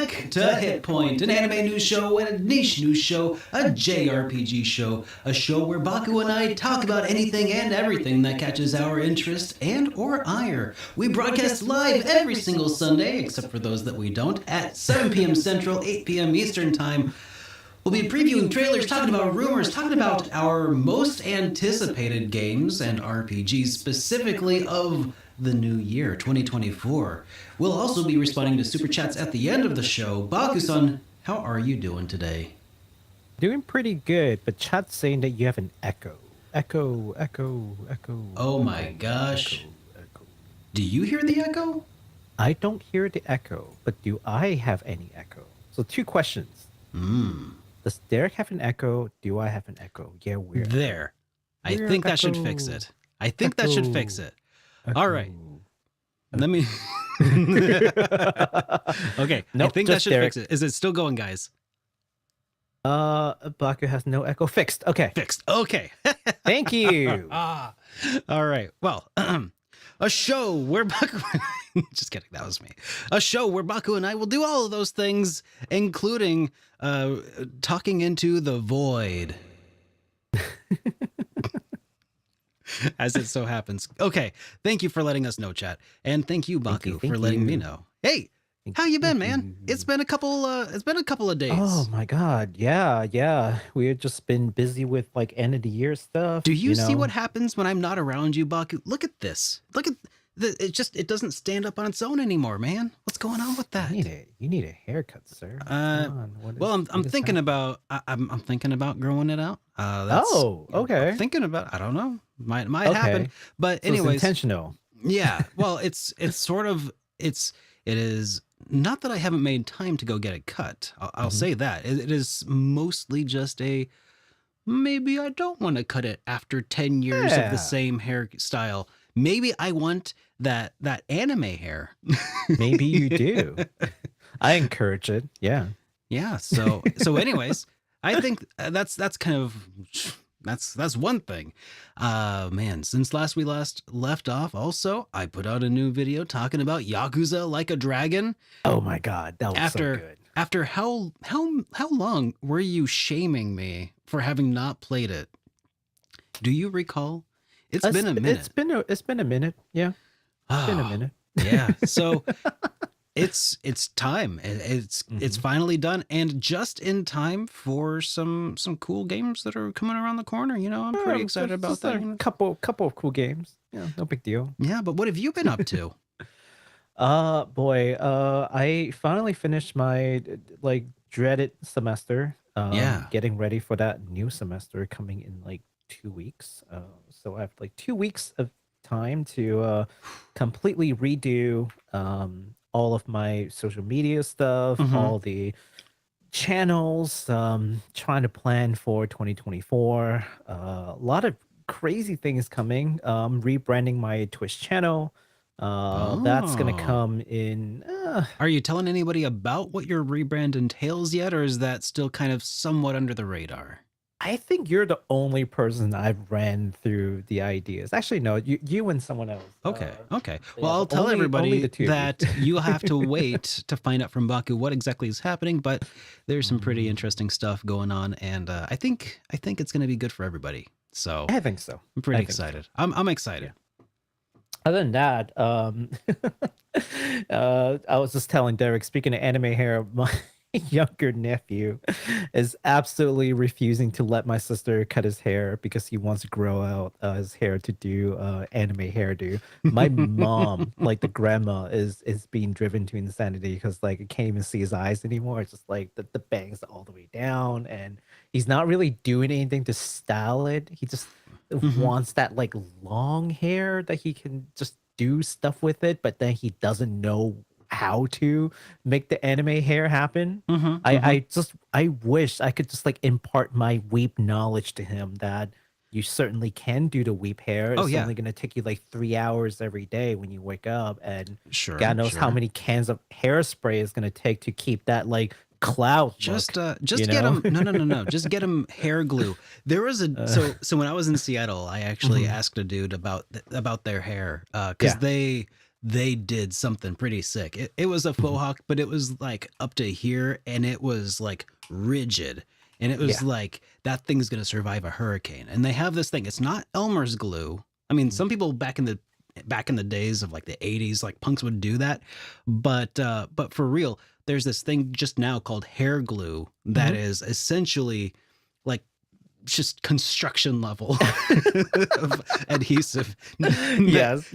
back to HitPoint, an anime news show and a niche news show, a JRPG show, a show where Baku and I talk about anything and everything that catches our interest and or ire. We broadcast live every single Sunday, except for those that we don't, at 7 p.m. Central, 8 p.m. Eastern Time. We'll be previewing trailers, talking about rumors, talking about our most anticipated games and RPGs, specifically of the new year, 2024. We'll also be responding to super chats at the end of the show. Baku-san, how are you doing today? Doing pretty good, but chat's saying that you have an echo. Echo. Oh my gosh. Echo. Do you hear the echo? I don't hear the echo, but do I have any echo? So 2 questions. Does Derek have an echo? Do I have an echo? Yeah, weird. There. I think that should fix it. I think that should fix it. All right. Let me... Okay, nope, I think that should fix it. Is it still going, guys? Baku has no echo. Fixed. Okay. Fixed. Okay. Thank you. All right. Well, a show where Baku... Just kidding. That was me. A show where Baku and I will do all of those things, including talking into the void. As it so happens. Okay. Thank you for letting us know, chat. And thank you, Baku, for letting me know. Hey, how you been, man? It's been a couple of days. Oh my god. Yeah. We've just been busy with like end of the year stuff. Do you see what happens when I'm not around you, Baku? Look at this. Look at it doesn't stand up on its own anymore, man. What's going on with that? You need a haircut, sir. I'm thinking about I'm thinking about growing it out. Okay. I'm thinking about, I don't know. Might happen. But anyways, it's intentional. Yeah. Well, it is not that I haven't made time to go get it cut. I'll say that. It is mostly just maybe I don't want to cut it after 10 years of the same hairstyle. Maybe I want that anime hair. Maybe you do. I encourage it. Yeah. Yeah. So anyways, I think that's kind of that's one thing. Man, since we left off, also I put out a new video talking about Yakuza Like a Dragon. Oh my god, that was so good. After how long were you shaming me for having not played it? Do you recall? It's been a minute. It's been a minute. Yeah. It's been a minute. Yeah. So it's time. It's finally done, and just in time for some cool games that are coming around the corner. You know, I'm pretty excited about that. A couple of cool games. Yeah, no big deal. Yeah, but what have you been up to? I finally finished my dreaded semester. Getting ready for that new semester coming in 2 weeks. So I have 2 weeks of time to completely redo all of my social media stuff, all the channels, trying to plan for 2024. A lot of crazy things coming. Rebranding my Twitch channel. That's gonna come in. Are you telling anybody about what your rebrand entails yet, or is that still kind of somewhat under the radar? I think you're the only person I've ran through the ideas. Actually, no, you and someone else. Okay. Well, I'll tell everybody that you'll have to wait to find out from Baku what exactly is happening, but there's some pretty interesting stuff going on, and I think it's going to be good for everybody. So I think so. I'm pretty excited. So. I'm excited. Yeah. Other than that, I was just telling Derek, speaking of anime hair, my younger nephew is absolutely refusing to let my sister cut his hair because he wants to grow out his hair to do anime hairdo. My mom, the grandma, is being driven to insanity because it can't even see his eyes anymore. It's just the bangs all the way down, and he's not really doing anything to style it. He just wants that long hair that he can just do stuff with it, but then he doesn't know how to make the anime hair happen. I wish I could just impart my weep knowledge to him that you certainly can do the weep hair. It's only going to take you 3 hours every day when you wake up, and God knows how many cans of hairspray is going to take to keep that cloud just get them no just get them hair glue. There was so when I was in Seattle, I actually asked a dude about their hair because they did something pretty sick. It was a faux hawk, but it was like up to here, and it was like rigid. And it was like, that thing's going to survive a hurricane. And they have this thing. It's not Elmer's glue. I mean, some people back in the days of like the 80s, like punks would do that. But for real, there's this thing just now called hair glue that is essentially like just construction level of adhesive. Yes.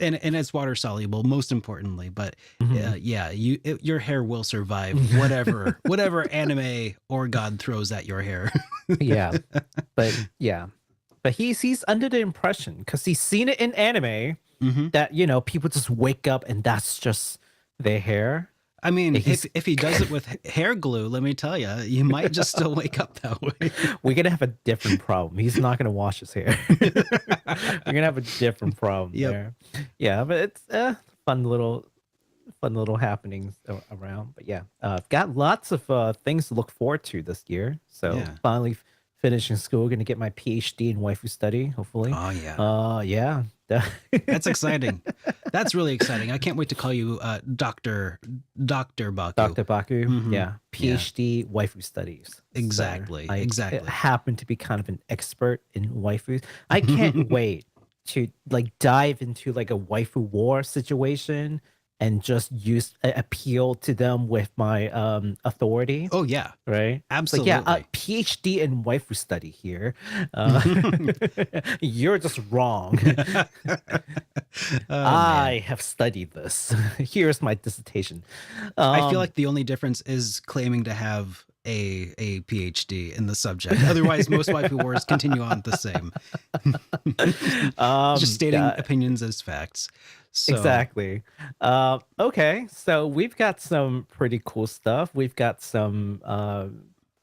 And it's water soluble, most importantly. But your hair will survive whatever anime or god throws at your hair. But he's under the impression, because he's seen it in anime, that people just wake up and that's just their hair. I mean, if he does it with hair glue, let me tell you, you might just still wake up that way. We're gonna have a different problem. He's not gonna wash his hair. We're gonna have a different problem there. Yeah, but it's fun little happenings around. But I've got lots of things to look forward to this year. So finally finishing school, gonna get my PhD in waifu study, hopefully. Oh yeah. That's exciting. That's really exciting. I can't wait to call you Dr. Baku. Dr. Baku, PhD waifu studies. Exactly. So I exactly. happen to be kind of an expert in waifus. I can't wait to like dive into like a waifu war situation and just appeal to them with my authority. Oh yeah, right. Absolutely. Like, PhD in waifu study here. You're just wrong. I have studied this. Here's my dissertation. I feel like the only difference is claiming to have a PhD in the subject. Otherwise, most waifu wars continue on the same. Just stating opinions as facts. So. Exactly. Okay, so we've got some pretty cool stuff. We've got some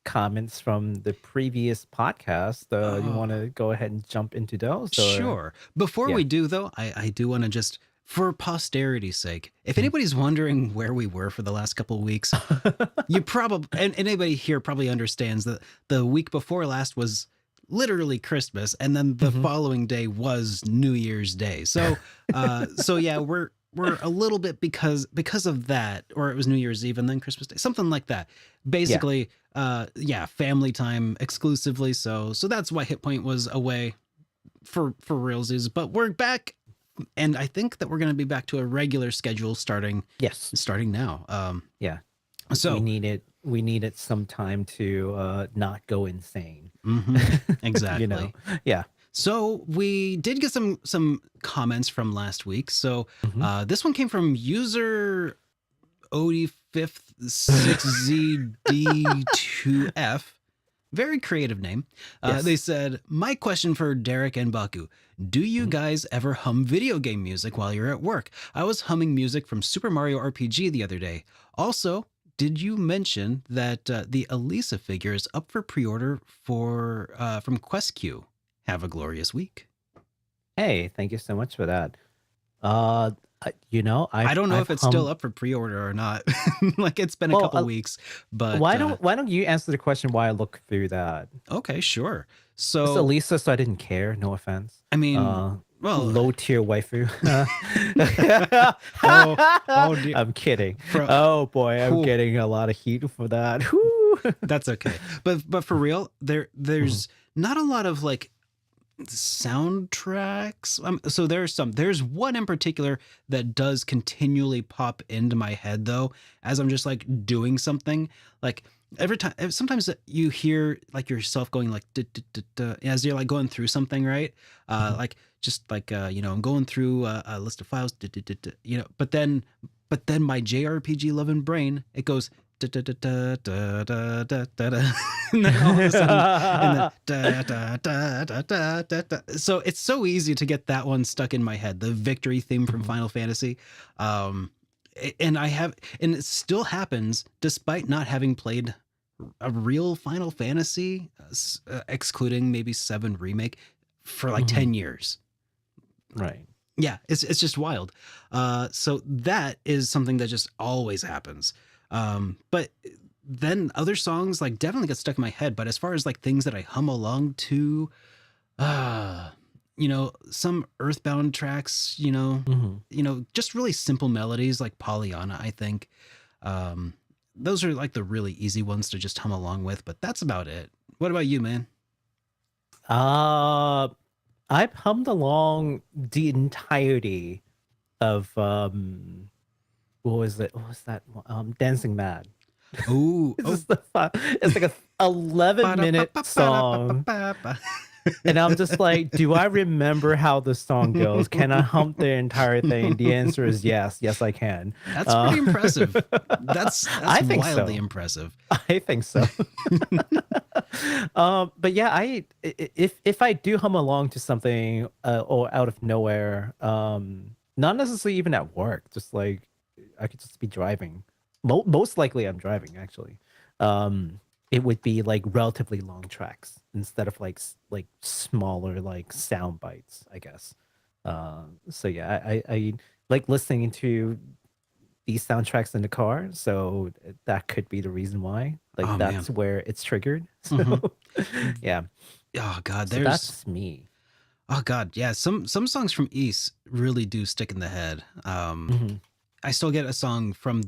comments from the previous podcast. You want to go ahead and jump into those? Or? Sure. Before we do, though, I do want to just, for posterity's sake, if anybody's wondering where we were for the last couple of weeks, you probably, and anybody here probably understands that the week before last was literally Christmas, and then the following day was New Year's Day. So we're a little bit because of that, or it was New Year's Eve and then Christmas Day, something like that. Basically, family time exclusively. So that's why HitPoint was away for realsies. But we're back, and I think that we're going to be back to a regular schedule starting now. So we needed some time to not go insane. Exactly. So we did get some comments from last week. So this one came from user OD5th6ZD2F. Very creative name. They said, my question for Derek and Baku. Do you guys ever hum video game music while you're at work? I was humming music from Super Mario RPG the other day. Also, did you mention that the Elisa figure is up for pre-order from QuestQ? Have a glorious week. Hey, thank you so much for that. I don't know if it's still up for pre-order or not. Like, it's been a couple weeks, but why don't you answer the question while I look through that? Okay, sure. So it's Elisa, so I didn't care. No offense. I mean, low tier waifu. Dear. I'm kidding. Oh boy, I'm getting a lot of heat for that. That's okay. But for real, there's not a lot of like soundtracks. So there's one in particular that does continually pop into my head though, as I'm just like doing something. Like every time, sometimes you hear like yourself going like as you're like going through something, right? Like just like I'm going through a list of files, but then my JRPG loving brain, it goes and then all of a sudden, so it's so easy to get that one stuck in my head, the victory theme from Final Fantasy. And it still happens despite not having played a real Final Fantasy, excluding maybe 7 Remake, for like 10 years. Right. Yeah, it's just wild. So that is something that just always happens. But then other songs like definitely get stuck in my head. But as far as like things that I hum along to, some Earthbound tracks, just really simple melodies like Pollyanna, I think. Those are like the really easy ones to just hum along with, but that's about it. What about you, man? I've hummed along the entirety of what was it? What was that? Dancing Mad. Ooh, It's like a 11-minute song. And I'm just like, do I remember how the song goes? Can I hump the entire thing? The answer is yes. Yes, I can. That's pretty impressive. That's I think wildly so. impressive. I think so. But yeah, if I do hum along to something or out of nowhere, not necessarily even at work, just like I could just be driving. Most likely, I'm driving actually. It would be like relatively long tracks instead of like smaller like sound bites, I guess. So yeah, I like listening to these soundtracks in the car, so that could be the reason why. Like Oh, that's man. where it's triggered. So yeah, Oh God, so that's me. oh God, yeah. Some songs from East really do stick in the head. Mhm. I still get a song from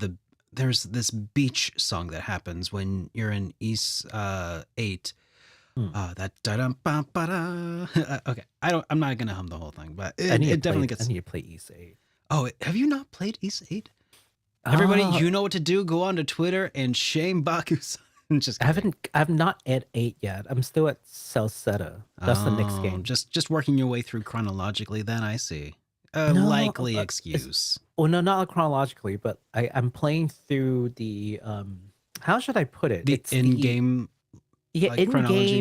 there's this beach song that happens when you're in East 8. Hmm. That da dum ba ba da. Okay, I'm not gonna hum the whole thing, but I need it to definitely play. I gets. need to play East 8. Oh, have you not played East 8? Everybody, you know what to do. Go on to Twitter and shame Baku. Just kidding. I'm not at 8 yet. I'm still at Celceta. That's the next game. Just working your way through chronologically. Then I see a No, likely it's excuse. well, no, not chronologically, but I'm playing through the how should I put it? The It's in-game like chronology.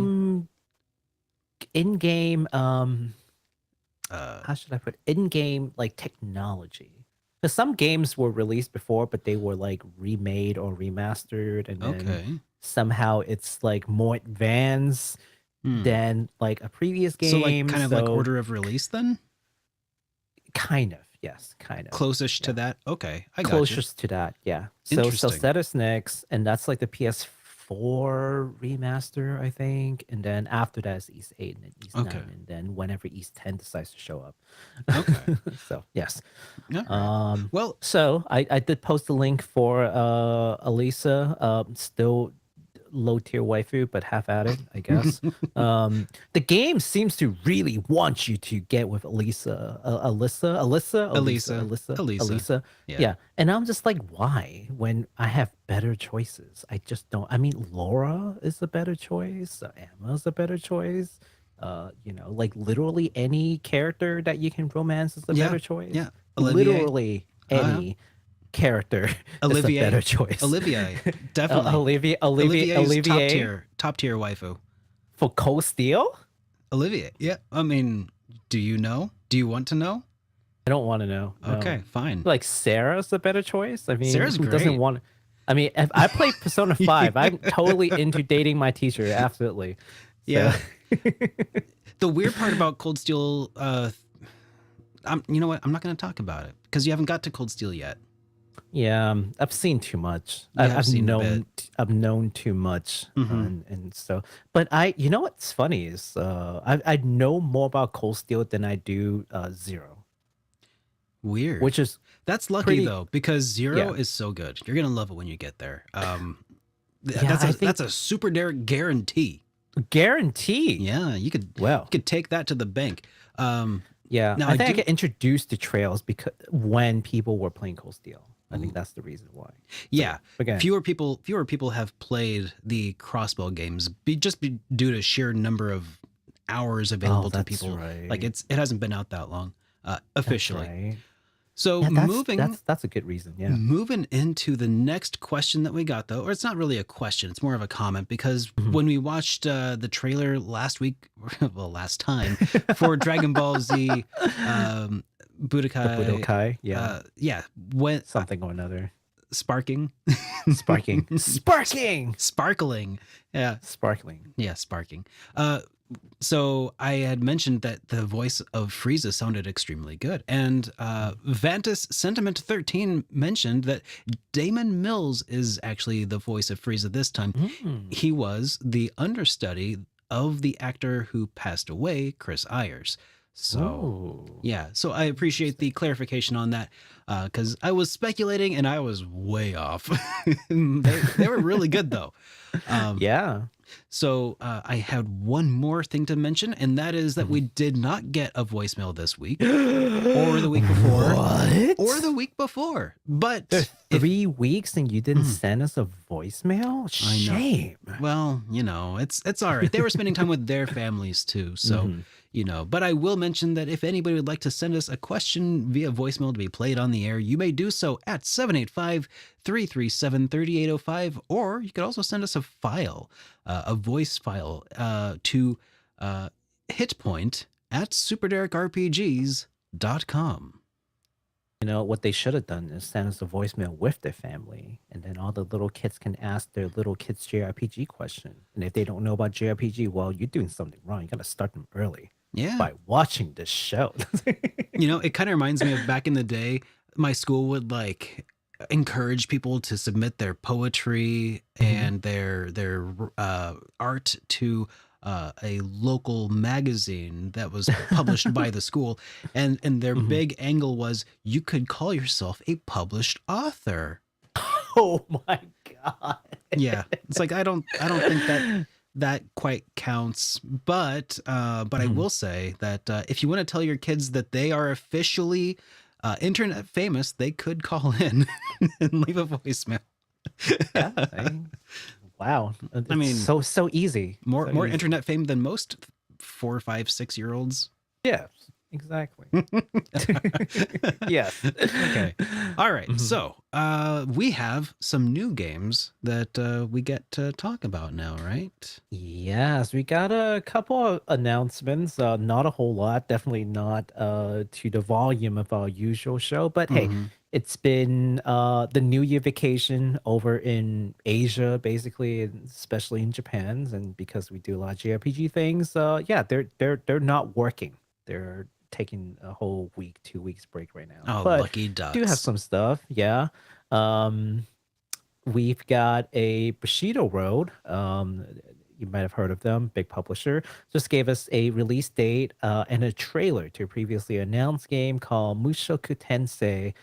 In game Uh, how should I put it? In game like technology. Because some games were released before, but they were like remade or remastered, and then okay. somehow it's like more advanced Hmm. than like a previous game. So like kind of like order of release then? Kind of, yes, kind of. Closest Yeah. to that? Okay, I got Closest to that, yeah. So Interesting. Celceta's next, and that's like the PS4 remaster, I think. And then after that is East 8 and then East Okay. 9, and then whenever East 10 decides to show up. Okay. So yes. All right. Well, So I did post a link for Elisa, still low tier waifu, but half at it, I guess. The game seems to really want you to get with Elisa. Yeah. Yeah. And I'm just like, why? When I have better choices, I just don't. I mean, Laura is a better choice. Emma's a better choice. Like literally any character that you can romance is a better choice. Yeah. Olivier. Literally any character Olivier. is a better choice. Olivier, definitely. Olivier top tier waifu. for Cold Steel? Olivier. Yeah. I mean, do you know? Do you want to know? I don't want to know. No. Okay, fine. Like Sarah's a better choice. I mean, Sarah's who great. doesn't want? I mean, if I play Persona 5, I'm totally into dating my teacher. Absolutely. Yeah. The weird part about Cold Steel, you know what? I'm not going to talk about it because you haven't got to Cold Steel yet. Yeah, I've seen too much. Yeah, I've known too much, and so. But you know what's funny is, I know more about Cold Steel than I do Zero. Weird. Which is that's lucky though, because Zero is so good. You're gonna love it when you get there. That's a Super Derek guarantee. Guarantee. Yeah, you could take that to the bank. Yeah, now I think I get introduced to Trails because when people were playing Cold Steel. I think that's the reason why. Yeah, again, fewer people have played the Crossbow games due to sheer number of hours available to people. Right. Like it hasn't been out that long officially. Right. So that's a good reason. Yeah. Moving into the next question that we got though, or it's not really a question, it's more of a comment because when we watched the trailer last time for Dragon Ball Z Budokai, when something or another. Sparkling. Yeah, sparking. So I had mentioned that the voice of Frieza sounded extremely good, and Vantis Sentiment 13 mentioned that Daman Mills is actually the voice of Frieza this time. He was the understudy of the actor who passed away, Chris Ayers. So Ooh. yeah, so I appreciate the clarification on that, because I was speculating and I was way off. They were really good though. Um, Yeah. so I had one more thing to mention, and that is that we did not get a voicemail this week, or the week before, What? or the week before. But There's 3 weeks and you didn't Mhm. send us a voicemail? I know. Shame. Well, it's all right. They were spending time with their families too. So, Mhm. but I will mention that if anybody would like to send us a question via voicemail to be played on the air, you may do so at 785-337-3805, or you could also send us a file, a voice file, to HitPoint at superderekrpgs.com. You know, what they should have done is send us a voicemail with their family, and then all the little kids can ask their little kids JRPG question. And if they don't know about JRPG, well, you're doing something wrong. You got to start them early Yeah. by watching this show. It kind of reminds me of back in the day, my school would encourage people to submit their poetry and their art to a local magazine that was published by the school, and their big angle was you could call yourself a published author. Oh my God. Yeah, it's like I don't think that quite counts, but I will say that if you want to tell your kids that they are officially internet famous, they could call in and leave a voicemail. Yeah. Wow. I mean, so easy. More So easy. internet fame than most 4, 5, 6-year-olds. Yeah, exactly. Yes. Okay. All right. So we have some new games that we get to talk about now, right? Yes, we got a couple of announcements. Not a whole lot. Definitely not to the volume of our usual show. But hey, it's been the New Year vacation over in Asia, basically, and especially in Japan. And because we do a lot of JRPG things, yeah, they're not working. They're taking a whole week, 2 weeks break right now. Oh, But lucky ducks. do have some stuff. Yeah. We've got a Bushido Road. You might have heard of them, big publisher. Just gave us a release date and a trailer to a previously announced game called Mushoku Tensei,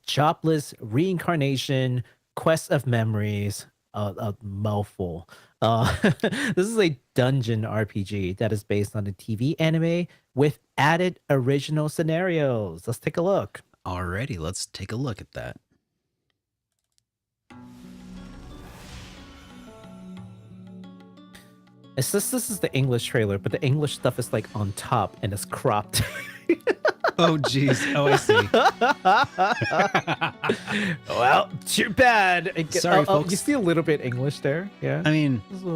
Jobless Reincarnation, Quest of Memories. A mouthful. This is a dungeon RPG that is based on a TV anime with added original scenarios. Let's take a look. Alrighty, let's take a look at that. It's just, this is the English trailer, but the English stuff is like on top and it's cropped. Oh, geez. Oh, I see. Well, too bad. Sorry, folks. You see a little bit English there, yeah. I mean, Just a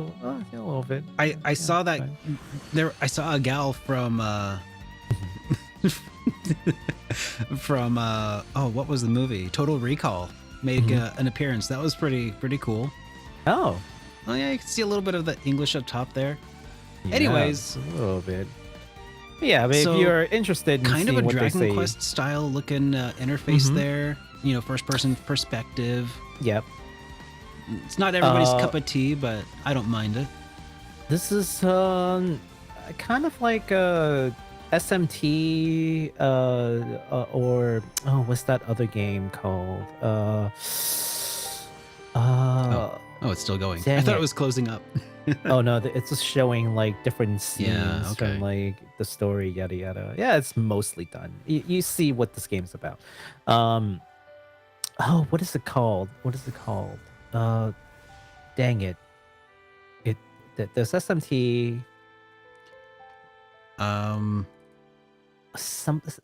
little bit. I saw that fine. there. I saw a gal from from what was the movie? Total Recall make an appearance. That was pretty cool. Oh, yeah, you can see a little bit of the English up top there. yeah, Anyways, a little bit. Yeah, but So, if you're interested in kind of seeing a what they Dragon say, Quest style looking interface there. First person perspective. yep. It's not everybody's cup of tea, but I don't mind it. This is kind of like a SMT or what's that other game called? Oh, it's still going. Dang I thought it. it was closing up. Oh no, it's just showing like different scenes Yeah, okay. from like the story, yada yada. Yeah, it's mostly done. You see what this game's about. Oh, what is it called? Dang it. There's SMT.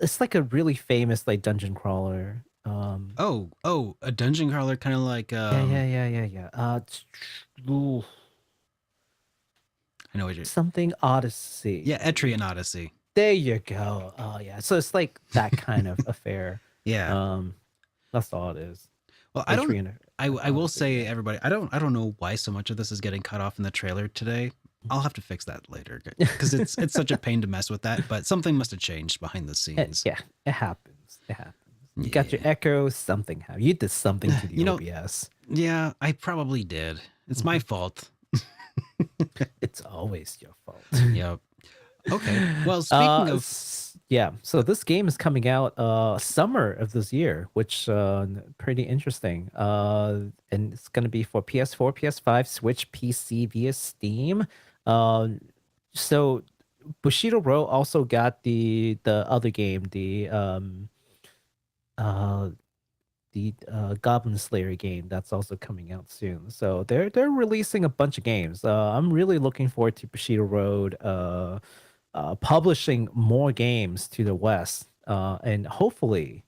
It's like a really famous like dungeon crawler. A dungeon crawler, kind of like Yeah. Ooh, I know what you're. something Odyssey. Yeah, Etrian Odyssey. There you go. Oh yeah. So it's like that kind of affair. Yeah. That's all it is. Well, I will say, everybody, I don't know why so much of this is getting cut off in the trailer today. I'll have to fix that later because it's such a pain to mess with that. But something must have changed behind the scenes. Yeah, it happens. You got your echo. Something happened. You did something to the OBS. Yeah, I probably did. It's my fault. It's always your fault. Yep. Okay. Well, speaking of Yeah, so this game is coming out summer of this year, which pretty interesting. And it's gonna be for PS4, PS5, Switch, PC via Steam. Um, so Bushido Row also got the other game, uh the Goblin Slayer game that's also coming out soon. So they're releasing a bunch of games. I'm really looking forward to Bushido Road publishing more games to the West, and hopefully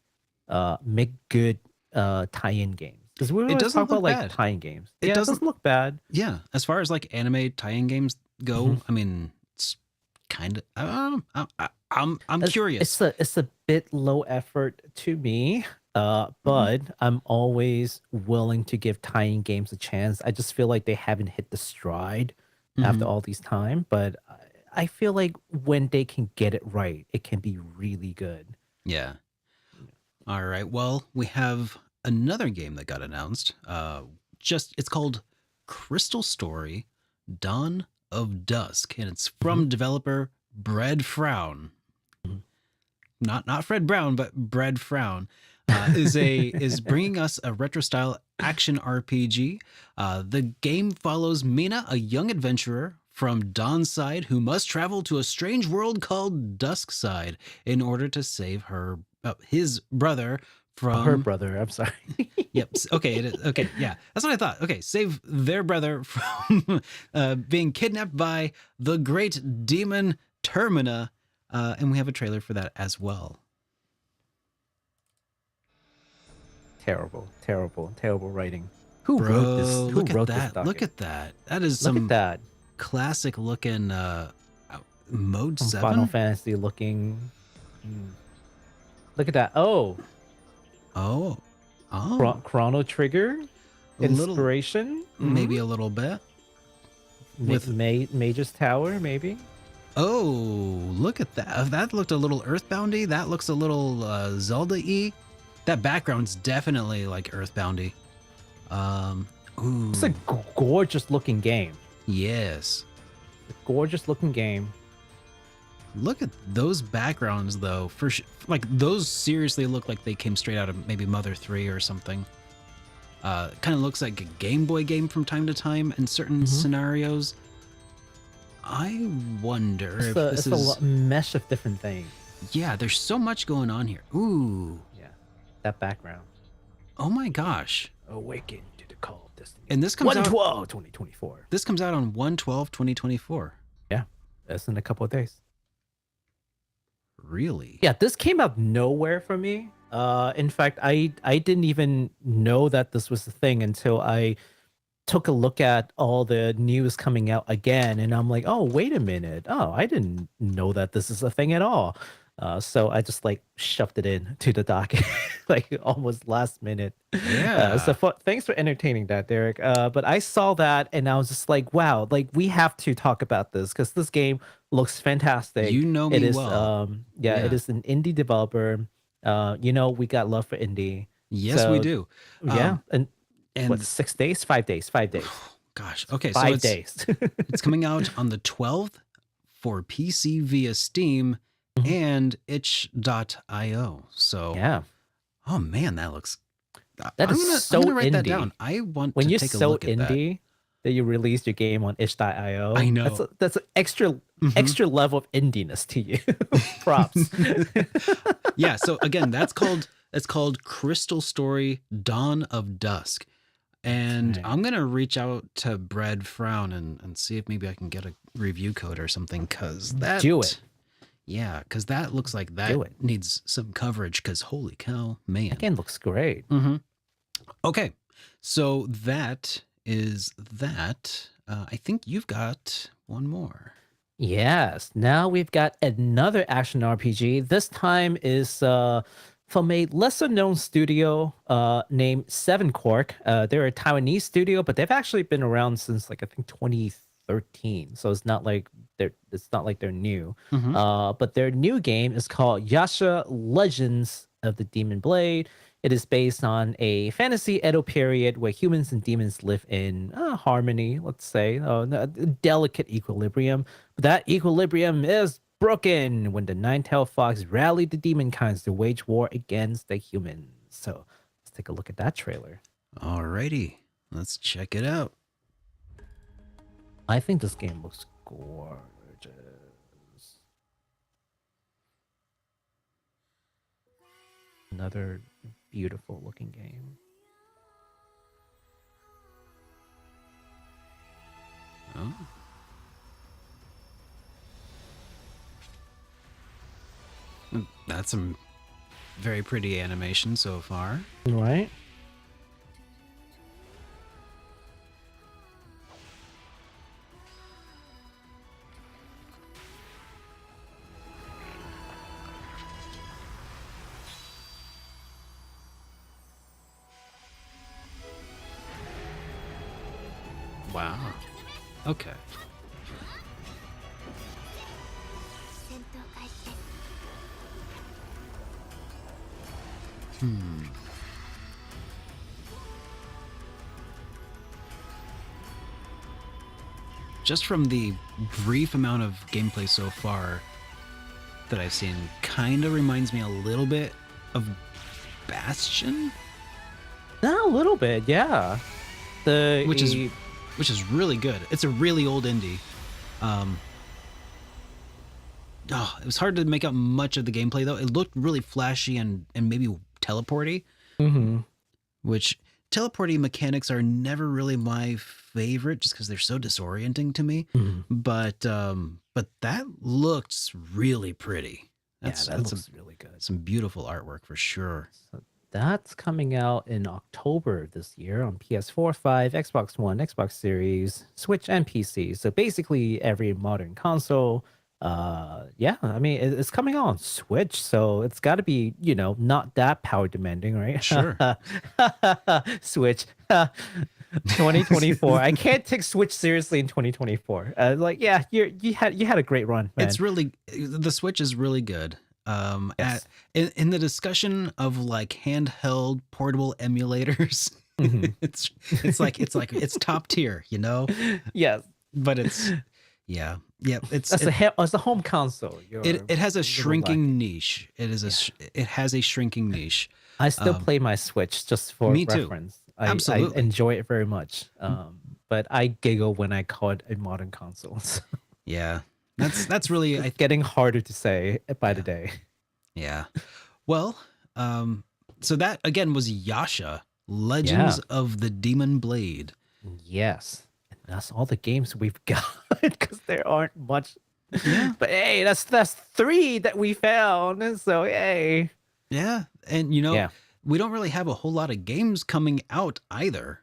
make good tie-in games. Because we It always doesn't talk about look like bad. tie-in games. It Yeah, it doesn't. doesn't look bad. Yeah, as far as like anime tie-in games go, Mhm. I mean, it's kind of. I'm It's curious. it's a bit low effort to me, Mhm. but I'm always willing to give tie-in games a chance. I just feel like they haven't hit the stride after Mhm. all these time, but I feel like when they can get it right, it can be really good. Yeah. All right. Well, we have another game that got announced. Just it's called Crystal Story: Dawn of Dusk, and it's Mhm, from developer Bread Frown. mhm. Not Fred Brown, but Bread Frown. Is bringing us a retro style action RPG. The game follows Mina, a young adventurer from Dawn's side who must travel to a strange world called Dusk side in order to save his brother Oh, her from. brother. I'm sorry. Yep. Okay. It is. Okay. Yeah. That's what I thought. Okay. Save their brother from being kidnapped by the great demon Termina. And we have a trailer for that as well. Terrible, terrible, terrible writing. Who wrote this? Bro, Who look at wrote this that. Look docket? at that. That is Look at some that. classic looking mode Some Final 7. Fantasy looking. Mm. Look at that. Oh, Oh. Oh. Chrono Trigger A little, inspiration. maybe a little bit. With Mage's Tower, maybe. oh, look at that. That looked a little Earthboundy. That looks a little Zelda-y. That background's definitely like Earthboundy. It's a Ooh. gorgeous looking game. Yes. A gorgeous looking game. Look at those backgrounds though. Like those seriously look like they came straight out of maybe Mother 3 or something. Kind of looks like a Game Boy game from time to time in certain Mhm. scenarios. I wonder if this It's a is. mesh of different things. Yeah, there's so much going on here. Ooh. Yeah, that background. Oh my gosh. Awaken to the call of destiny. And this comes out 2024. this comes out on 1/12/2024. Yeah, that's in a couple of days. Really? Yeah, this came out nowhere for me. In fact, I didn't even know that this was a thing until I took a look at all the news coming out again, and I'm like, oh, wait a minute. Oh, I didn't know that this is a thing at all. So I just like shoved it in to the docket, like almost last minute. Yeah. Thanks for entertaining that, Derek. But I saw that and I was just like, wow, like we have to talk about this because this game looks fantastic. You know It me is, well. yeah, it Yeah. is an indie developer. We got love for indie. Yes, we So do. yeah, and what, And 6 days, 5 days, 5 days, gosh. Okay, so 5 days. it's coming out on the 12th for PC via Steam Mhm. and itch.io. So, Yeah, oh man, that looks. that is I'm so gonna write that indie. down. I want When to you're take a so look at that. indie that you released your game on I itch.io, know. that's an extra Mhm. extra level of indiness to you. Props. Yeah. So again, it's called Crystal Story: Dawn of Dusk, and Right. I'm gonna reach out to Bread Frown and see if maybe I can get a review code or something. Cause that Do it. Yeah, because that looks like that Do it. needs some coverage. Because holy cow, man. That game looks great. Mm-hmm. Okay, so that is that. I think you've got one more. Yes. Now we've got another action RPG. This time is from a lesser known studio named Seven Quark. They're a Taiwanese studio, but they've actually been around since like I think 2013. So it's not like they're new. Mm-hmm. But their new game is called Yasha Legends of the Demon Blade. It is based on a fantasy Edo period where humans and demons live in harmony, let's say, a delicate equilibrium. But that equilibrium is broken when the nine-tailed fox rallied the demon kinds to wage war against the humans. So let's take a look at that trailer. Alrighty, let's check it out. I think this game looks gorgeous. Another beautiful looking game. Oh. That's some very pretty animation so far. Right? Wow. Okay. Just from the brief amount of gameplay so far that I've seen, kind of reminds me a little bit of Bastion, A little bit, yeah. which is really good. It's a really old indie. It was hard to make out much of the gameplay though. It looked really flashy and maybe teleporty, which teleporty mechanics are never really my favorite just because they're so disorienting to me. But that looks really pretty. That looks really good. Some beautiful artwork for sure. So that's coming out in October this year on PS4, 5, Xbox One, Xbox Series, Switch, and PC. So basically every modern console. I mean, it's coming out on Switch, so it's got to be, not that power demanding, right? Sure. Switch 2024. I can't take Switch seriously in 2024. You had a great run, man. The Switch is really good. Yes. In the discussion of like handheld portable emulators, it's top tier, Yes, but it's it's a home console. It has a shrinking niche. It has a shrinking niche. I still play my Switch just for reference. Absolutely. I enjoy it very much. But I giggle when I call it a modern console. Yeah. That's really it's getting harder to say by the day. Yeah. Well, so that again was Yasha, Legends of the Demon Blade. Yes. And that's all the games we've got because there aren't much. Yeah. But hey, that's 3 that we found. And so hey. Yeah. And we don't really have a whole lot of games coming out either.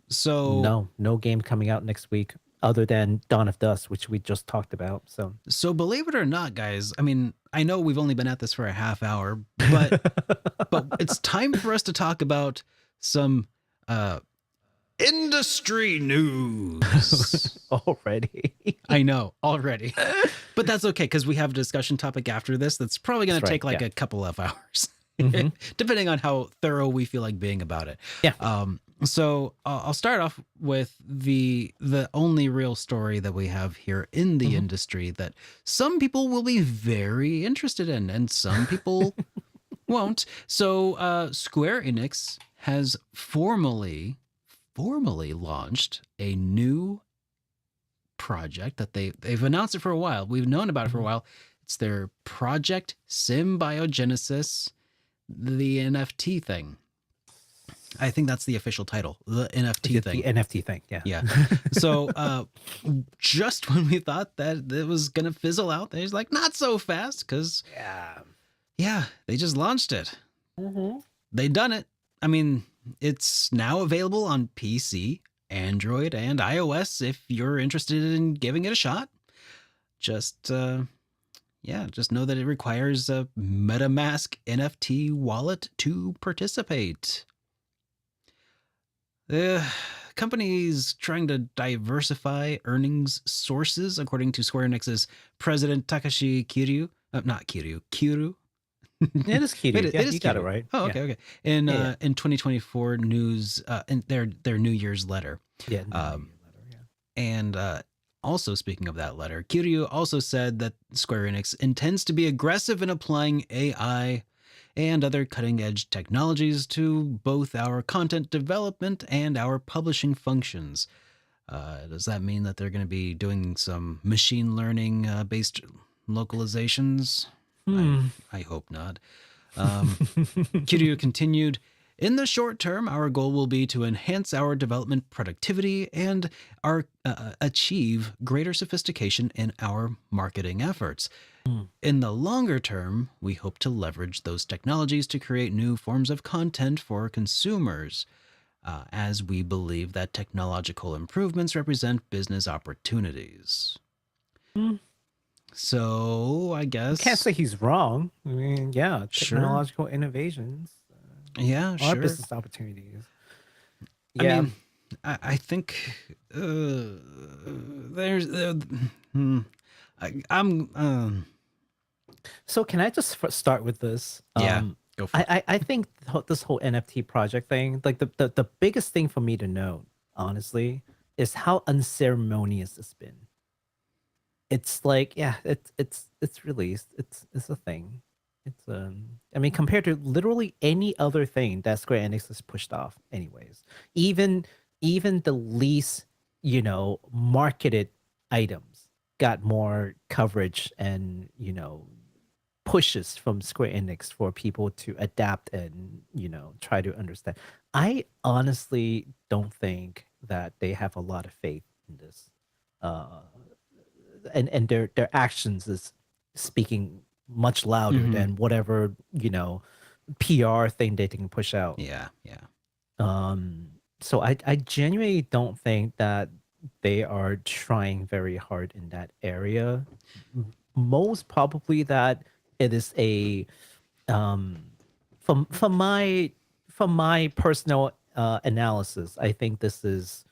So no game coming out next week other than Dawn of Dusk, which we just talked about. So believe it or not, guys, I mean, I know we've only been at this for a half hour, but it's time for us to talk about some industry news. Already. I know, already. But that's okay, because we have a discussion topic after this that's probably going to take a couple of hours, depending on how thorough we feel like being about it. Yeah. So I'll start off with the only real story that we have here in the industry that some people will be very interested in and some people won't. So Square Enix has formally launched a new project that they've announced it for a while. We've known about it for a while. It's their Project Symbiogenesis, the NFT thing. I think that's the official title, the NFT thing. The NFT thing, yeah. Yeah. So just when we thought that it was going to fizzle out, they're like, not so fast, because they just launched it. They done it. I mean, it's now available on PC, Android, and iOS if you're interested in giving it a shot. Just know that it requires a MetaMask NFT wallet to participate. The company's trying to diversify earnings sources, according to Square Enix's president Takashi Kiryu. Not Kiryu, Kiryu. It is Kiryu. It is you got it right. Oh, okay, okay. In 2024 news, in their New Year's letter. Yeah. And Also, speaking of that letter, Kiryu also said that Square Enix intends to be aggressive in applying AI and other cutting edge technologies to both our content development and our publishing functions. Does that mean that they're going to be doing some machine learning based localizations? I hope not. Kiryu continued, in the short term, our goal will be to enhance our development productivity and achieve greater sophistication in our marketing efforts. In the longer term, we hope to leverage those technologies to create new forms of content for consumers, as we believe that technological improvements represent business opportunities. So, I guess... Can't say he's wrong. I mean, yeah, Sure. technological innovations Yeah, are sure. business opportunities. I Yeah. mean, I think there's... So can I just start with this? Yeah, go for it. I think this whole NFT project thing, like the biggest thing for me to note, honestly, is how unceremonious it's been. It's like, yeah, it's released. It's a thing. It's I mean, compared to literally any other thing that Square Enix has pushed off, anyways. Even the least, marketed items got more coverage and, pushes from Square Enix for people to adapt and, try to understand. I honestly don't think that they have a lot of faith in this. And their actions is speaking much louder than whatever, PR thing they can push out. Yeah. So I genuinely don't think that they are trying very hard in that area. Most probably that it is a from my personal analysis, I think this is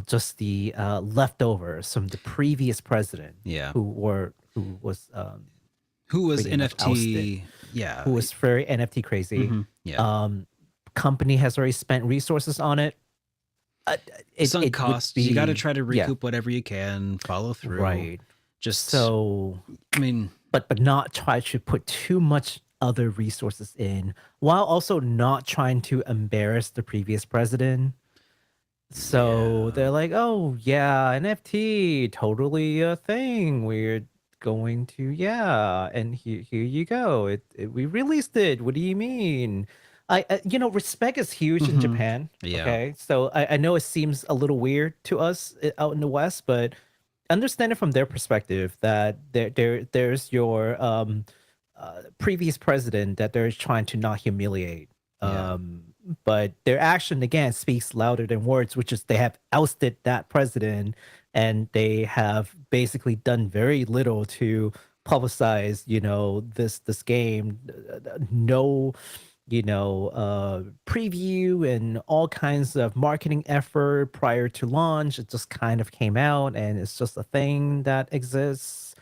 just the leftovers from the previous president, Yeah. who was pretty much NFT? ousted, Yeah. who was very NFT crazy. Yeah. Company has already spent resources on it. Sunk costs. You got to try to yeah, recoup whatever you can. Follow through. right. Just So, I mean, but not try to put too much other resources in, while also not trying to embarrass the previous president. So Yeah. they're like, oh yeah, NFT, totally a thing. We're going to, yeah, and here you go. We released it. What do you mean? Respect is huge in Japan. Yeah. Okay, so I know it seems a little weird to us out in the West, but understand it from their perspective that there's your previous president that they're trying to not humiliate. Yeah. But their action again speaks louder than words, which is they have ousted that president and they have basically done very little to publicize, this game. No, preview and all kinds of marketing effort prior to launch. It just kind of came out and it's just a thing that exists.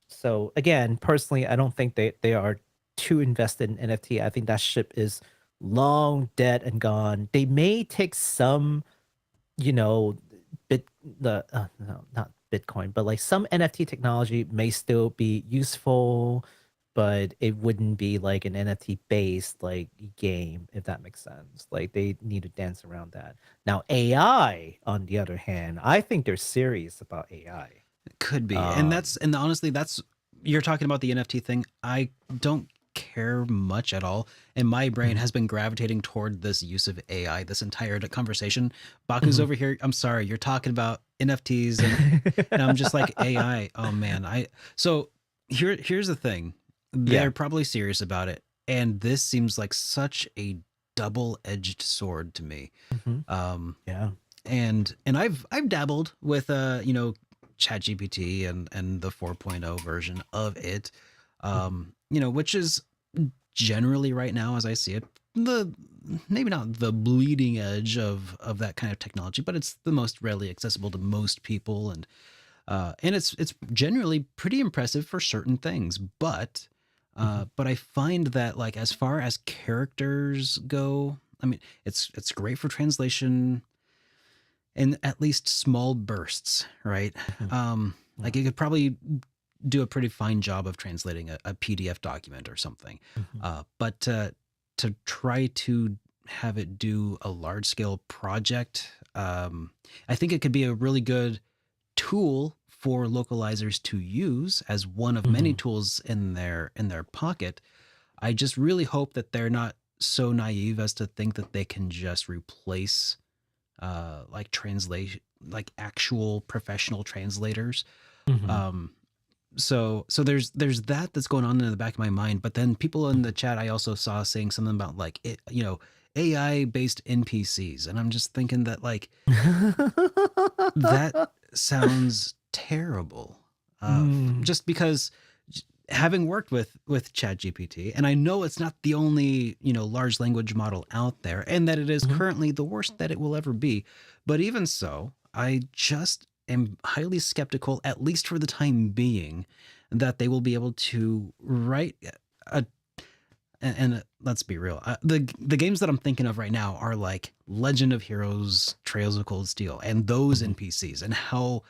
So again, personally, I don't think they are too invested in NFT. I think that ship is long dead and gone. They may take some, no, not Bitcoin, but like some NFT technology may still be useful, but it wouldn't be like an NFT based like game, if that makes sense. Like they need to dance around that. Now AI, on the other hand, I think they're serious about AI. It could be. And honestly, you're talking about the NFT thing. I don't care much at all, and my brain has been gravitating toward this use of AI this entire conversation. Baku's over here, I'm sorry, you're talking about NFTs and I'm just like, AI, oh man. So here's the thing, they're probably serious about it, and this seems like such a double-edged sword to me. Yeah. And I've dabbled with ChatGPT and the 4.0 version of it, which is generally right now, as I see it, maybe not the bleeding edge of that kind of technology, but it's the most readily accessible to most people, and it's generally pretty impressive for certain things. But I find that, like, as far as characters go, I mean, it's great for translation. in at least small bursts, right? Like it could probably do a pretty fine job of translating a PDF document or something. But to try to have it do a large scale project, I think it could be a really good tool for localizers to use as one of many tools in their pocket. I just really hope that they're not so naive as to think that they can just replace like translation, like actual professional translators. So there's that that's going on in the back of my mind. But then people in the chat I also saw saying something about like it, AI based NPCs, and I'm just thinking that like that sounds terrible. Just because having worked with ChatGPT, and I know it's not the only large language model out there, and that it is currently the worst that it will ever be, but even so, I just am highly skeptical, at least for the time being, that they will be able to write and let's be real, the games that I'm thinking of right now are like Legend of Heroes, Trails of Cold Steel, and those NPCs, and how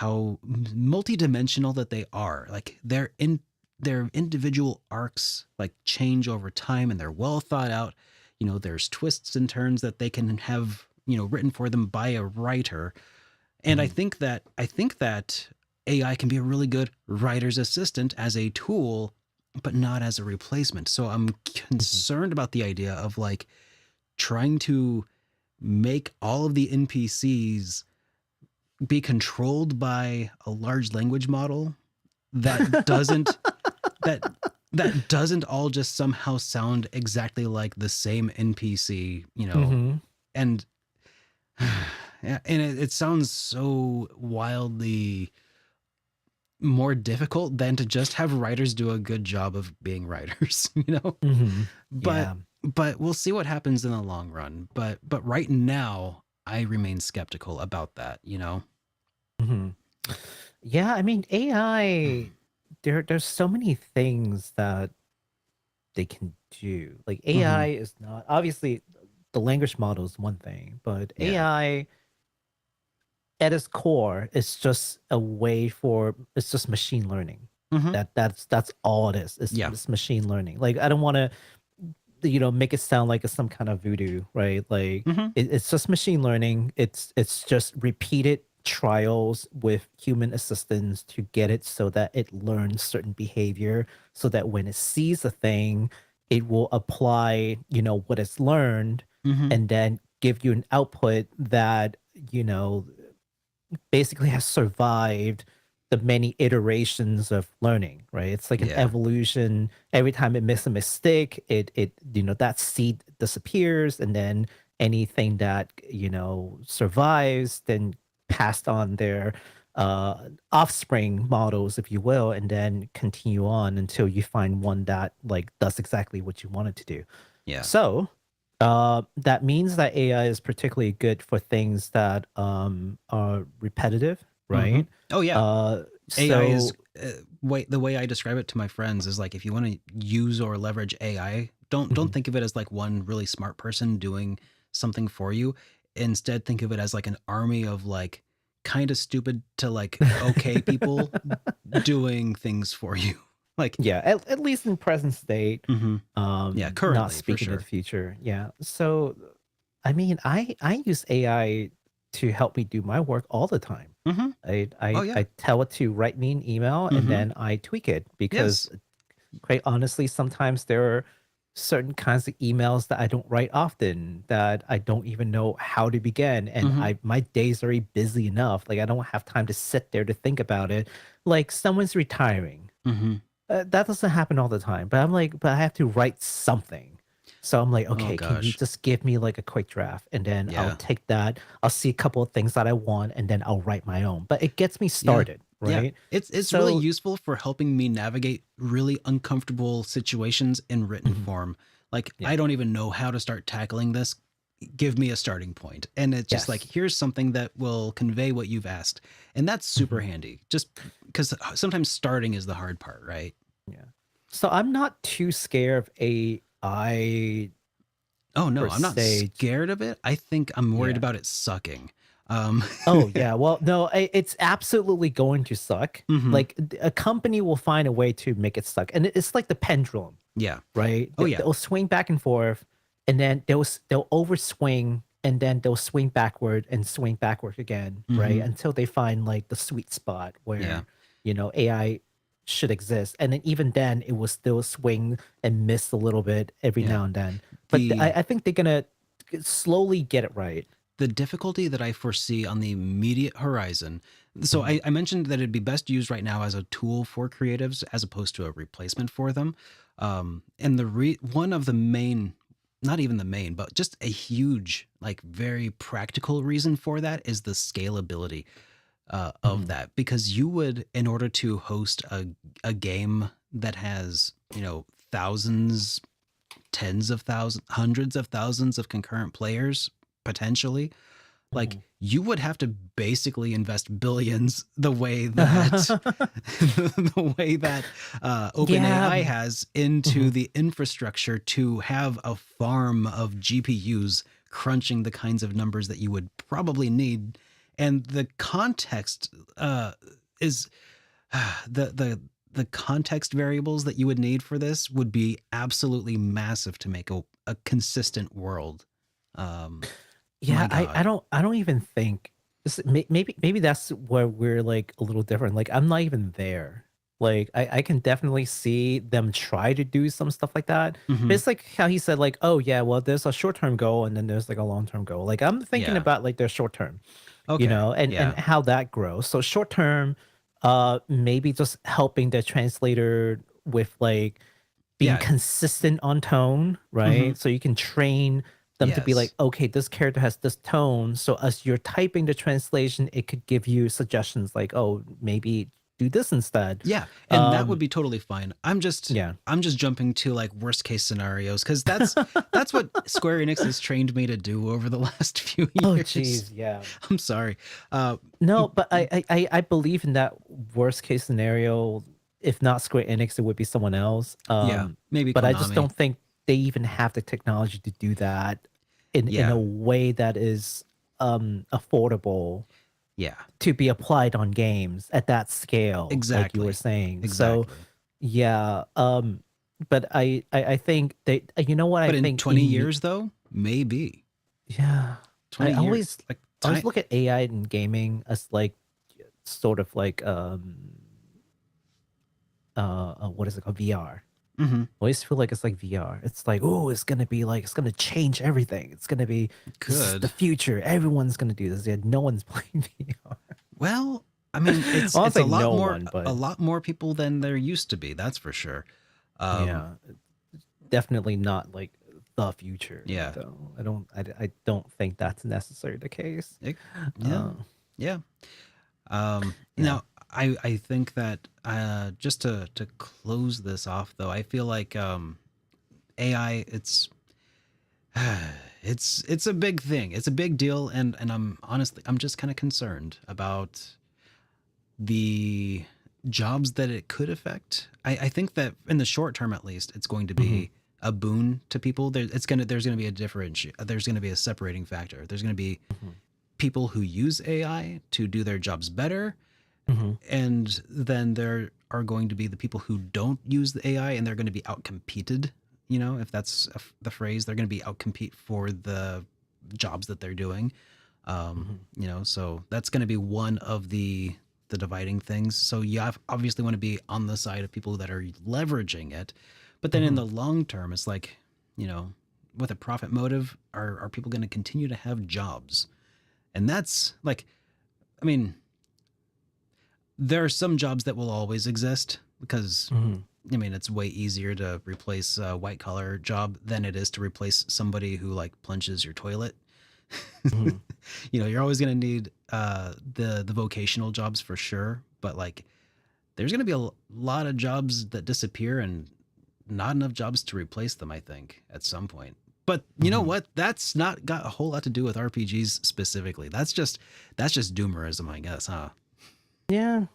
multidimensional that they are. Like their individual arcs like change over time, and they're well thought out. There's twists and turns that they can have written for them by a writer. And I think that AI can be a really good writer's assistant as a tool, but not as a replacement. So I'm concerned about the idea of like trying to make all of the NPCs be controlled by a large language model that doesn't that doesn't all just somehow sound exactly like the same NPC, and yeah, and it sounds so wildly more difficult than to just have writers do a good job of being writers, but we'll see what happens in the long run. But right now I remain skeptical about that. Yeah, I mean AI, there's so many things that they can do. Like AI is not, obviously the language model is one thing, but AI at its core is just it's just machine learning. That's all it is. It's machine learning. Like I don't want to make it sound like it's some kind of voodoo, right? Like it's just machine learning. It's just repeated trials with human assistance to get it so that it learns certain behavior, so that when it sees a thing, it will apply what it's learned, and then give you an output that basically has survived the many iterations of learning, right? It's like an evolution. Every time it makes a mistake, it that seed disappears, and then anything that survives then passed on their offspring models, if you will, and then continue on until you find one that like does exactly what you want it to do. So that means that AI is particularly good for things that are repetitive, right? Oh yeah. AI is the way I describe it to my friends is like, if you want to use or leverage AI, don't think of it as like one really smart person doing something for you. Instead, think of it as like an army of like kind of stupid to like okay people doing things for you. Like at least in present state. Currently, not speaking of the future. So I mean, I use AI to help me do my work all the time. I tell it to write me an email, and then I tweak it, because quite honestly, sometimes there are certain kinds of emails that I don't write often, that I don't even know how to begin, and my day's already busy enough. Like I don't have time to sit there to think about it. Like someone's retiring. That doesn't happen all the time, but I'm like, but I have to write something. So I'm like, okay, can you just give me like a quick draft, and then I'll take that. I'll see a couple of things that I want, and then I'll write my own. But it gets me started, right? It's really useful for helping me navigate really uncomfortable situations in written form. Like I don't even know how to start tackling this. Give me a starting point, and it's just like, here's something that will convey what you've asked, and that's super handy. Just because sometimes starting is the hard part, right? So I'm not too scared of AI. Oh no, I'm not scared of it. I think I'm worried about it sucking. Um, Oh yeah, well, no, it's absolutely going to suck. mhm. Like a company will find a way to make it suck, and it's like the pendulum, Yeah. right? Oh yeah. They'll swing back and forth, and then they'll overswing, and then they'll swing backward and swing backward again, right? Hmm. Until they find like the sweet spot Yeah. where AI should exist, and then even then it will still swing and miss a little bit every Yeah. now and then. But The I think they're gonna slowly get it right. the difficulty that I foresee on the immediate horizon. So I mentioned that it'd be best used right now as a tool for creatives as opposed to a replacement for them. And one of the main, not even the main, but just a huge, like very practical reason for that is the scalability of Mhm. that. Because you would, in order to host a game that has, thousands, tens of thousands, hundreds of thousands of concurrent players potentially, like Mhm. you would have to basically invest billions the way that Mhm. the way that Yeah. OpenAI has into Mhm. the infrastructure to have a farm of GPUs crunching the kinds of numbers that you would probably need, and the context is the context variables that you would need for this would be absolutely massive to make a consistent world. My Yeah, I God. don't even think maybe that's where we're like a little different. Like I'm not even there. Like I can definitely see them try to do some stuff like that. But Hmm. it's like how he said, like, oh yeah, well, there's a short-term goal and then there's like a long-term goal. Like I'm thinking Yeah. about like their short term, Okay. and Yeah. how that grows. So short term, maybe just helping the translator with like being Yeah. consistent on tone, Hmm. right? So you can train them to be like, Yes. okay, this character has this tone. So as you're typing the translation, it could give you suggestions like, oh, maybe do this instead. Yeah. And that would Um, be totally fine. I'm just yeah. I'm just jumping to like worst case scenarios because that's what Square Enix has trained me to do over the last few Oh, years. geez, yeah. I'm sorry. Uh, No, but I believe in that worst case scenario. If not Square Enix, it would be someone else. yeah. Maybe But I just Konami. don't think they even have the technology to do that in a Yeah. way that is affordable Yeah. to be applied on games at that scale, like you were Exactly. saying. So Exactly. yeah, but I think they, you know what I But in think 20 years though, maybe yeah, I 20 years. always Like always time. look at AI in gaming as like sort of like what is it called, VR. Hmm. I always feel like it's like VR. It's like, oh, it's gonna be like, it's gonna change everything. It's gonna be, this is the Could. future. Everyone's gonna do this. Yeah, no one's playing VR. Well, I mean, Well, I'll it's say no one, a but lot more people than there used to be. That's for sure. Um, yeah, definitely not like the future. yeah, Though I don't think that's necessarily the case. it, yeah, Uh, yeah. yeah. Now I think that just to close this off though, I feel like AI it's a big thing. It's a big deal, and I'm honestly I'm just kind of concerned about the jobs that it could affect. I think that in the short term, at least, it's going to Hmm. be a boon to people. There's gonna be a there's gonna be a separating factor. There's gonna be Hmm. people who use AI to do their jobs better, Hmm. and then there are going to be the people who don't use the AI, and they're going to be outcompeted. If that's the phrase, they're going to be outcompete for the jobs that they're doing. Hmm. So that's going to be one of the dividing things. So you obviously want to be on the side of people that are leveraging it, but then in Hmm. the long term, it's like, you know, with a profit motive, are people going to continue to have jobs? And that's like, I mean, there are some jobs that will always exist because Hmm. I mean, it's way easier to replace a white collar job than it is to replace somebody who like plunges your toilet. Hmm. You're always going to need the vocational jobs for sure, but like there's going to be a lot of jobs that disappear and not enough jobs to replace them, I think, at some point. But you know Hmm. what? That's not got a whole lot to do with RPGs specifically. That's just doomerism, I guess, huh? Yeah,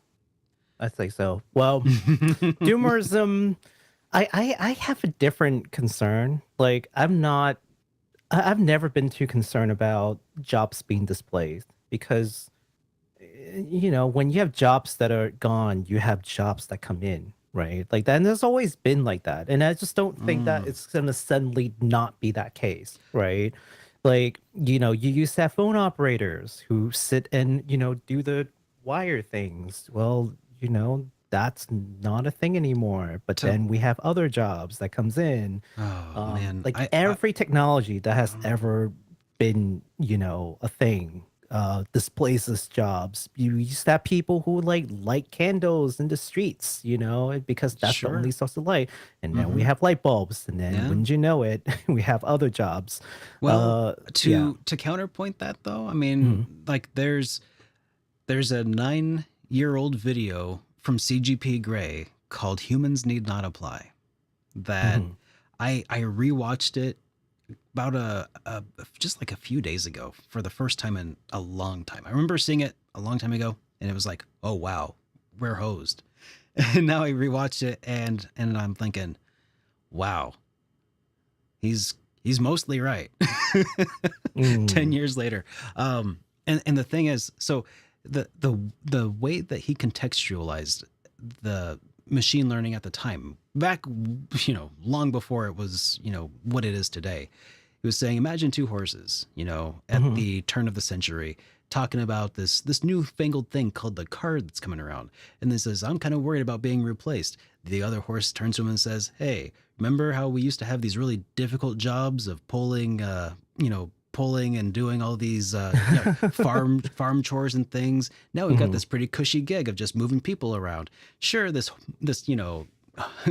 I think so. Well, doomerism, I have a different concern. Like I've never been too concerned about jobs being displaced. because when you have jobs that are gone, you have jobs that come in, right? Like that, and there's always been like that. And I just don't think that it's gonna suddenly not be that case, right? Like, you used to have phone operators who sit and, do the wire things. Well, that's not a thing anymore. But So- then we have other jobs that comes in. Oh man, Like every technology that has ever been, a thing displaces jobs. You used to have people who light candles in the streets, because that's the Sure. only source of light. And then we have light bulbs, and then Yeah. wouldn't you know it, we have other jobs. Well, Yeah. to counterpoint that though, I mean, like there's a 9-year-old video from CGP Grey called "Humans Need Not Apply" that I rewatched it about just like a few days ago for the first time in a long time. I remember seeing it a long time ago, and it was like, oh wow, we're hosed. And now I rewatched it, and I'm thinking, wow, he's mostly right. 10 years later. And the thing is, so the way that he contextualized the machine learning at the time, back, long before it was, what it is today, he was saying, imagine two horses, at the turn of the century, talking about this newfangled thing called the car that's coming around. And this says, I'm kind of worried about being replaced. The other horse turns to him and says, hey, remember how we used to have these really difficult jobs of pulling and doing all these farm chores and things? Now we've got this pretty cushy gig of just moving people around. Sure, this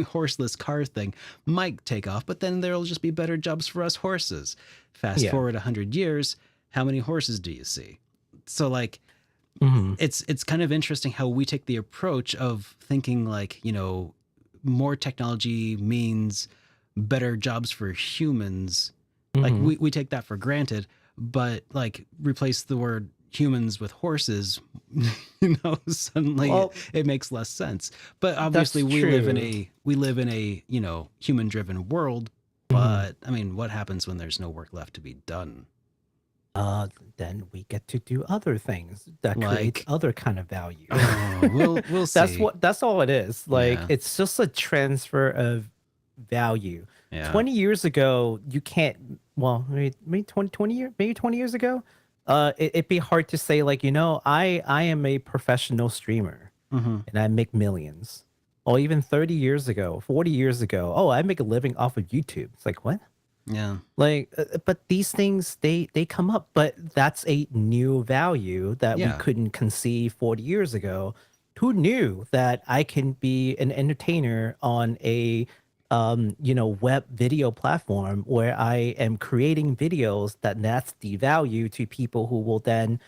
horseless car thing might take off, but then there'll just be better jobs for us horses. Fast forward 100 years, how many horses do you see? So like, it's kind of interesting how we take the approach of thinking like, more technology means better jobs for humans. Like we take that for granted, but like replace the word humans with horses, suddenly it makes less sense. But obviously we live in a human driven world. But I mean, what happens when there's no work left to be done? Then we get to do other things that create other kind of value. We'll see. That's all it is. Like it's just a transfer of value. Yeah. 20 years ago, you can't. Well, maybe 20 years ago, it'd be hard to say like, I am a professional streamer and I make millions. Or even 30 years ago, 40 years ago, oh, I make a living off of YouTube. It's like, what? Yeah. Like, but these things, they come up, but that's a new value that we couldn't conceive 40 years ago. Who knew that I can be an entertainer on a web video platform where I am creating videos that's the value to people who will then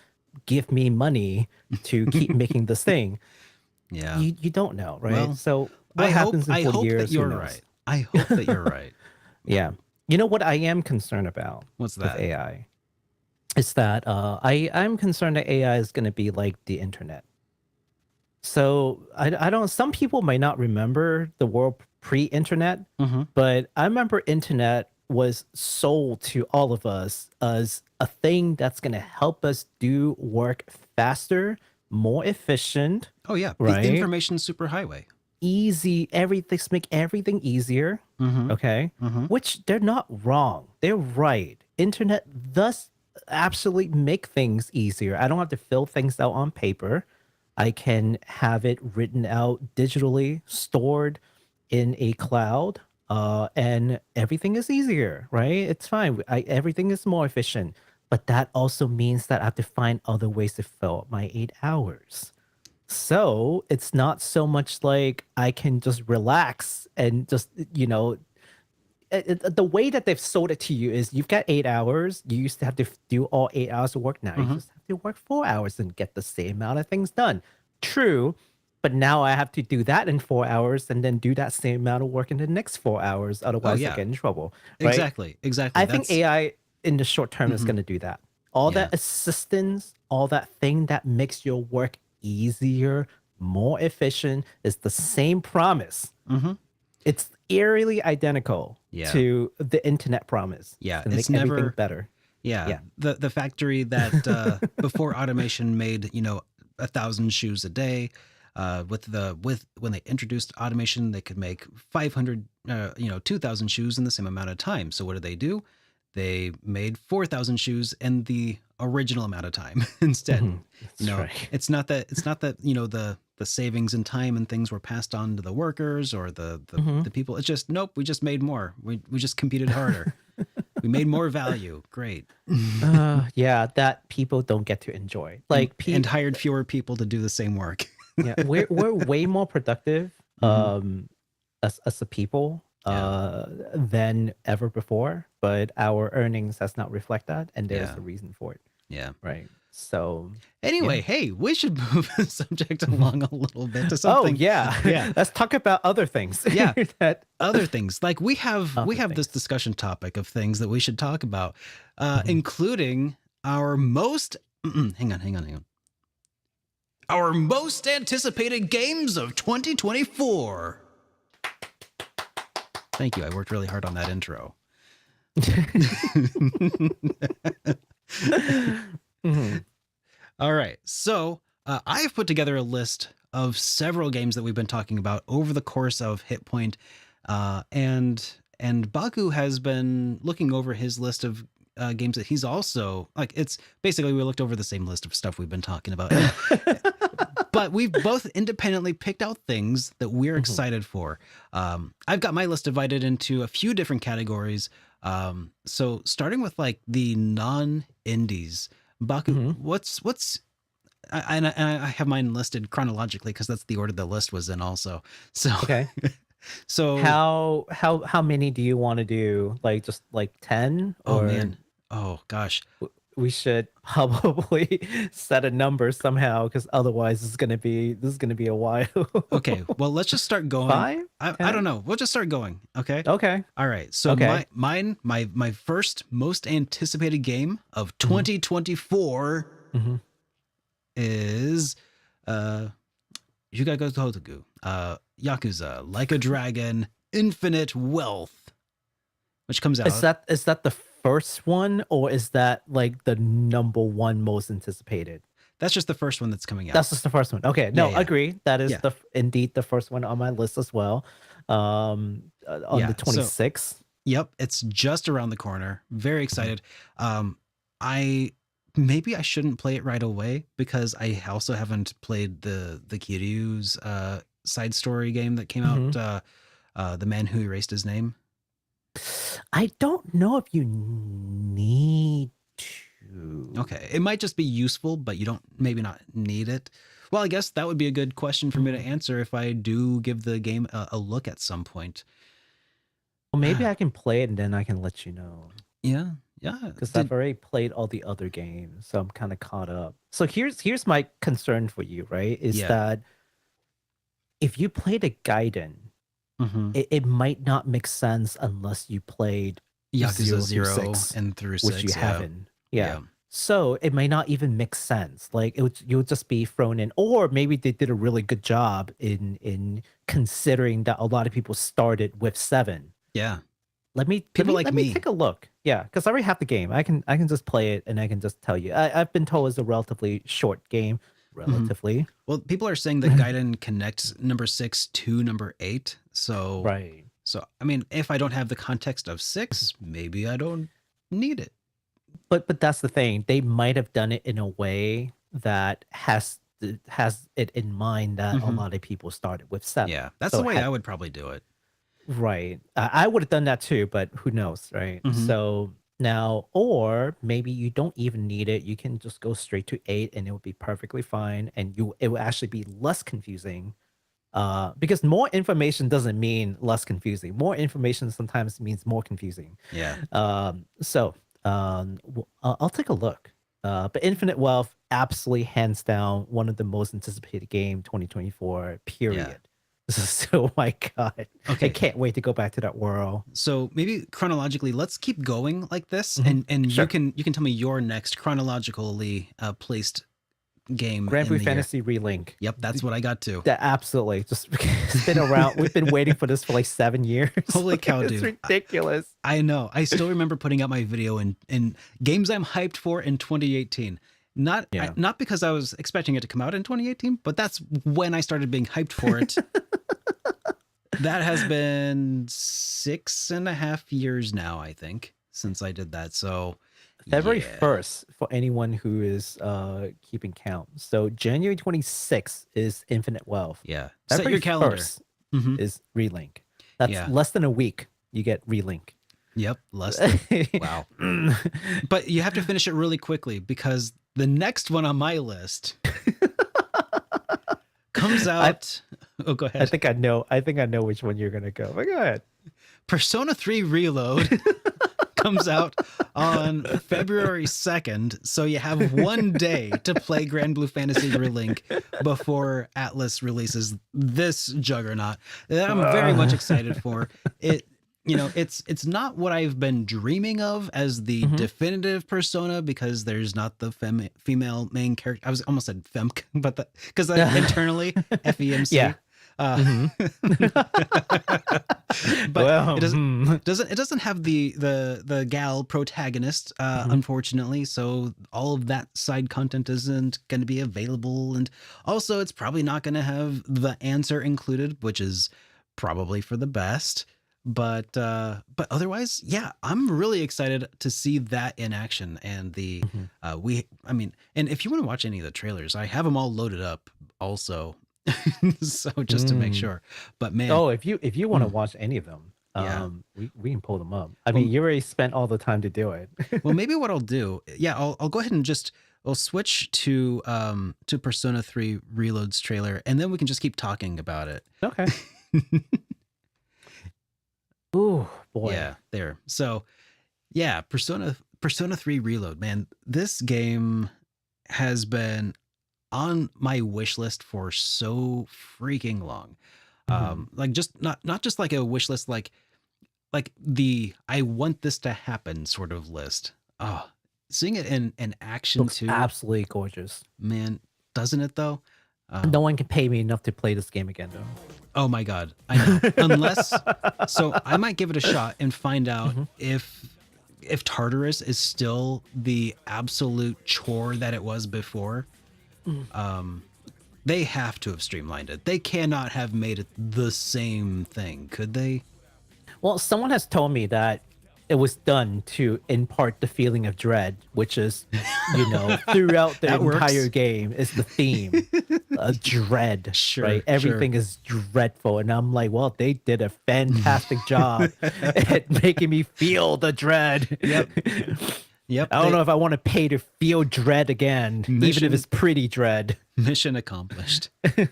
give me money to keep making this thing. Yeah. You don't know, right? Well, so what happens in 40 years? That you're right. I hope that you're right. Yeah. You know what I am concerned about? What's that? With AI. It's that I'm concerned that AI is going to be like the internet. So I don't. Some people might not remember the world pre-internet, but I remember internet was sold to all of us as a thing that's going to help us do work faster, more efficient. Oh yeah, right? The information superhighway. Easy, make everything easier. Okay, which they're not wrong. They're right. Internet thus absolutely make things easier. I don't have to fill things out on paper. I can have it written out digitally, stored in a cloud, and everything is easier, right? It's fine. Everything is more efficient. But that also means that I have to find other ways to fill up my 8 hours. So it's not so much like I can just relax and just, the way that they've sold it to you is you've got 8 hours. You used to have to do all 8 hours of work. Now you just have to work 4 hours and get the same amount of things done. True. But now I have to do that in 4 hours and then do that same amount of work in the next 4 hours. Otherwise, I get in trouble. Right? Exactly. I think AI in the short term is going to do that. All that assistance, all that thing that makes your work easier, more efficient is the same promise. It's eerily identical to the internet promise. Yeah, to make everything better. Yeah, the factory that before automation made 1,000 shoes a day. With when they introduced automation, they could make 500 2,000 shoes in the same amount of time. So what did they do? They made 4,000 shoes in the original amount of time instead. That's right. It's not that the savings in time and things were passed on to the workers or the people. It's just nope. We just made more. We just competed harder. We made more value. Great. Yeah, that people don't get to enjoy. Like and hired fewer people to do the same work. Yeah, we're way more productive as a people than ever before, but our earnings does not reflect that, and there's a reason for it. Yeah. Right. So anyway, hey, we should move the subject along a little bit to something. Oh yeah. Let's talk about other things. Yeah. Other things. Like we have this discussion topic of things that we should talk about, including our most hang on. Our most anticipated games of 2024. Thank you. I worked really hard on that intro. All right. So I've put together a list of several games that we've been talking about over the course of HitPoint. And Baku has been looking over his list of games that he's also like. It's basically we looked over the same list of stuff we've been talking about. But we've both independently picked out things that we're excited for. I've got my list divided into a few different categories. So starting with like the non-indies, Baku, what's I have mine listed chronologically because that's the order the list was in also. So okay. So how many do you want to do? Like just like 10? Oh man. Oh gosh. We should probably set a number somehow, because otherwise this is gonna be a while. Okay, well let's just start going. 5? I don't know. We'll just start going. Okay. Okay. All right. So my first most anticipated game of 2024 is Yugago Totoku, Yakuza, Like a Dragon, Infinite Wealth, which comes out. Is that the first one, or is that like the number one most anticipated? That's just the first one that's coming out. That's just the first one. Okay, no, agree. That is indeed the first one on my list as well. On the 26th. So, yep, it's just around the corner. Very excited. Maybe I shouldn't play it right away because I also haven't played the Kiryu's side story game that came out. The Man Who Erased His Name. I don't know if you need to. Okay, it might just be useful, but you don't maybe not need it. Well, I guess that would be a good question for me to answer if I do give the game a look at some point. Well, maybe I can play it and then I can let you know. Yeah. Because I've already played all the other games, so I'm kind of caught up. So here's my concern for you, right? Is that if you played a Gaiden, it might not make sense unless you played Yakuza 0 and through 6, which you haven't. Yeah. So it may not even make sense. Like you would just be thrown in, or maybe they did a really good job in considering that a lot of people started with 7. Yeah. Let me take a look. Yeah, because I already have the game. I can just play it and I can just tell you. I've been told it's a relatively short game. Relatively. Well, people are saying that Gaiden connects number 6 to number 8. So right. So I mean, if I don't have the context of 6, maybe I don't need it. But that's the thing. They might have done it in a way that has it in mind that a lot of people started with 7. Yeah, that's the way I would probably do it. Right. I would have done that too, but who knows, right? So now, or maybe you don't even need it. You can just go straight to 8 and it would be perfectly fine. And it will actually be less confusing. Because more information doesn't mean less confusing. More information sometimes means more confusing. Yeah. I'll take a look. But Infinite Wealth, absolutely hands down, one of the most anticipated game 2024, period. Yeah. So my God, okay. I can't wait to go back to that world. So maybe chronologically, let's keep going like this, and Sure. you can tell me your next chronologically placed game. Granblue Fantasy ReLink. Yep, that's what I got to. That absolutely just it's been around. We've been waiting for this for like 7 years. Holy cow, dude! It's ridiculous. I know. I still remember putting out my video in games I'm hyped for in 2018. Not because I was expecting it to come out in 2018, but that's when I started being hyped for it. That has been 6.5 years now, I think, since I did that. So February 1st for anyone who is keeping count. So January 26th is Infinite Wealth. Yeah. Set your calendar. 1st is ReLink. That's less than a week. You get ReLink. Yep. Wow. But you have to finish it really quickly because the next one on my list comes out. Go ahead. I think I know which one you're gonna go. But go ahead. Persona 3 Reload comes out on February 2nd. So you have 1 day to play Granblue Fantasy ReLink before Atlas releases this juggernaut that I'm very much excited for. It, it's not what I've been dreaming of as the definitive Persona because there's not the female main character. I was almost said femc, but because internally FEMC. Yeah. But it doesn't have the gal protagonist, unfortunately. So all of that side content isn't going to be available, and also it's probably not going to have the answer included, which is probably for the best. But otherwise, yeah, I'm really excited to see that in action. And and if you want to watch any of the trailers, I have them all loaded up also. So just to make sure. But man, if you want to watch any of them, we can pull them up. I mean, you already spent all the time to do it. Well, maybe what I'll do, I'll go ahead and I'll switch to Persona 3 Reload's trailer, and then we can just keep talking about it. Okay. Ooh, boy. Yeah, there. So, yeah, Persona 3 Reload, man. This game has been on my wish list for so freaking long. Like just not just like a wish list, like the I want this to happen sort of list. Oh, seeing it in action Looks too. Absolutely gorgeous. Man, doesn't it though? No one can pay me enough to play this game again though. Oh my God. I know. So I might give it a shot and find out if Tartarus is still the absolute chore that it was before. They have to have streamlined it. They cannot have made it the same thing, could they? Well, someone has told me that it was done to impart the feeling of dread, which is, throughout the entire game is the theme. Dread. Sure. Right? Everything is dreadful. And I'm like, well, they did a fantastic job at making me feel the dread. Yep. I don't know if I want to pay to feel dread again, even if it's pretty dread. Mission accomplished. So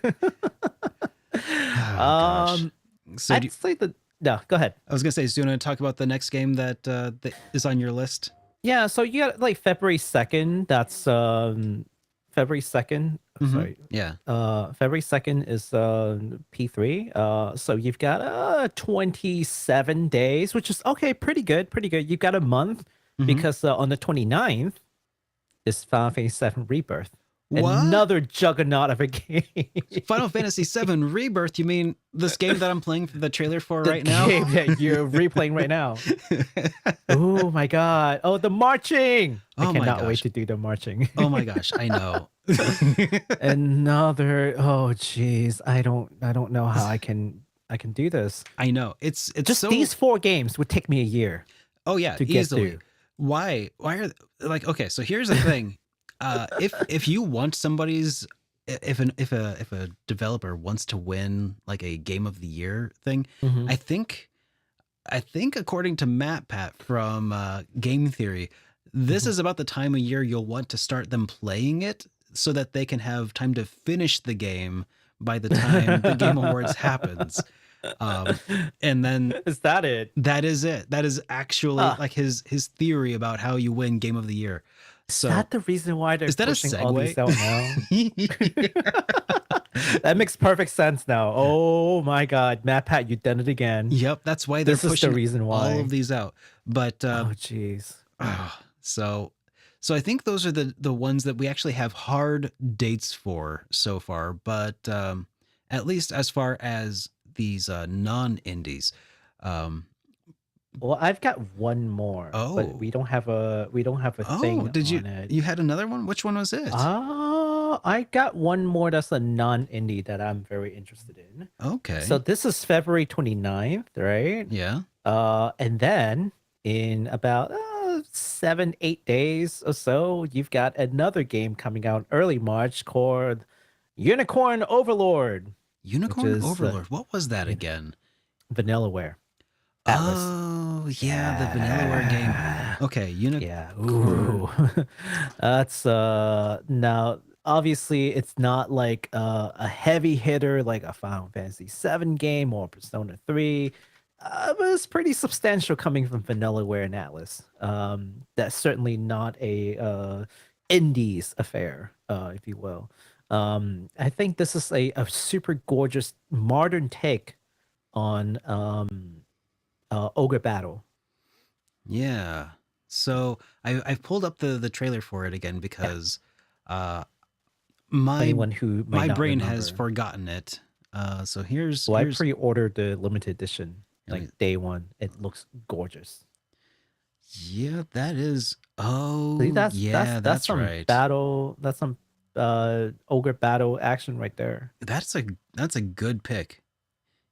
I'd say no, go ahead. I was gonna say, so you want to talk about the next game that is on your list? Yeah, so you got like February 2nd. That's February 2nd. Sorry. Yeah. February 2nd is P3. So you've got 27 days, which is okay, pretty good. You've got a month because on the 29th is Final Fantasy VII Rebirth. What? Another juggernaut of a game. Final Fantasy VII Rebirth? You mean this game that I'm playing the trailer for right now? The game that you're replaying right now. Oh my God. Oh, the marching. I cannot wait to do the marching. Oh my gosh, I know. Another, oh geez. I don't know how I can do this. I know. It's just these 4 games would take me a year. Oh yeah, to easily. Get through. Why are okay, so here's the thing. If you want if a developer wants to win like a game of the year thing, I think according to MatPat from Game Theory, this is about the time of year you'll want to start them playing it so that they can have time to finish the game by the time the Game Awards happens. And then is that it? That is it. That is actually like his theory about how you win Game of the Year. So is that the reason why they're pushing all these out now? That makes perfect sense now. Oh my God, MatPat, you've done it again. Yep, that's why they're pushing the reason why. all of these out. But oh jeez. So So I think those are the ones that we actually have hard dates for so far. But at least as far as these non-indies. Um, Well, I've got one more, but Oh. we don't have a oh, thing did on it. you had another one? Which one was it? I got one more that's a non-indie that I'm very interested in. Okay. So this is February 29th, right? Yeah. And then in about 7-8 days or so, you've got another game coming out early March called Unicorn Overlord, which Unicorn is Overlord. What was that you know, again? Vanillaware. Atlas. Oh, yeah, the Vanillaware game. Okay, Yeah. Ooh. That's now obviously it's not like a heavy hitter like a Final Fantasy 7 game or Persona 3. But it's pretty substantial coming from Vanillaware and Atlas. That's certainly not a indies affair, if you will. I think this is a super gorgeous modern take on Ogre Battle. Yeah. So I've pulled up the trailer for it again because my Anyone who might my not brain remember. has forgotten it. So here's Well, I here's pre-ordered the limited edition Let me- like day one. It looks gorgeous. yeah, that is. Oh, See, yeah, that's some right. battle. That's some ogre battle action right there. That's a good pick.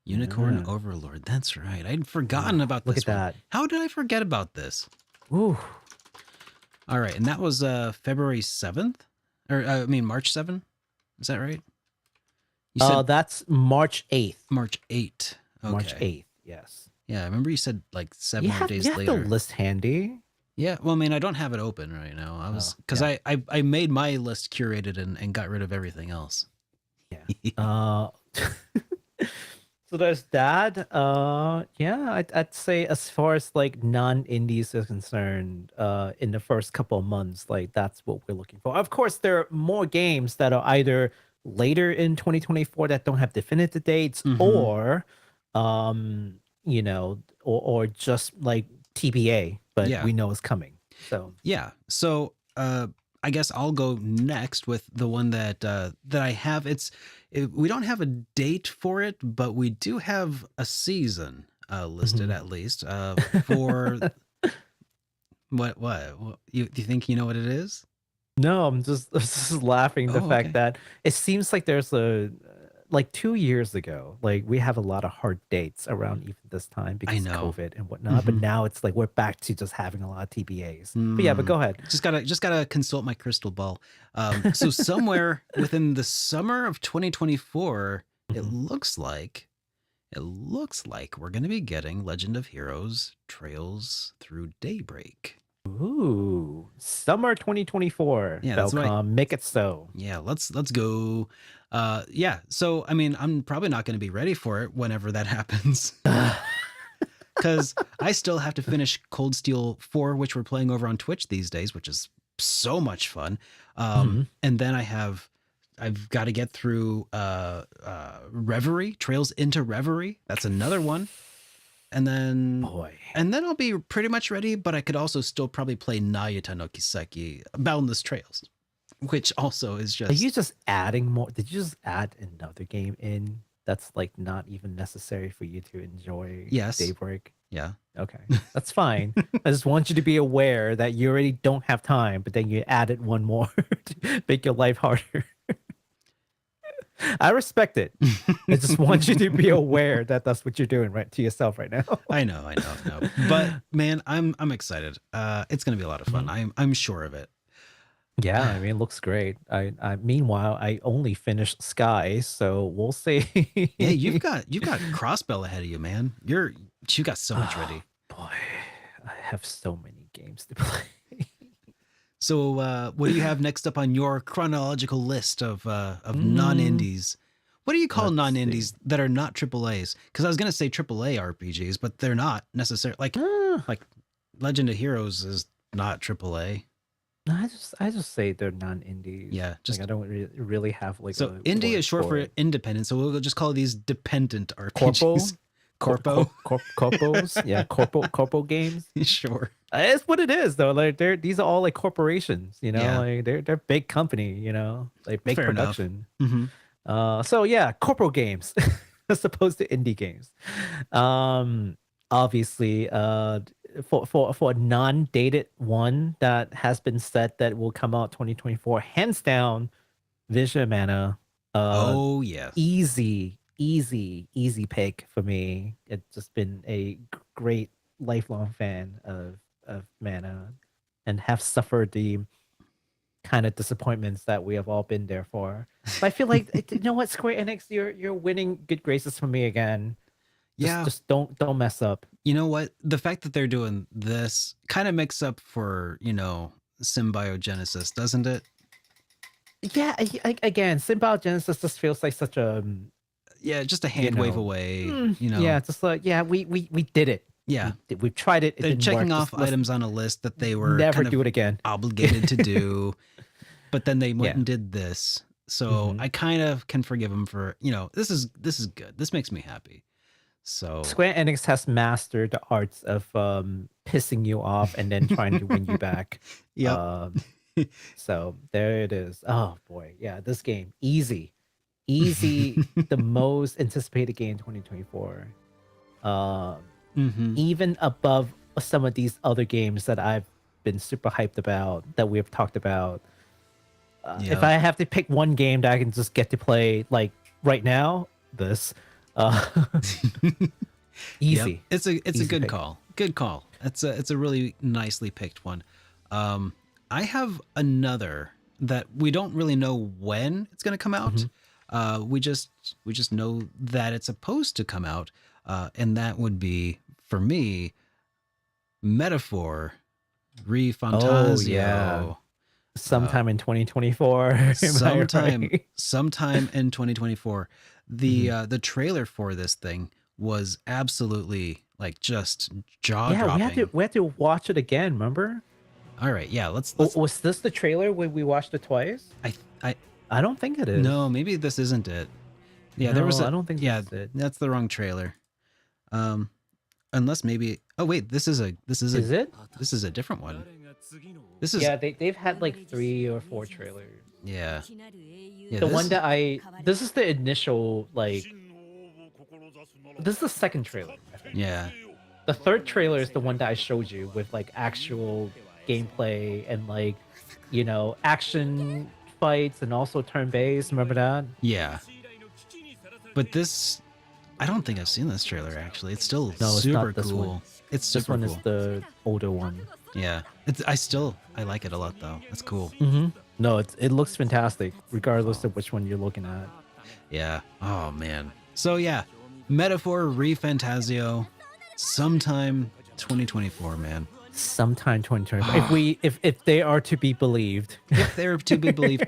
Unicorn Yeah. Overlord. That's right. I'd forgotten about Look this at one. that. How did I forget about this? Ooh. All right, and that was February 7th, or I mean March 7th. Is that right? You said That's March 8th. March 8th. Okay. March 8th. Yes. Yeah, I remember you said like 7 You more have, days you have later. the list handy. Yeah, well, I mean, I don't have it open right now. I was because yeah. I made my list curated and got rid of everything else. Yeah. So there's that. Yeah, I'd say as far as like non-indies is concerned, in the first couple of months, like that's what we're looking for. Of course, there are more games that are either later in 2024 that don't have definitive dates, Mhm. or or just like TBA, but Yeah. we know it's coming. So Yeah. So I guess I'll go next with the one that I have. We don't have a date for it, but we do have a season listed at least for what you think you know what it is? no, I'm just laughing the Oh, fact okay. that it seems like there's a like 2 years ago, like we have a lot of hard dates around even this time because of know. COVID and whatnot. But Mhm. now it's like we're back to just having a lot of TBAs. But yeah, but go ahead. Just gotta consult my crystal ball. So somewhere within the summer of 2024, it Mhm. looks like we're gonna be getting Legend of Heroes Trails Through Daybreak. Ooh, summer 2024. Yeah, that's right. Belcom, make it so. Yeah, let's go. Yeah. So I mean, I'm probably not gonna be ready for it whenever that happens. Because I still have to finish Cold Steel 4, which we're playing over on Twitch these days, which is so much fun. Mhm. And then I've got to get through Reverie, Trails into Reverie. That's another one. And then Boy. I'll be pretty much ready, but I could also still probably play Nayuta no Kiseki, Boundless Trails, which also is just. Are you just adding more? Did you just add another game in that's like not even necessary for you to enjoy Yes. Daybreak? Yeah. Okay, that's fine. I just want you to be aware that you already don't have time, but then you added one more to make your life harder. I respect it. I just want you to be aware that that's what you're doing right to yourself right now. I know. But man, I'm excited. It's gonna be a lot of fun. I'm sure of it. Yeah, I mean, it looks great. I meanwhile, I only finished Sky, so we'll see. Yeah, you've got Crossbell ahead of you, man. You got so much ready. Boy, I have so many games to play. So, what do you have next up on your chronological list of non-indies? What do you call Let's non-indies that are not AAAs? Because I was gonna say AAA RPGs, but they're not necessarily. Like Legend of Heroes is not AAA. I just say they're non-indies. Yeah, just like, I don't really have like. so indie is short for independent, so we'll just call these dependent corpo. RPGs. Corpo. Corpos, yeah, corpo games. Sure. It's what it is though. Like these are all like corporations, you know, Yeah. like they're big company, you know, like big Fair enough. production. Hmm. So yeah, corporate games as opposed to indie games. Um, Obviously, for a non-dated one that has been said that will come out 2024, hands down, Vision Mana. Uh, Oh yes. easy pick for me. It's just been a great lifelong fan of Mana, and have suffered the kind of disappointments that we have all been there for. But I feel like you know what, Square Enix, you're winning good graces from me again. Just Yeah. just don't mess up. You know what? The fact that they're doing this kind of makes up for, symbiogenesis, doesn't it? Yeah, again, Symbiogenesis just feels like such a Yeah, just a you hand wave know, away, yeah, just like yeah, we did it. Yeah. We've tried it. It They're didn't work. checking off Let's items on a list that they were never kind of do it again. obligated to do, but then they went Yeah. and did this. So Mhm. I kind of can forgive them for, this is good. This makes me happy. So Square Enix has mastered the arts of pissing you off and then trying to win you back. yep. So there it is. Oh boy, yeah, this game easy, the most anticipated game in 2024. Hmm. Even above some of these other games that I've been super hyped about that we have talked about. If I have to pick one game that I can just get to play like right now, this uh, easy. Yep. It's a Easy good pick. call. Good call. It's a really nicely picked one. I have another that we don't really know when it's going to come out. We just know that it's supposed to come out, and that would be for me, Metaphor, ReFantazio. Oh yeah, sometime in 2024. Am I right? Sometime in 2024. The trailer for this thing was absolutely like just jaw Yeah, dropping. we had to watch it again. Remember? All right, yeah, let's Was this the trailer when we watched it twice? I I don't think it is. no, maybe this isn't it. Yeah, no, there was I don't think yeah, this is it. that's the wrong trailer. Unless maybe oh wait, this is a Is it? this is a different one. This is Yeah, they've had like 3 or 4 trailers. yeah. The one that this is the initial like this is the second trailer, I think. Yeah. The third trailer is the one that I showed you with like actual gameplay and like, you know, action fights and also turn-based. Remember that? Yeah. But this I don't think I've seen this trailer actually. It's still No, it's super not this cool. one. It's super This one cool. is the older one. Yeah. I like it a lot though. That's cool. No, it looks fantastic, regardless of which one you're looking at. Yeah. Oh man. So yeah, Metaphor ReFantazio, sometime 2024, man. Sometime 2020. If they are to be believed. If they're to be believed,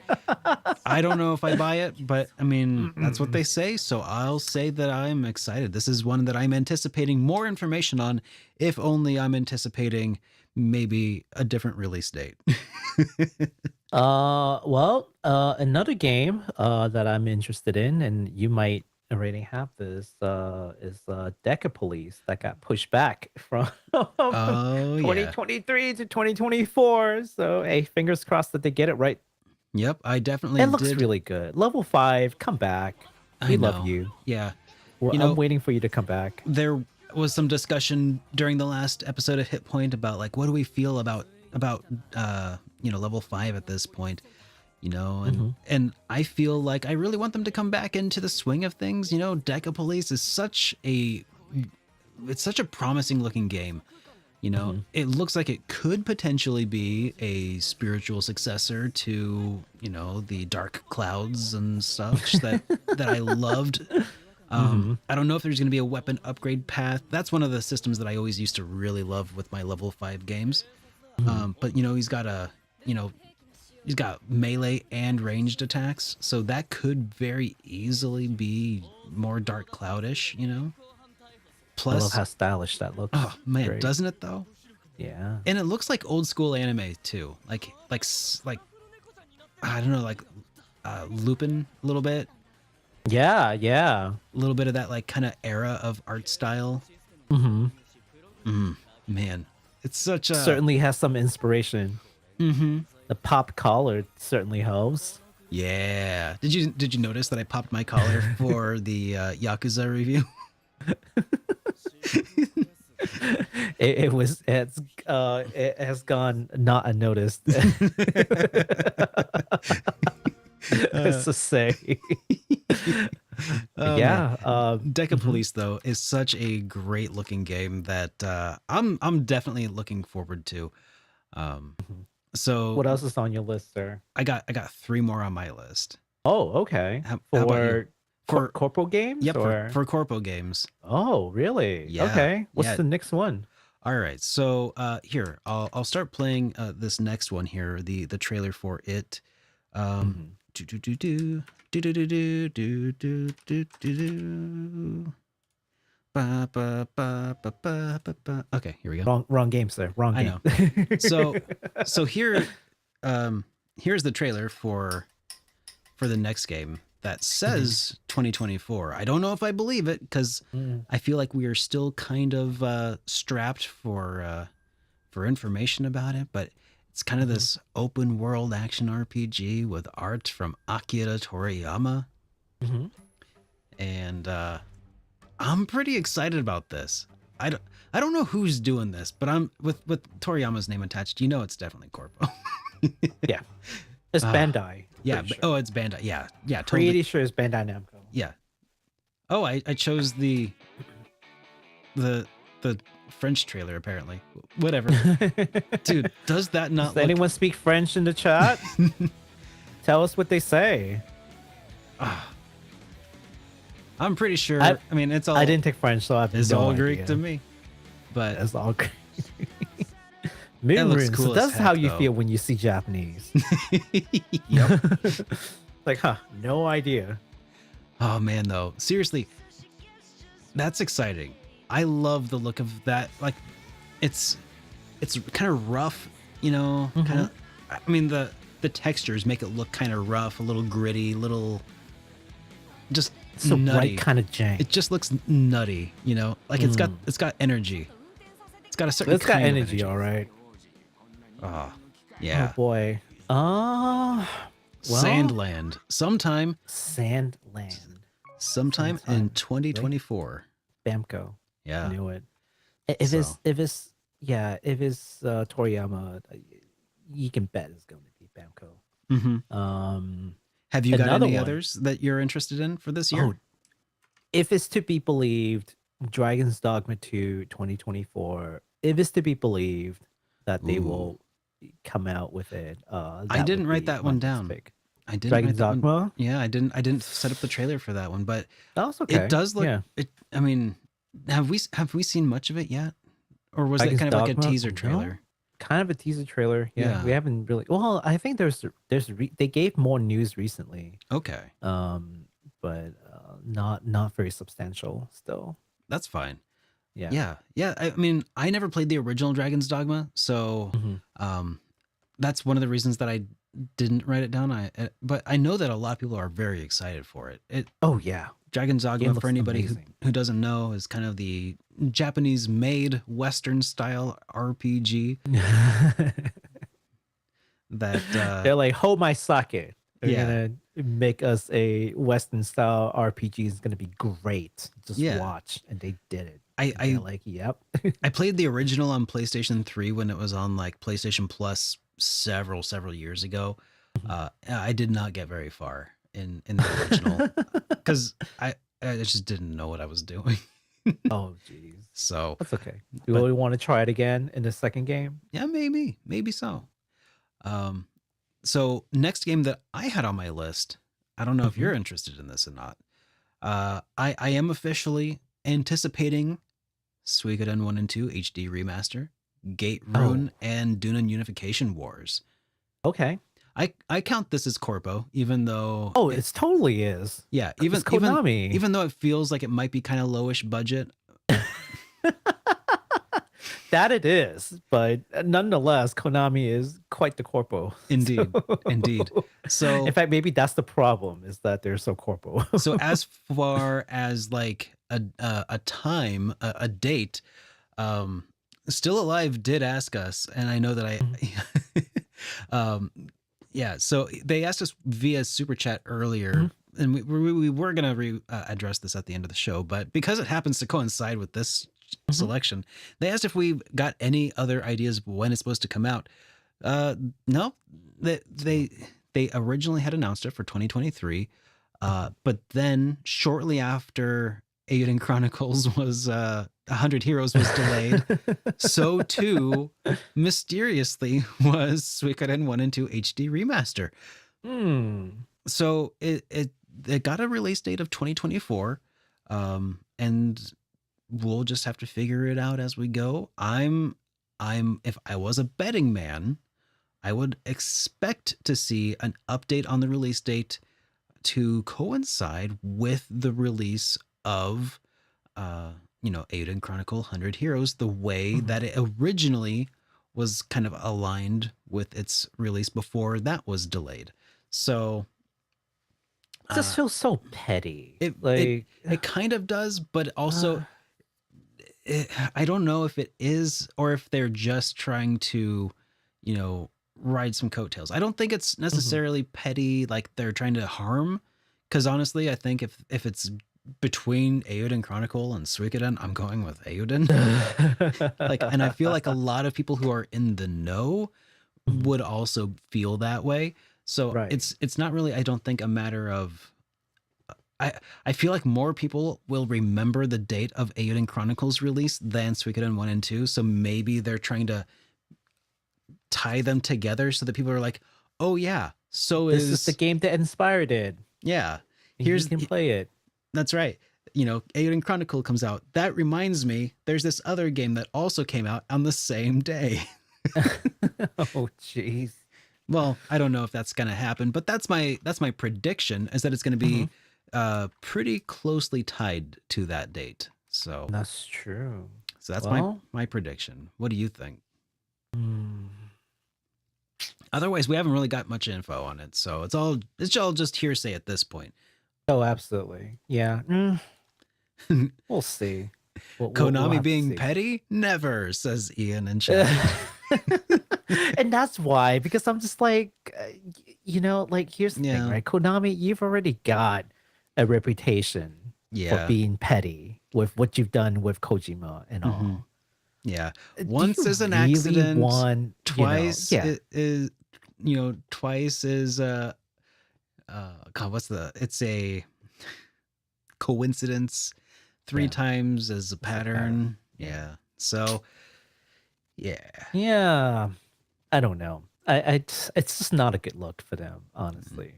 I don't know if I buy it, but I mean that's what they say. So I'll say that I'm excited. This is one that I'm anticipating more information on. If only I'm anticipating maybe a different release date. Another game that I'm interested in, and you might already have this, is Decapolice that got pushed back from Oh yeah. 2023 to 2024. So hey, fingers crossed that they get it right. Yep, I definitely It looks did. really good. Level 5, come back. I We know. love you. Yeah. I'm waiting for you to come back. There was some discussion during the last episode of HitPoint about like what do we feel about level 5 at this point, and I feel like I really want them to come back into the swing of things. Decapolice is such a promising looking game. It looks like it could potentially be a spiritual successor to the Dark Clouds and such that I loved. I don't know if there's going to be a weapon upgrade path. That's one of the systems that I always used to really love with my level 5 games. But he's got melee and ranged attacks, so that could very easily be more Dark Cloudish. Plus, I love how stylish that looks. oh man, Great. doesn't it though? Yeah. And it looks like old school anime too, like I don't know, like Lupin a little bit. Yeah. A little bit of that like kind of era of art style. Man, It's such a Certainly has some inspiration. Mm-hmm. The pop collar certainly helps. Yeah. Did you notice that I popped my collar for the Yakuza review? It has gone not unnoticed. It's to say. Oh, Yeah. man. Decapolice though is such a great looking game that I'm definitely looking forward to. So What else is on your list, sir? I got 3 more on my list. Oh, okay. How about you? For corporal games? Yep, or? for corpo games. Oh, really? Yeah, Okay. What's yeah. the next one? All right, so here I'll start playing this next one here, the trailer for it. Do do do do do do do do do do do do. Ba, ba, ba, ba, ba, ba, ba. Okay, here we go. Wrong game, sir. Wrong I game. know. So here, here's the trailer for the next game that says 2024. I don't know if I believe it because I feel like we are still kind of strapped for information about it, but it's kind of this open world action RPG with art from Akira Toriyama. And I'm pretty excited about this. I don't know who's doing this, but I'm with Toriyama's name attached. You know, it's definitely Corpo. Yeah. It's Bandai. Yeah. Sure. Oh, it's Bandai. Yeah. Yeah. Totally. Pretty sure it's Bandai Namco. Yeah. Oh, I chose the French trailer apparently. Whatever. Dude, does that not Does anyone speak French in the chat? Tell us what they say. I'm pretty sure. I mean, it's all. I didn't take French, so I have It's no all idea. Greek to me. But It's all Greek. Moon looks runes. cool So as that's heck, how you though. feel when you see Japanese. Yep. Like, no idea. Oh man, though. Seriously, that's exciting. I love the look of that. Like, it's kind of rough, you know. Kind of. I mean, the textures make it look kind of rough, a little gritty, little. Just It's the nutty. right kind of jank. It just looks nutty, you know. Like it's got energy. It's got a certain. It's got kind of energy, all right. Oh, yeah. Oh boy. Well, Sandland. Sometime Sometime. in 2024. Bamco. Yeah. I knew it. If it's Toriyama, you can bet it's going to be Bamco. Have you got Another any one. others that you're interested in for this year? Oh, if it's to be believed, Dragon's Dogma 2 2024, if it's to be believed that they will come out with it. I didn't write that one down. I didn't Dragon's write that one. Dogma? Yeah, I didn't set up the trailer for that one, but That's okay. it does look. Yeah. I mean, have we seen much of it yet, or was it Dragon's kind of like a Dogma? teaser No. trailer? Kind of a teaser trailer. Yeah, Yeah. we haven't really. Well, I think they gave more news recently. Okay, But not very substantial still. that's fine. Yeah. Yeah. I mean, I never played the original Dragon's Dogma, so that's one of the reasons that I didn't write it down. But I know that a lot of people are very excited for it. Oh yeah. Dragon's Game Dogma, looks for anybody amazing. who doesn't know, is kind of the Japanese-made Western-style RPG that They're like, hold my socket. They're Yeah. gonna make us a Western style RPG. It's gonna be great. Just Yeah. watch, and they did it. I They're like, yep. I played the original on PlayStation 3 when it was on like PlayStation Plus several years ago. I did not get very far in the original because I just didn't know what I was doing. Oh jeez. So That's okay. Do we want to try it again in the second game? yeah, maybe so. So next game that I had on my list, I don't know if you're interested in this or not. I am officially anticipating Suikoden I and II HD Remaster, Gate Rune, and Dunan Unification Wars. Okay. I count this as Corpo, even though Oh, it totally is. yeah, It's Konami. even though it feels like it might be kind of lowish budget. That it is, but nonetheless, Konami is quite the corpo. Indeed, indeed. So In fact, maybe that's the problem, is that they're so corpo. so as far as like a time, a date, Still Alive did ask us, and I know that yeah, so they asked us via super chat earlier, and we were going to address this at the end of the show, but because it happens to coincide with this selection, they asked if we got any other ideas of when it's supposed to come out. No, they originally had announced it for 2023, but then shortly after Eiyuden Chronicles was 100 Heroes was delayed, so too mysteriously was Suikoden 1 and 2 HD Remaster. So it got a release date of 2024, and we'll just have to figure it out as we go. If I was a betting man, I would expect to see an update on the release date to coincide with the release of Eiyuden Chronicle 100 Heroes, the way that it originally was kind of aligned with its release before that was delayed. So this feels so petty. It kind of does, but also I don't know if it is or if they're just trying to, ride some coattails. I don't think it's necessarily petty, like they're trying to harm. Because honestly, I think if it's between Eiyuden Chronicle and Suikoden, I'm going with Eiyuden. And I feel like a lot of people who are in the know would also feel that way. So it's not really, I don't think, a matter of. I feel like more people will remember the date of Eiyuden Chronicles release than Suikoden 1 and 2. So maybe they're trying to tie them together so that people are like, oh yeah, this is the game that inspired it. Yeah. You can play it. That's right. Eiyuden Chronicle comes out. That reminds me, there's this other game that also came out on the same day. Oh, jeez. Well, I don't know if that's going to happen, but that's my prediction, is that it's going to be pretty closely tied to that date. So that's true. So that's my prediction. What do you think? Otherwise, we haven't really got much info on it, so it's all just hearsay at this point. Oh, absolutely. Yeah. We'll see. Konami being petty? Never, says Ian in chat. And that's why, because I'm just like, here's the thing, right? Konami, you've already got a reputation for being petty with what you've done with Kojima and all. Yeah. Once is an accident. Twice is twice is it's a coincidence. 3 times is a pattern. Yeah. So yeah. I don't know. It's just not a good look for them, honestly.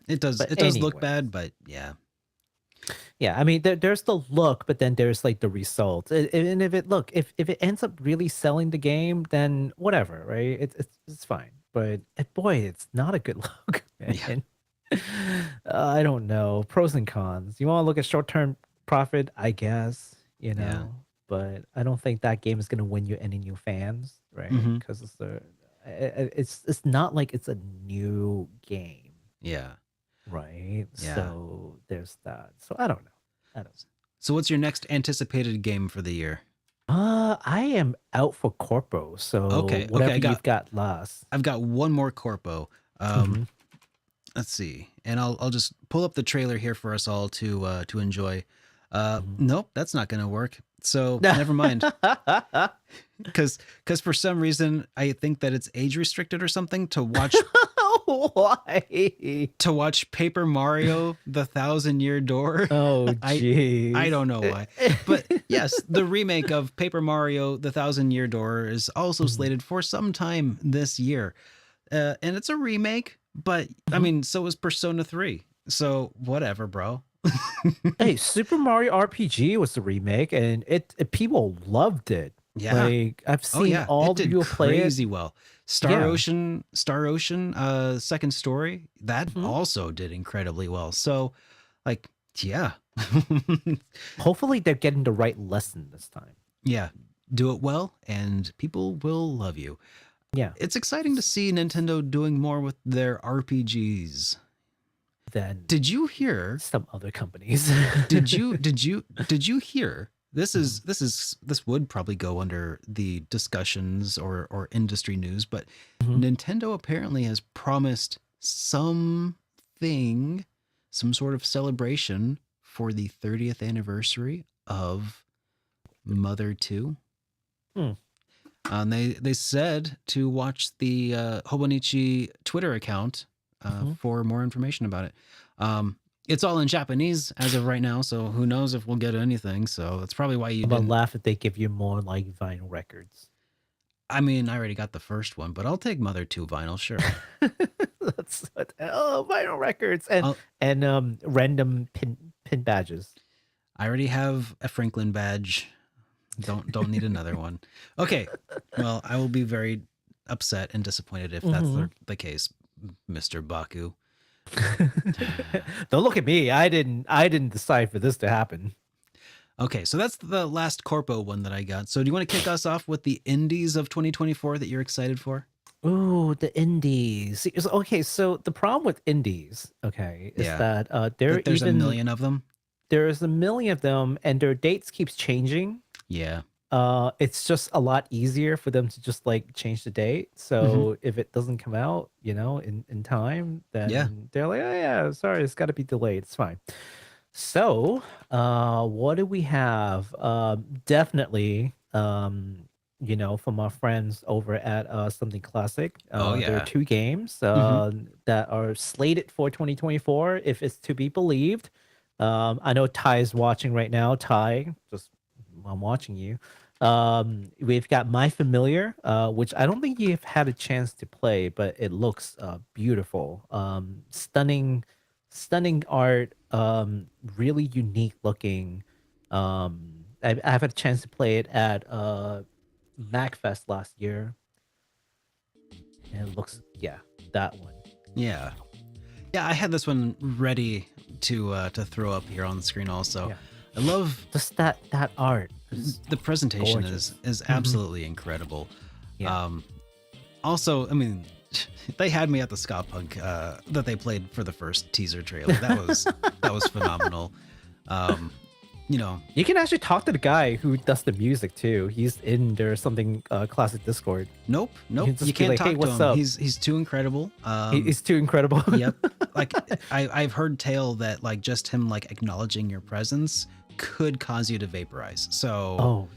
It does look bad, but yeah. Yeah, I mean, there's the look, but then there's like the result. And if it ends up really selling the game, then whatever, right? It's fine. But boy, it's not a good look, man. Yeah. I don't know. Pros and cons. You want to look at short-term profit, I guess, but I don't think that game is going to win you any new fans, right? Because it's not like it's a new game. Yeah. Right. Yeah. So there's that. So I don't know. So what's your next anticipated game for the year? I am out for Corpo. So whatever you've got last. I've got one more Corpo. Let's see, and I'll just pull up the trailer here for us all to enjoy. Nope, that's not gonna work. So never mind. Because for some reason I think that it's age restricted or something to watch. Why? To watch Paper Mario: The 1,000-Year Door. Oh, jeez. I don't know why, but yes, the remake of Paper Mario: The 1,000-Year Door is also slated for some time this year, and it's a remake. But I mean, so is Persona 3. So whatever, bro. Hey, Super Mario RPG was the remake, and it people loved it. Yeah, like I've seen all the people play it crazy well. Star Ocean, Second Story, that also did incredibly well. So, hopefully they're getting the right lesson this time. Yeah, do it well, and people will love you. Yeah, it's exciting to see Nintendo doing more with their RPGs. Then did you hear some other companies? did you hear This would probably go under the discussions or industry news, but Mhm. Nintendo apparently has promised something, some sort of celebration for the 30th anniversary of Mother 2. Hmm. And they said to watch the Hobonichi Twitter account Mhm. for more information about it. It's all in Japanese as of right now, so who knows if we'll get anything. So that's probably why you I'm gonna didn't. laugh if they give you more like vinyl records. I mean, I already got the first one, but I'll take Mother 2 vinyl, sure. Vinyl records and I'll, random pin badges. I already have a Franklin badge. Don't need another one. Okay, well, I will be very upset and disappointed if that's the case, Mr. Baku. Don't look at me. I didn't decide for this to happen. Okay, so that's the last Corpo one that I got. So do you want to kick us off with the indies of 2024 that you're excited for? Ooh, the indies. Okay, so the problem with indies, okay, is that there's a million of them. There's a million of them, and their dates keeps changing. Yeah. It's just a lot easier for them to just like change the date. So if it doesn't come out, in time, then they're like, oh yeah, sorry, it's got to be delayed. It's fine. So, what do we have? Definitely, from our friends over at Something Classic. There are two games that are slated for 2024, if it's to be believed. I know Ty is watching right now. Ty, just I'm watching you. We've got My Familiar, which I don't think you've had a chance to play, but it looks beautiful. Stunning art, really unique looking. I've had a chance to play it at MacFest last year, and it looks that one. Yeah, I had this one ready to throw up here on the screen. Also, I love just that art. The presentation gorgeous. is absolutely incredible. Yeah. Also, I mean, they had me at the ska punk that they played for the first teaser trailer. That was phenomenal. You can actually talk to the guy who does the music too. He's in their Something Classic Discord. Nope. You can't talk to him. He's too incredible. He's too incredible. Yep. Like I've heard tale that like just him like acknowledging your presence could cause you to vaporize. So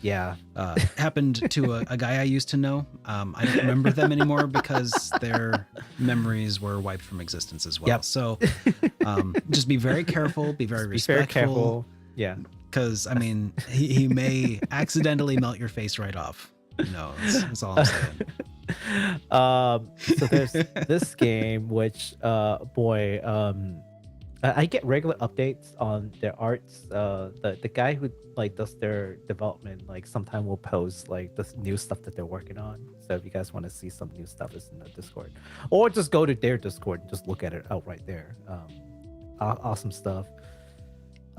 happened to a guy I used to know. I don't remember them anymore because their memories were wiped from existence as well. Yep. So just be very careful, be very respectful. Be very careful. Yeah. Because I mean he may accidentally melt your face right off. That's all I'm saying. So there's this game which I get regular updates on their arts. The guy who like does their development like sometime will post like the new stuff that they're working on. So if you guys want to see some new stuff, it's in the Discord, or just go to their Discord and just look at it out right there. Awesome stuff.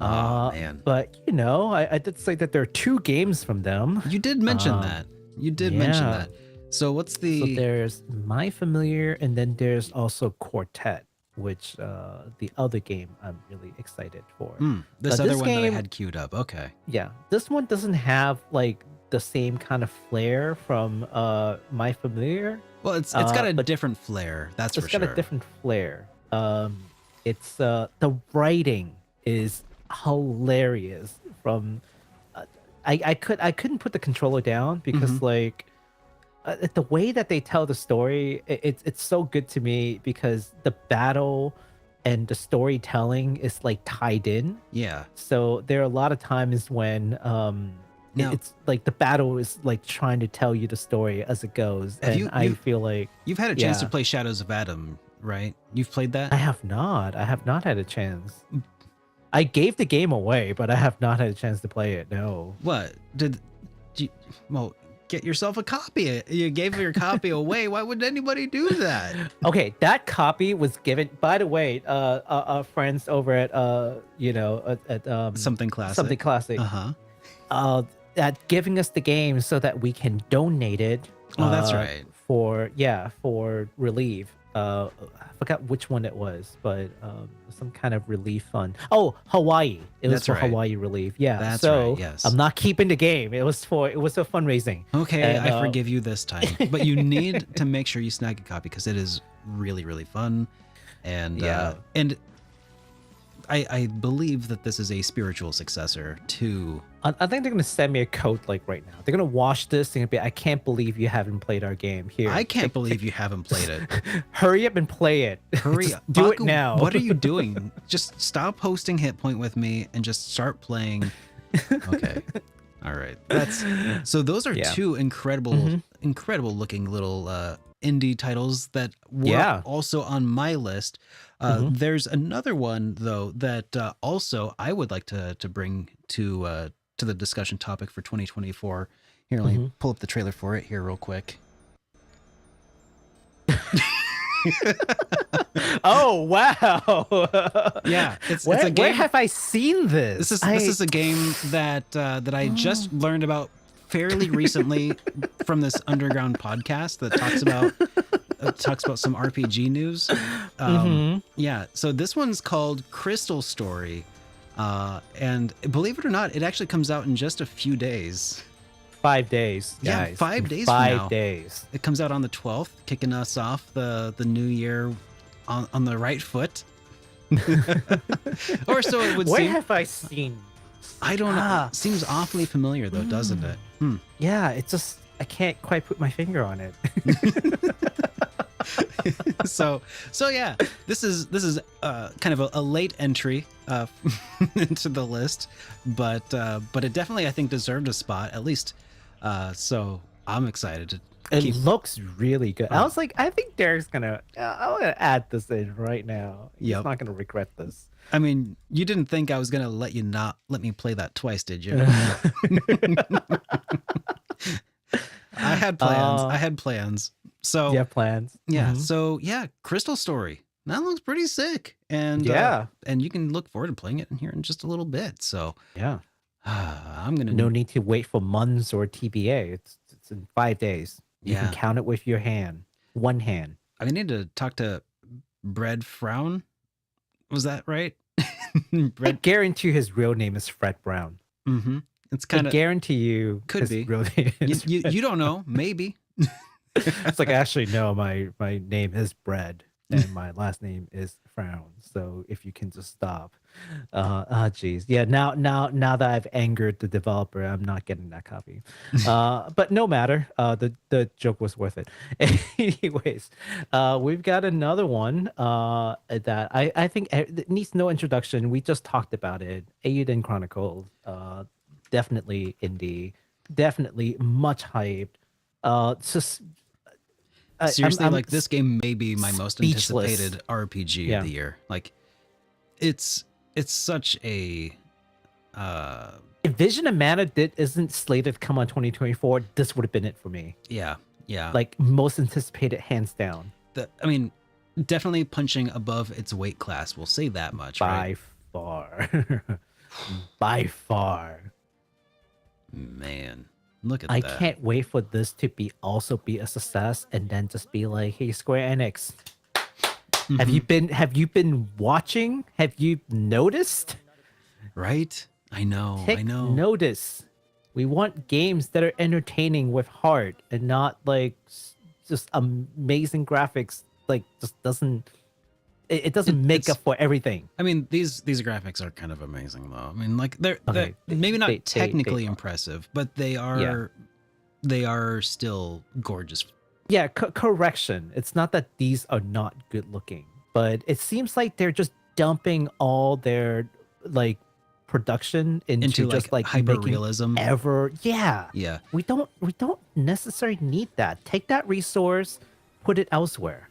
Man. But I did say that there are two games from them. You did mention that. You did mention that. So what's the? So there's My Familiar, and then there's also Quartet, which the other game I'm really excited for. This other one that I had queued up. Okay. Yeah, this one doesn't have like the same kind of flair from My Familiar. Well, it's got a different flair. That's for sure. It's got a different flair. It's the writing is hilarious. From I couldn't put the controller down because like. The way that they tell the story, it's so good to me because the battle and the storytelling is like tied in. Yeah. So there are a lot of times when it's like the battle is like trying to tell you the story as it goes, and I feel like you've had a chance to play Shadows of Adam, right? You've played that? I have not had a chance. I gave the game away, but I have not had a chance to play it. No. What well, get yourself a copy. You gave your copy away. Why would anybody do that? Okay, that copy was given. By the way, our friends over at Something Classic. Something Classic. At giving us the game so that we can donate it. Oh, that's right. for relief. I forgot which one it was, but some kind of relief fund. Oh, Hawaii. It was That's for right. Hawaii relief. Yeah. That's so right, yes. I'm not keeping the game. It was for fundraising. Okay, And, I forgive you this time, but you need to make sure you snag a copy because it is really, really fun, and and I believe that this is a spiritual successor to. I think they're gonna send me a code like right now. They're gonna watch this. They're gonna be, I can't believe you haven't played our game. Here, I can't believe you haven't played it. Hurry up and play it. Hurry Just up. do Baku, it now. What are you doing? Just stop hosting HitPoint with me and just start playing. Okay. All right. So those are two incredible looking little indie titles that were also on my list. There's another one though that also I would like to bring to the discussion topic for 2024. Here, let me pull up the trailer for it here real quick. Oh wow! Yeah, it's where, a game. Where have I seen this? This is a game that I just learned about fairly recently from this underground podcast that talks about some RPG news. Yeah, so this one's called Crystal Story, and believe it or not, it actually comes out in just a few days. 5 days. Yeah, guys. 5 days. 5 days. It comes out on the 12th, kicking us off the new year on the right foot. Or so it would seem. Where have I seen? I don't know. It seems awfully familiar though, doesn't it? Yeah, it's just I can't quite put my finger on it. so yeah, this is kind of a late entry into the list, but it definitely I think deserved a spot at least. So I'm excited to. It looks really good. I was like, I think Derek's gonna. I'm gonna add this in right now. He's not gonna regret this. I mean, you didn't think I was gonna let me play that twice, did you? I had plans. So you have plans. Yeah. So yeah, Crystal Story. That looks pretty sick. And and you can look forward to playing it in here in just a little bit. So yeah, I'm gonna. No need to wait for months or TBA. It's in 5 days. You can count it with your hand. One hand. I need to talk to Bread Frown. Was that right? I guarantee his real name is Fred Brown. It's kind of. I guarantee you could be. Real name is you don't know. Maybe. It's like, actually, no, my name is Bread and my last name is Frown. So if you can just stop. Geez. Yeah, now that I've angered the developer, I'm not getting that copy. But no matter. The joke was worth it. Anyways, we've got another one that I think it needs no introduction. We just talked about it. Aiden Chronicles. Definitely indie. Definitely much hyped. Just seriously, like this game may be my most speechless. anticipated RPG of the year. Like it's such a if Vision of Mana isn't slated to come on 2024, this would have been it for me. Yeah. Like most anticipated, hands down. I mean, definitely punching above its weight class. We'll say that much. By far. By far. Man. Look at that. I can't wait for this to also be a success and then just be like, hey, Square Enix, have you been watching? Have you noticed? Right? I know. Take notice. We want games that are entertaining with heart and not like just amazing graphics. Like just doesn't it doesn't make up for everything. I mean, these graphics are kind of amazing though. I mean, like they're maybe not technically impressive, but they are still gorgeous. Yeah, correction. It's not that these are not good looking, but it seems like they're just dumping all their like production into just like hyper realism. Yeah. We don't necessarily need that. Take that resource, put it elsewhere.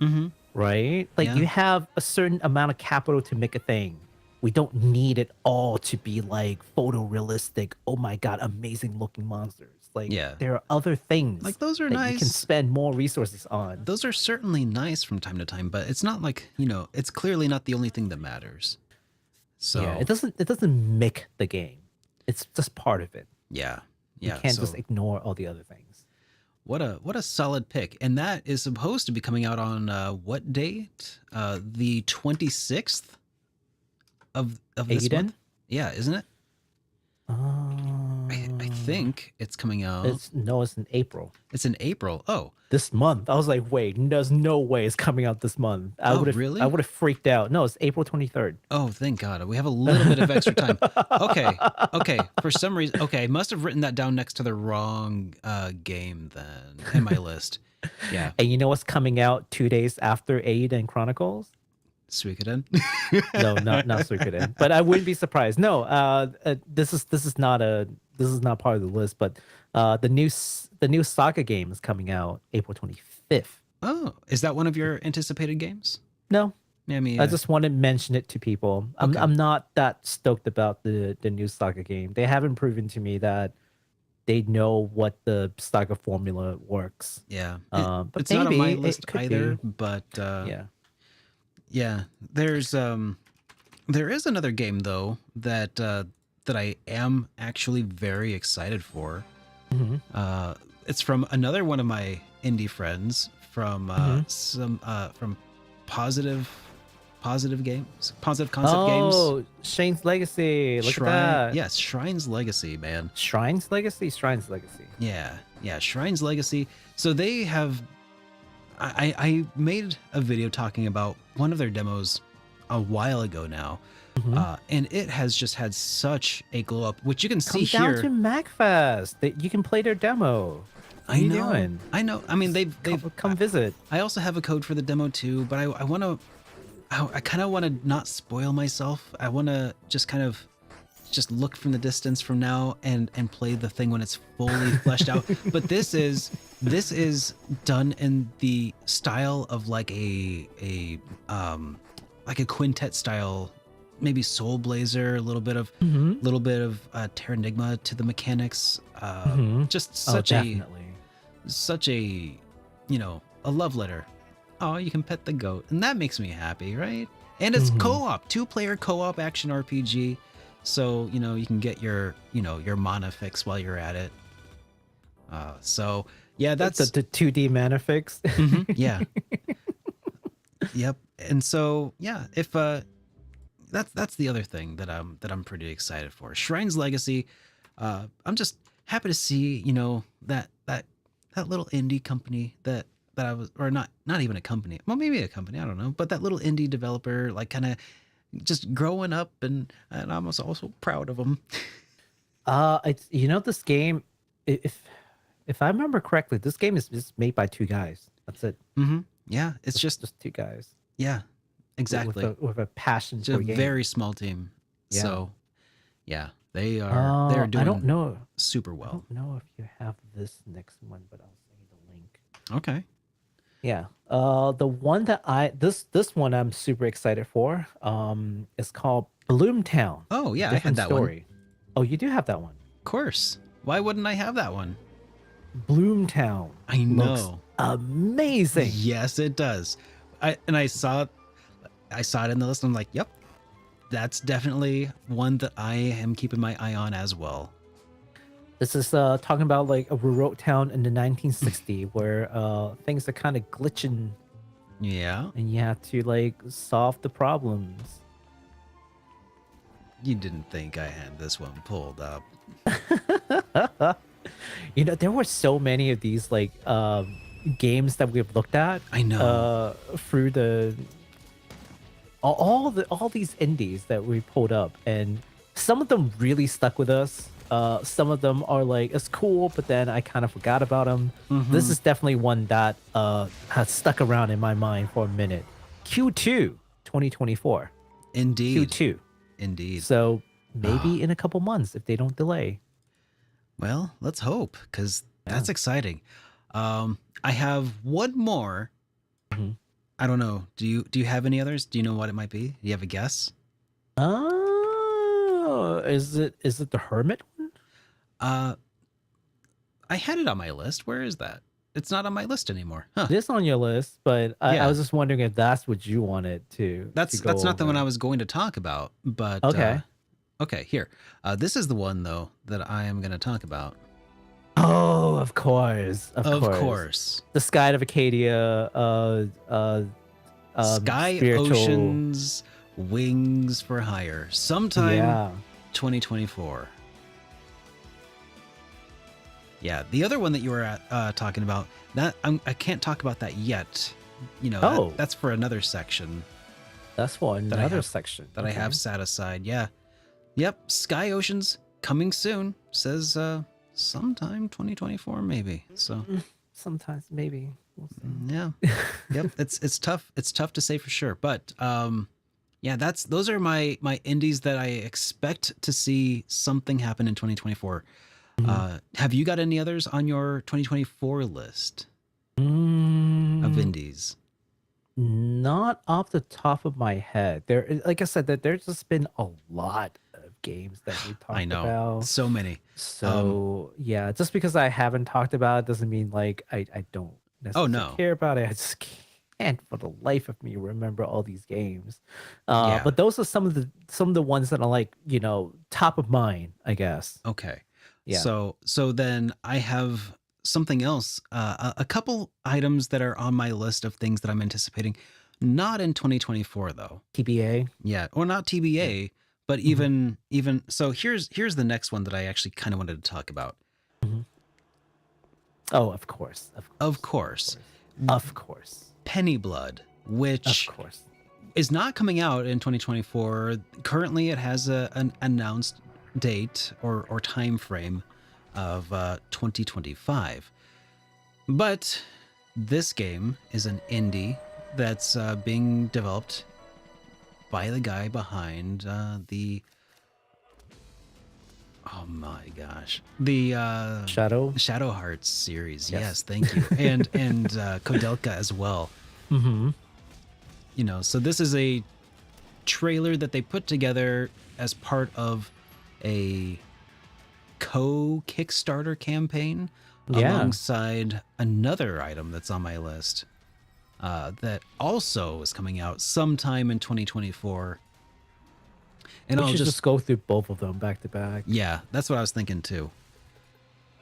Right? Like you have a certain amount of capital to make a thing. We don't need it all to be like photorealistic. Oh my God, amazing looking monsters. Like there are other things like those are that nice. You can spend more resources on. Those are certainly nice from time to time, but it's not like, it's clearly not the only thing that matters. So yeah, it doesn't make the game. It's just part of it. Yeah. You can't just ignore all the other things. what a solid pick. And that is supposed to be coming out on what date? The 26th of this Aiden? month. Yeah, isn't it? I think it's coming out. It's in April. It's in April. Oh, This month. I was like, wait, there's no way it's coming out this month. I would have really? I would have freaked out. No, it's April 23rd. oh, thank God. We have a little bit of extra time. Okay. For some reason, I must have written that down next to the wrong game then in my list. Yeah, And you know what's coming out 2 days after Aiden Chronicles? Suikoden. No, not Suikoden. But I wouldn't be surprised. No, this is not part of the list. But the new Saga game is coming out April 25th. Oh, is that one of your anticipated games? No, Yeah, I mean, I just want to mention it to people. Okay. I'm not that stoked about the new Saga game. They haven't proven to me that they know what the Saga formula works. yeah. But It's not on my maybe it list could either, be. but Yeah. yeah. There is another game though that I am actually very excited for. Mhm. It's from another one of my indie friends from from positive games, positive concept games. Oh, Shane's Legacy. Look at that. Yes, Shrine's Legacy, man. Shrine's Legacy? Shrine's Legacy. Yeah, Shrine's Legacy. So they have. I made a video talking about one of their demos a while ago now, and it has just had such a glow up, which you can see Come here. down to MacFest. You can play their demo. What are you doing? I know. I mean, they've Come visit. I also have a code for the demo too, but I want to. I kind of want to not spoil myself. I want to just kind of just look from the distance from now and play the thing when it's fully fleshed out. But this is done in the style of like a quintet style, maybe Soul Blazer, a little bit of Terranigma to the mechanics. Just such a a love letter. Oh, you can pet the goat, and that makes me happy, right? And it's co-op, 2-player co-op action RPG, so you can get your mana fix while you're at it. So yeah, that's the 2D mana fix. yeah. Yep. And so yeah, if that's the other thing that I'm pretty excited for. Shrine's Legacy. I'm just happy to see that little indie company that I was, or not even a company, well, maybe a company, I don't know, but that little indie developer, like kind of just growing up, and I'm also proud of them. It's this game, if I remember correctly, this game is made by 2 guys. That's it. Yeah, it's just 2 guys. Yeah, exactly. With a passion It's a for the game. very small team. Yeah. So yeah, they're doing I don't know. super I well. don't know if you have this next one, but I'll send you the link. Okay. Yeah. The one that this one I'm super excited for. Is called Bloomtown. Oh yeah, I Different had that one. story. Oh, you do have that one. Of course. Why wouldn't I have that one? Bloomtown. I Looks know. amazing. Yes, it does. I saw it in the list. I'm like, yep, that's definitely one that I am keeping my eye on as well. This is talking about like a remote town in the 1960s where things are kind of glitching Yeah. and you have to like solve the problems. You didn't think I had this one pulled up. There were so many of these like games that we've looked at. I know. Through all these indies that we pulled up, and some of them really stuck with us. Some of them are like, it's cool, but then I kind of forgot about them. This is definitely one that has stuck around in my mind for a minute. Q2 2024. Indeed. Q2. Indeed. So maybe in a couple months if they don't delay. Well, let's hope, because that's exciting. I have one more. I don't know. Do you have any others? Do you know what it might be? Do you have a guess? Oh, is it the Hermit one? I had it on my list. Where is that? It's not on my list anymore. Huh. It is on your list, but I Yeah. was just wondering if that's what you wanted to. That's go not the one over. I was going to talk about. But Okay. okay, here. This is the one though that I am going to talk about. Oh, of course, of Of course. course. The Sky of Acadia, Sky spiritual. Oceans Wings for Hire. Sometime Yeah. 2024. Yeah, the other one that you were talking about, that I can't talk about that yet. You know, Oh. that's for another section That's for that I another have section that I have set aside. Yeah. Yep, Sky Oceans coming soon. Says sometime 2024 maybe. So Sometimes maybe we'll see. yeah. Yep, it's tough. It's tough to say for sure, but yeah, those are my indies that I expect to see something happen in 2024. Have you got any others on your 2024 list of indies? Not off the top of my head. Like I said, that there's just been a lot of games that we I talked know, about. so many. So yeah, just because I haven't talked about it doesn't mean like I don't Oh necessarily no, care about it. I just can't for the life of me remember all these games. yeah, But those are some of the ones that are like, top of mind, I guess. okay. Yeah. So then I have something else, a couple items that are on my list of things that I'm anticipating, not in 2024 though. TBA. Yeah, or not Yeah. TBA, but even so. Here's the next one that I actually kind of wanted to talk about. Mhm. Oh, of course. Of course, Of course. Penny Blood, Of which course. is not coming out in 2024. Currently, it has an announced date or time frame of 2025. But this game is an indie that's being developed by the guy behind the oh my gosh, the Shadow. Hearts series. Yes. Yes, thank you, and Kodelka as well. Mm-hmm. You know, so this is a trailer that they put together as part of a Kickstarter campaign Yeah. alongside another item that's on my list that also is coming out sometime in 2024. And We I'll should just just go through both of them back to back. yeah, that's what I was thinking too.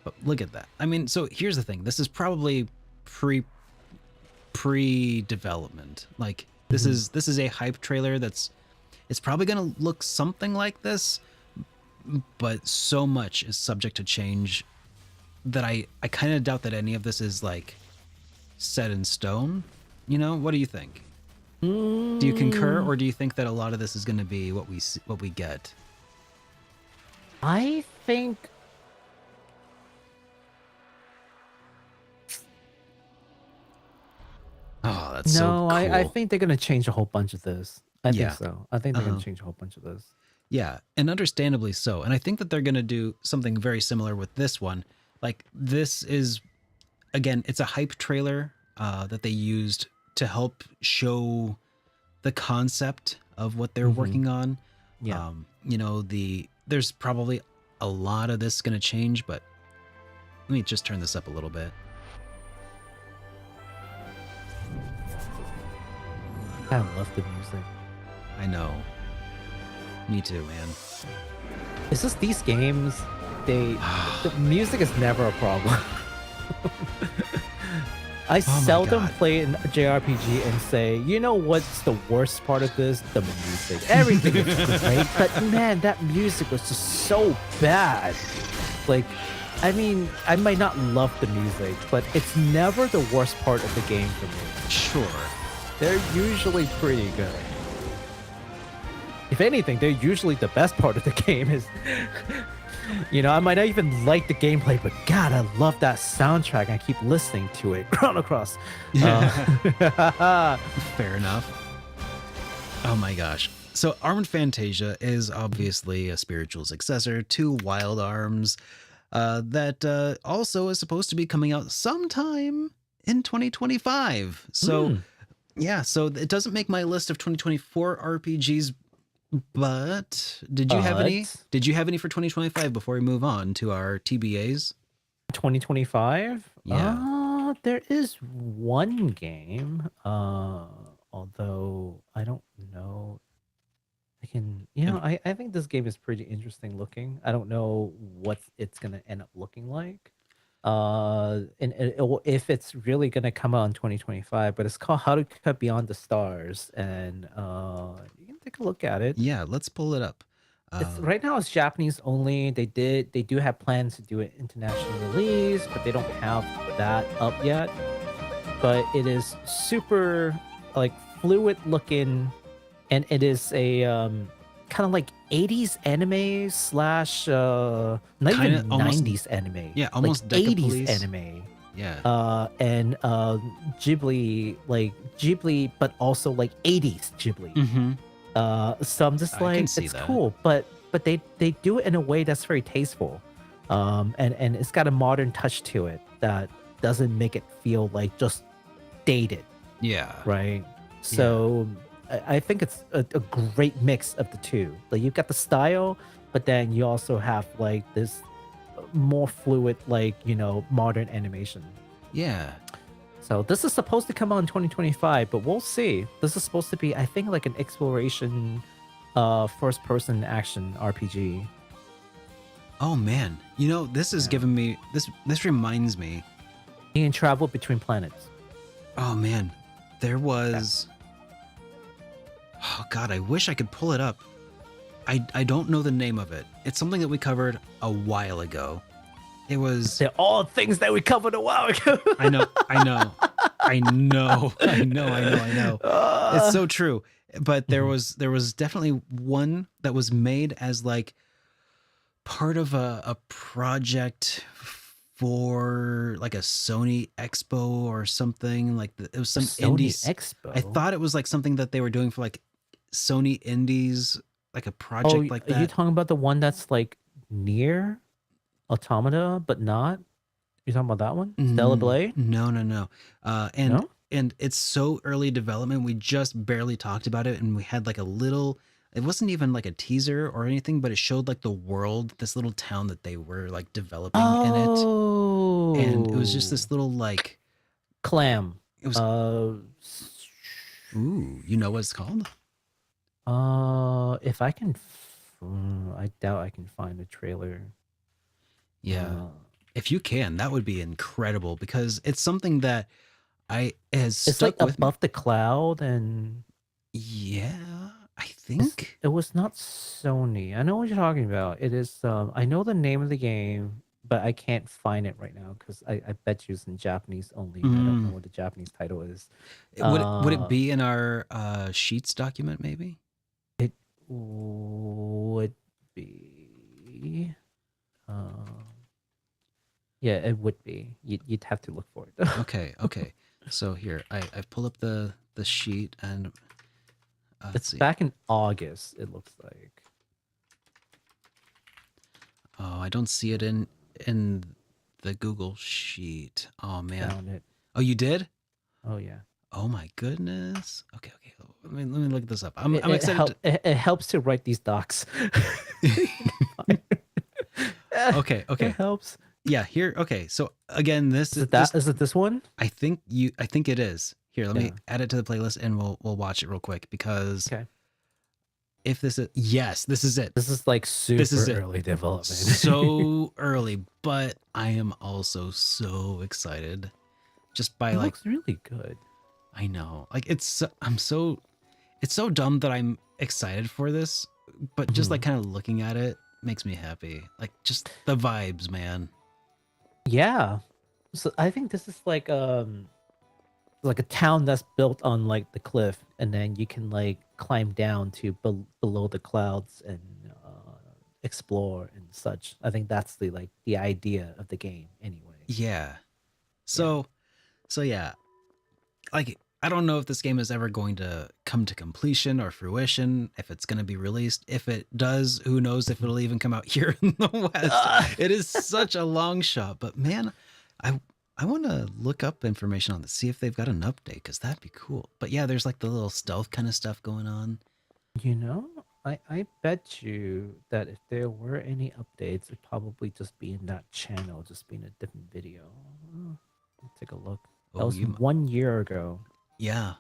But look at that. I mean, so here's the thing. This is probably pre development. Like this is a hype trailer it's probably going to look something like this, but so much is subject to change that I kind of doubt that any of this is like set in stone. You know, what do you think? Do you concur, or do you think that a lot of this is going to be what we get? I think Oh, that's so no, cool. I think they're gonna change a whole bunch of this. I think Yeah. so. I think they're gonna change a whole bunch of this. Yeah, and understandably so. And I think that they're going to do something very similar with this one. Like this is, again, it's a hype trailer that they used to help show the concept of what they're working on. Yeah. You know, there's probably a lot of this going to change, but let me just turn this up a little bit. I love the music. I know. Me too, man. It's just these games, the music is never a problem. I seldom God. play a JRPG and say, you know what's the worst part of this? The music. Everything is great, but man, that music was just so bad. Like, I mean, I might not love the music, but it's never the worst part of the game for me. Sure. They're usually pretty good. If anything, they're usually the best part of the game is, I might not even like the gameplay, but God, I love that soundtrack. I keep listening to it. Chrono Cross. Fair enough. Oh my gosh. So Armored Fantasia is obviously a spiritual successor to Wild Arms that also is supposed to be coming out sometime in 2025. So yeah, so it doesn't make my list of 2024 RPGs, but did you have any? Did you have any for 2025 before we move on to our TBAs? 2025? Yeah. There is one game, although I don't know. I can, I think this game is pretty interesting looking. I don't know what it's going to end up looking like. And if it's really gonna come out in 2025, but it's called How to Cut Beyond the Stars, and you can take a look at it. Yeah, let's pull it up. It's right now it's Japanese only. They do have plans to do an international release, but they don't have that up yet. But it is super like fluid looking, and it is a kind of like 80s anime slash not Kinda even almost- 90s anime. Yeah, almost like 80s Decapolice. anime. Yeah. And Ghibli, but also like 80s Ghibli. Mm-hmm. So I'm just I can like, see it's that. cool, but they do it in a way that's very tasteful, and it's got a modern touch to it that doesn't make it feel like just dated, Yeah. right? So I think it's a great mix of the two. Like you've got the style, but then you also have like this more fluid, like modern animation. Yeah. So this is supposed to come out in 2025, but we'll see. This is supposed to be, I think, like an exploration, first-person action RPG. Oh man, this is giving me this reminds me. You can travel between planets. Oh man, there was. Oh god, I wish I could pull it up. I don't know the name of it. It's something that we covered a while ago. It was. They're all things that we covered a while ago. I know. It's so true. But there was definitely one that was made as like part of a project for like a Sony Expo or something. Like it was some Sony indies Expo. I thought it was like something that they were doing for like Sony Indies, like a project like that. Are you talking about the one that's like near Automata, but not? You talking about that one? Stella Blade? No. No? And it's so early development. We just barely talked about it, and we had like a little. It wasn't even like a teaser or anything, but it showed like the world, this little town that they were like developing in it, and it was just this little like clam. It was. Ooh, you know what it's called? If I can, I doubt I can find a trailer. Yeah, if you can, that would be incredible because it's something that it's like with above me. the cloud, and yeah, I think it was not Sony. I know what you're talking about. It is. I know the name of the game, but I can't find it right now because I bet you it's in Japanese only. I don't know what the Japanese title is. Would it be in our Sheets document? Maybe it would be. Yeah, it would be. You'd have to look for it. Okay. So here, I pull up the sheet and it's back in August. It looks like. Oh, I don't see it in the Google sheet. Oh man. Found it. Oh, you did? Oh yeah. Oh my goodness. Okay. Let me look this up. I'm excited. It helps to write these docs. Okay. It helps. Yeah, here. Okay. So again, is it this one? I think it is. Here, let me add it to the playlist and we'll watch it real quick because if this is this is it. This is like super early development. So early, but I am also so excited. Just by like looks really good. I know. Like it's so dumb that I'm excited for this, but just like kind of looking at it makes me happy. Like just the vibes, man. Yeah. So I think this is like a town that's built on like the cliff, and then you can like climb down to below the clouds and explore and such. I think that's the idea of the game anyway. Yeah. So yeah. Like I don't know if this game is ever going to come to completion or fruition, if it's going to be released. If it does, who knows if it'll even come out here in the West. It is such a long shot, but man, I want to look up information on this, see if they've got an update, because that'd be cool. But yeah, there's like the little stealth kind of stuff going on. I bet you that if there were any updates, it'd probably just be in that channel, just be in a different video. Let's take a look. That was 1 year ago. Yeah.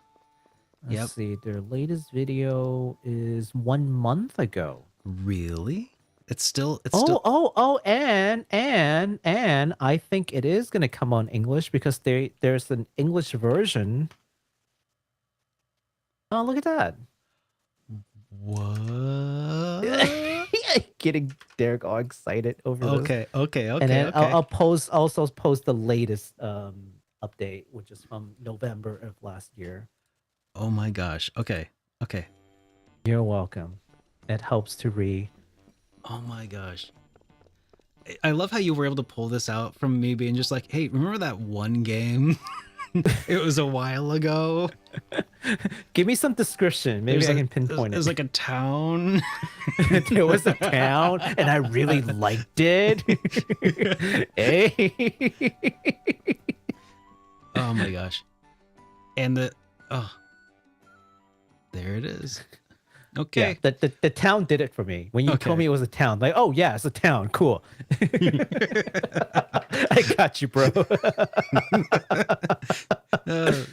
Let's see. Their latest video is 1 month ago. Really? it's still. And I think it is gonna come on English because there's an English version. Oh, look at that. What? Getting Derek all excited over this. Okay. And then I'll also post the latest update, which is from November of last year. Oh my gosh. Okay. You're welcome. It helps to read. Oh my gosh. I love how you were able to pull this out from me being just like, hey, remember that one game? It was a while ago. Give me some description. Maybe I can pinpoint it. It was like a town. There was a town, and I really liked it. Hey. Oh my gosh. And there it is. Okay. Yeah, the town did it for me. When you told me it was a town, like, oh yeah, it's a town. Cool. I got you, bro.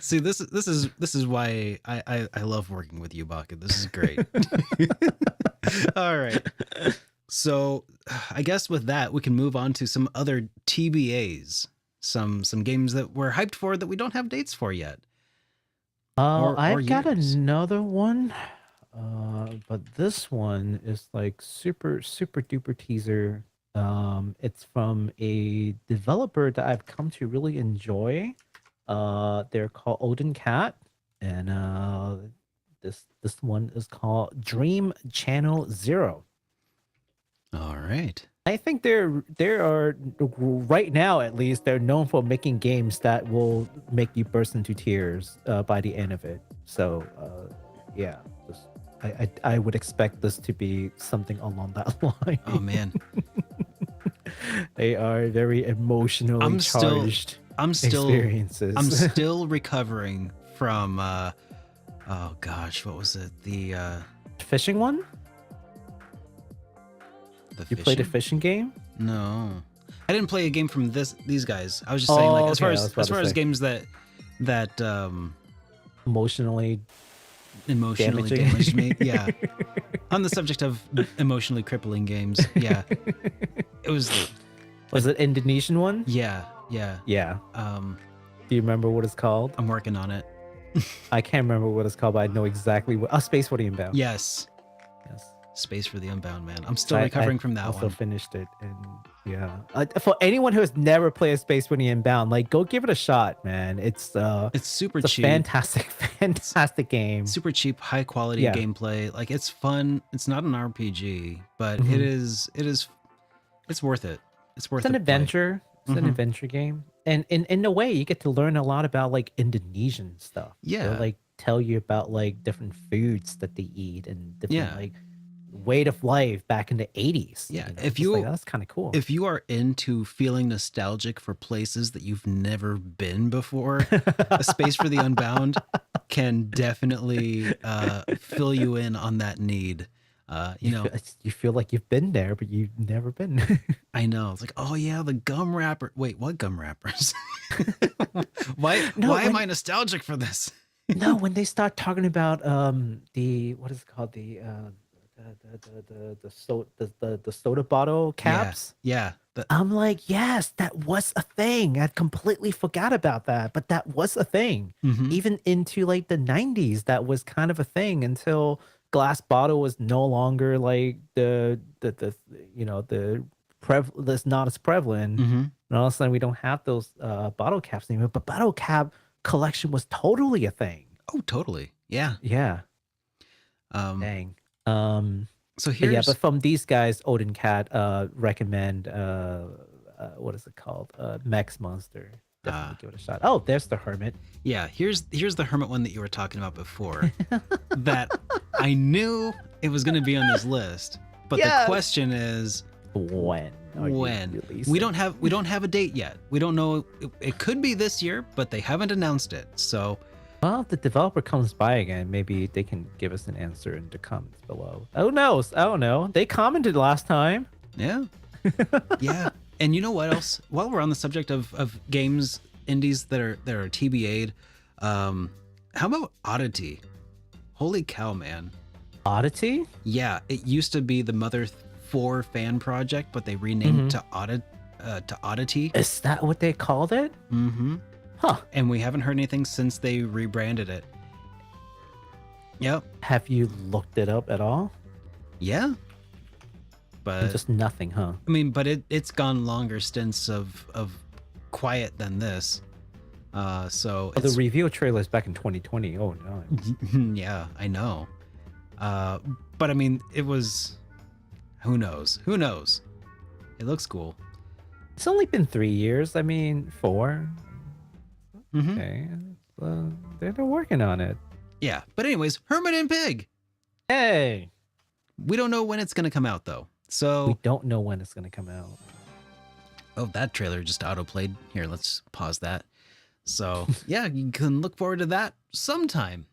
See, this is why I love working with you, Baku. This is great. All right. So I guess with that, we can move on to some other TBAs, some games that we're hyped for that we don't have dates for yet. I've got another one. But this one is like super duper teaser. It's from a developer that I've come to really enjoy. They're called Odin Cat, and this one is called Dream Channel Zero. All right. I think they are right now, at least, they're known for making games that will make you burst into tears by the end of it. So yeah. I would expect this to be something along that line. Oh man, they are very emotionally charged experiences. I'm still recovering from oh gosh, what was it? The fishing one? You played a fishing game? No, I didn't play a game from these guys. I was just saying, like, as far as games that emotionally damaged me. Yeah. On the subject of emotionally crippling games. Yeah. It was it Indonesian one? Yeah. Do you remember what it's called? I'm working on it. I can't remember what it's called, but I know exactly what. Space for the Unbound. Yes. Space for the Unbound, man. I'm still recovering from that one. I also finished it, and yeah. For anyone who has never played Space for the Unbound, like, go give it a shot, man. It's super cheap. Fantastic game. Super cheap, high quality gameplay. Like, it's fun. It's not an RPG, but it's worth it. It's worth it. It's an adventure. It's an adventure game, and in a way, you get to learn a lot about like Indonesian stuff. Yeah, they'll, like, tell you about like different foods that they eat and different like way of life back in the 80s. Yeah, that's kind of cool. If you are into feeling nostalgic for places that you've never been before, A Space for the Unbound can definitely fill you in on that need. You feel like you've been there, but you've never been. I know. It's like, oh yeah, the gum wrapper. Wait, what gum wrappers? Why am I nostalgic for this? No, when they start talking about the what is it called, the soda bottle caps. Yeah. I'm like, yes, that was a thing. I completely forgot about that, but that was a thing. Even into like the 90s, that was kind of a thing until glass bottle was no longer like that's not as prevalent. And all of a sudden we don't have those bottle caps anymore. But bottle cap collection was totally a thing. Oh, totally. Yeah. Dang. So here's but from these guys, Odin Cat recommend what is it called? Max Monster. Definitely give it a shot. Oh, there's the Hermit. Yeah, here's the Hermit one that you were talking about before. That I knew it was going to be on this list, but the question is when. We don't have a date yet. We don't know. It could be this year, but they haven't announced it. So, well, if the developer comes by again, maybe they can give us an answer in the comments below. Who knows? I don't know. They commented last time. Yeah. Yeah. And you know what else? While we're on the subject of games, indies that are TBA'd, how about Oddity? Holy cow, man. Oddity? Yeah, it used to be the mother for fan project, but they renamed to Oddity. Is that what they called it? Mm-hmm. Huh. And we haven't heard anything since they rebranded it. Yep. Have you looked it up at all? Yeah. But Just nothing, huh? I mean, but it's gone longer stints of quiet than this. So The reveal trailer is back in 2020. Oh no. yeah, I know. But I mean, it was. Who knows? Who knows? It looks cool. It's only been 3 years. I mean, 4. Mm-hmm. Okay. They're working on it. Yeah. But anyways, Hermit and Pig. Hey. We don't know when it's gonna come out though. So We don't know when it's gonna come out. oh, that trailer just autoplayed. Here, let's pause that. So yeah, you can look forward to that sometime.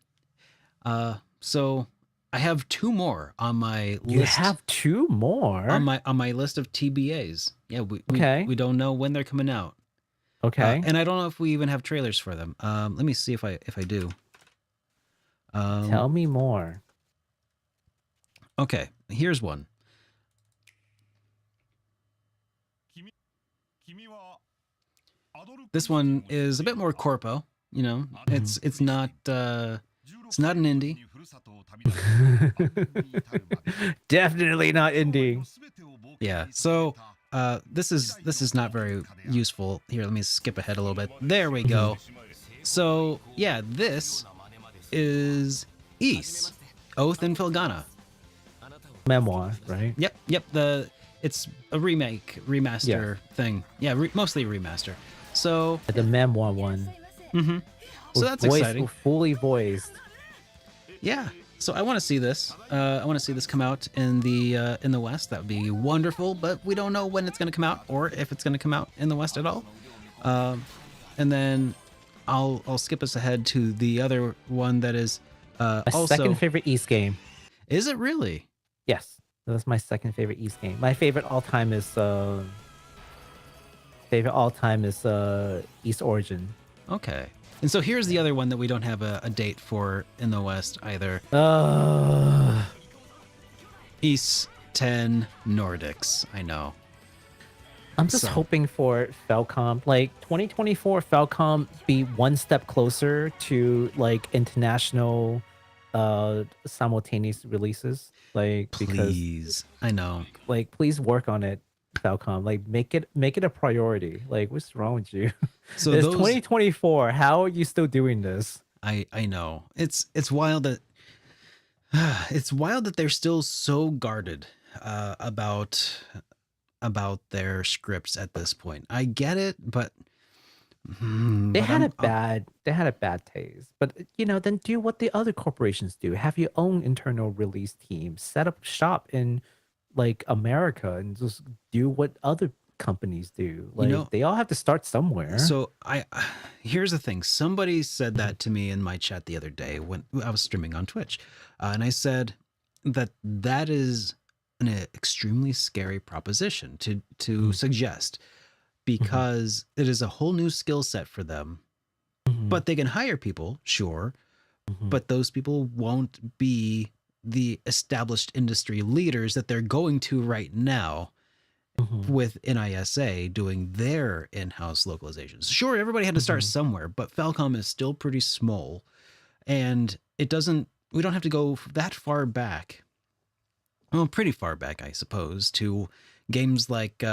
So I have 2 more on my list. You have 2 more on my list of TBAs. Yeah, we don't know when they're coming out. Okay. And I don't know if we even have trailers for them. Let me see if I do. Tell me more. Okay, here's one. This one is a bit more corpo. You know, it's not an indie. Definitely not indie. Yeah. So this is not very useful. Here, let me skip ahead a little bit. There we go. So yeah, this is Ys, Oath in Filgana. Memoir, right? Yep. It's a remaster thing. Yeah, mostly remaster. So The memoir one. mm-hmm. So that's exciting. Fully voiced. Yeah. So I want to see this. I want to see this come out in the West. That would be wonderful. But we don't know when it's going to come out or if it's going to come out in the West at all. And then I'll skip us ahead to the other one that is My also. second favorite Ys game. Is it really? Yes, that's my second favorite Ys game. My favorite all time is Ys Origin. Okay. And so here's the other one that we don't have a date for in the West either. Ys 10 Nordics. I know. I'm just hoping for Falcom, like 2024 Falcom be one step closer to like international simultaneous releases. Like Please. I know. Like please work on it, Falcom. Like make it a priority. Like what's wrong with you? So it's 2024. How are you still doing this? I know. It's wild that they're still so guarded about their scripts at this point. I get it, but they had a bad taste. But then do what the other corporations do. Have your own internal release team. Set up shop in like America and just do what other companies do. Like they all have to start somewhere. So here's the thing. Somebody said that to me in my chat the other day when I was streaming on Twitch, and I said that is an extremely scary proposition to suggest, because it is a whole new skill set for them. But they can hire people, sure, but those people won't be the established industry leaders that they're going to right now with NISA doing their in-house localizations. Sure, everybody had to start somewhere, but Falcom is still pretty small, and we don't have to go that far back. Well, pretty far back, I suppose, to games like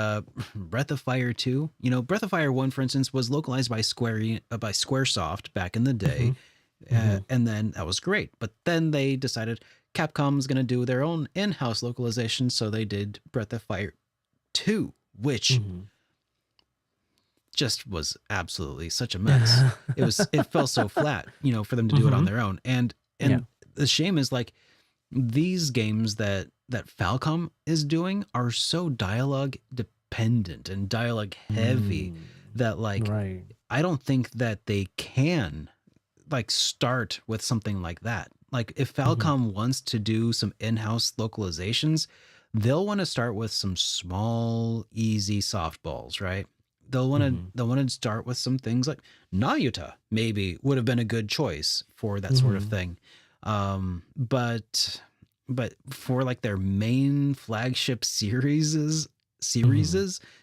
Breath of Fire 2. Breath of Fire 1, for instance, was localized by Squaresoft back in the day, and then that was great. But then they decided Capcom's going to do their own in-house localization, so they did Breath of Fire 2, which just was absolutely such a mess. It fell so flat, for them to do it on their own. And the shame is like these games that Falcom is doing are so dialogue dependent and dialogue heavy that I don't think that they can start with something like that. Like if Falcom wants to do some in-house localizations, they'll want to start with some small, easy softballs, right? They'll want to start with some things like Nayuta maybe would have been a good choice for that sort of thing. But but for like their main flagship Mhm.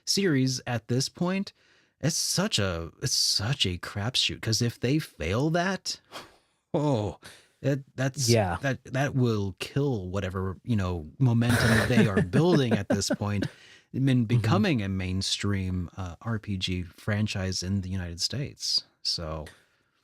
series at this point, it's such a crapshoot, because if they fail that, oh, Yeah. that will kill whatever, momentum they are building at this point in Mhm. becoming a mainstream RPG franchise in the United States. So,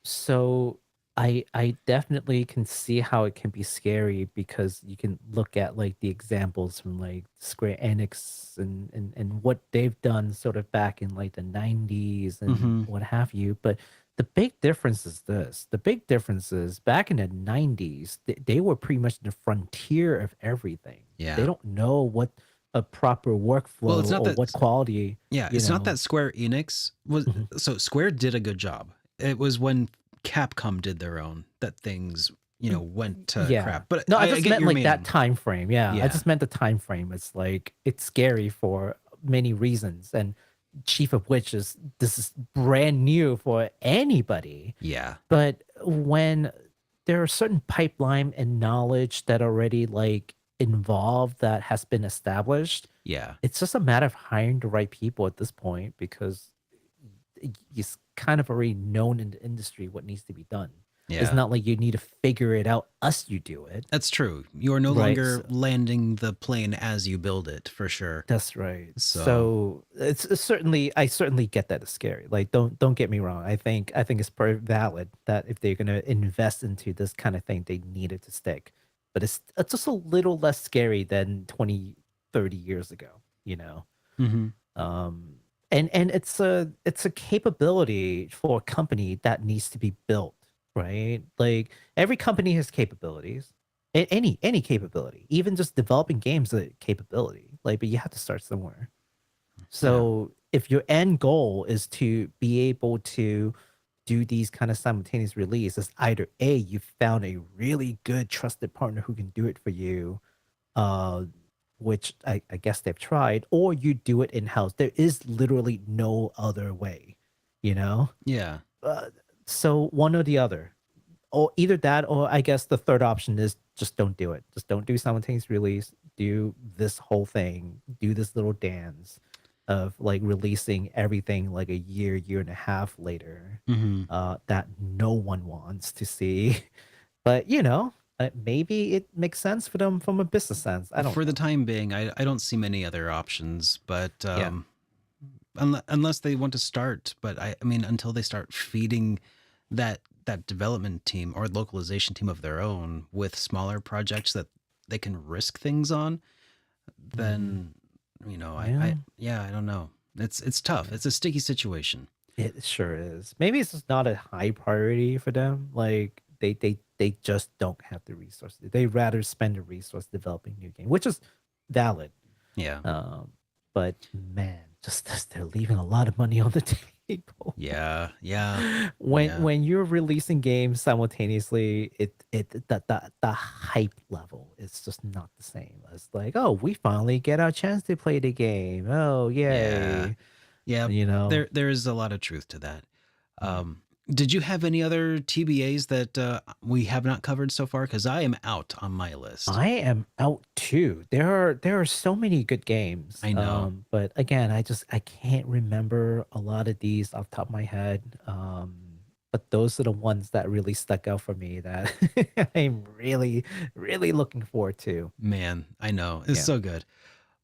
So I definitely can see how it can be scary because you can look at like the examples from like Square Enix and what they've done sort of back in like the 90s and mhm, what have you. But the big difference is this. The big difference is back in the 90s, they were pretty much the frontier of everything. They yeah. don't know what a proper Well, workflow it's not or that. what quality, Yeah, you it's not know. that Square Enix was. Mhm. So Square did a good job. It was when Capcom did their own that things, went to Yeah. crap. But No, I I just get meant your like that meaning. time frame. Yeah, I Yeah, just meant the time frame. It's like it's scary for many reasons, and chief of which is this is brand new for anybody. yeah, But when there are certain pipeline and knowledge that already like involved that has been established, yeah, it's just a matter of hiring the right people at this point because it's kind of already known in the industry what needs to be done. It's yeah. not like you need to figure it out us you do it. That's true. You are no Right. longer landing the plane as you build it, for sure. That's right. So, So it's certainly I certainly get that it's scary. Like don't get me wrong. I think it's very valid that if they're gonna invest into this kind of thing, they need it to stick. But it's just a little less scary than 20, 30 years ago, you know. mhm, Um and it's a capability for a company that needs to be built, right? Like every company has capabilities. Any capability, even just developing games, a capability. Like, but you have to start somewhere. yeah, So if your end goal is to be able to do these kind of simultaneous releases, either A, you found a really good trusted partner who can do it for you, uh, which I guess they've tried, or you do it in house. There is literally no other way, you know? yeah, Uh, so one or the other. Or either that, or I guess the third option is just don't do it. Just don't do simultaneous release. Do this whole thing. Do this little dance of like releasing everything like a year and a half later, mhm. that no one wants to see. But maybe it makes sense for them from a business sense. I don't For the know. time being, I don't see many other options, but Yeah. unless they want to start. But I mean, until they start feeding that development team or localization team of their own with smaller projects that they can risk things on, Mhm. then Yeah. I don't know. It's tough. Yeah. It's a sticky situation. It sure is. Maybe it's just not a high priority for them. Like they just don't have the resources. They rather spend the resource developing new game, which is valid. Yeah, Um, but man, just as they're leaving a lot of money on the table. yeah, yeah, when yeah. when you're releasing games simultaneously, the hype level is just not the same. It's like, oh, we finally get our chance to play the game. Oh, Yeah. yay. Yeah. You know. There is a lot of truth to that. Mm. Did you have any other TBAs that we have not covered so far? Because I am out on my list. I am out too. There are so many good games. I know. But again, I can't remember a lot of these off the top of my head. But those are the ones that really stuck out for me that I'm really, really looking forward to. Man, I know. It's Yeah. so good.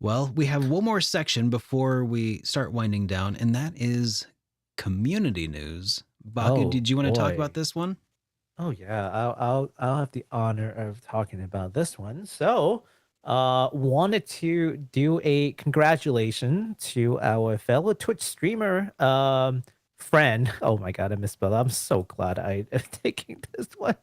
Well, we have one more section before we start winding down, and that is community news. Baku, Oh did you want to talk about boy. this one? Oh yeah, I'll have the honor of talking about this one. So, wanted to do a congratulation to our fellow Twitch streamer, friend. Oh my god, I misspelled. I'm so glad I am taking this one.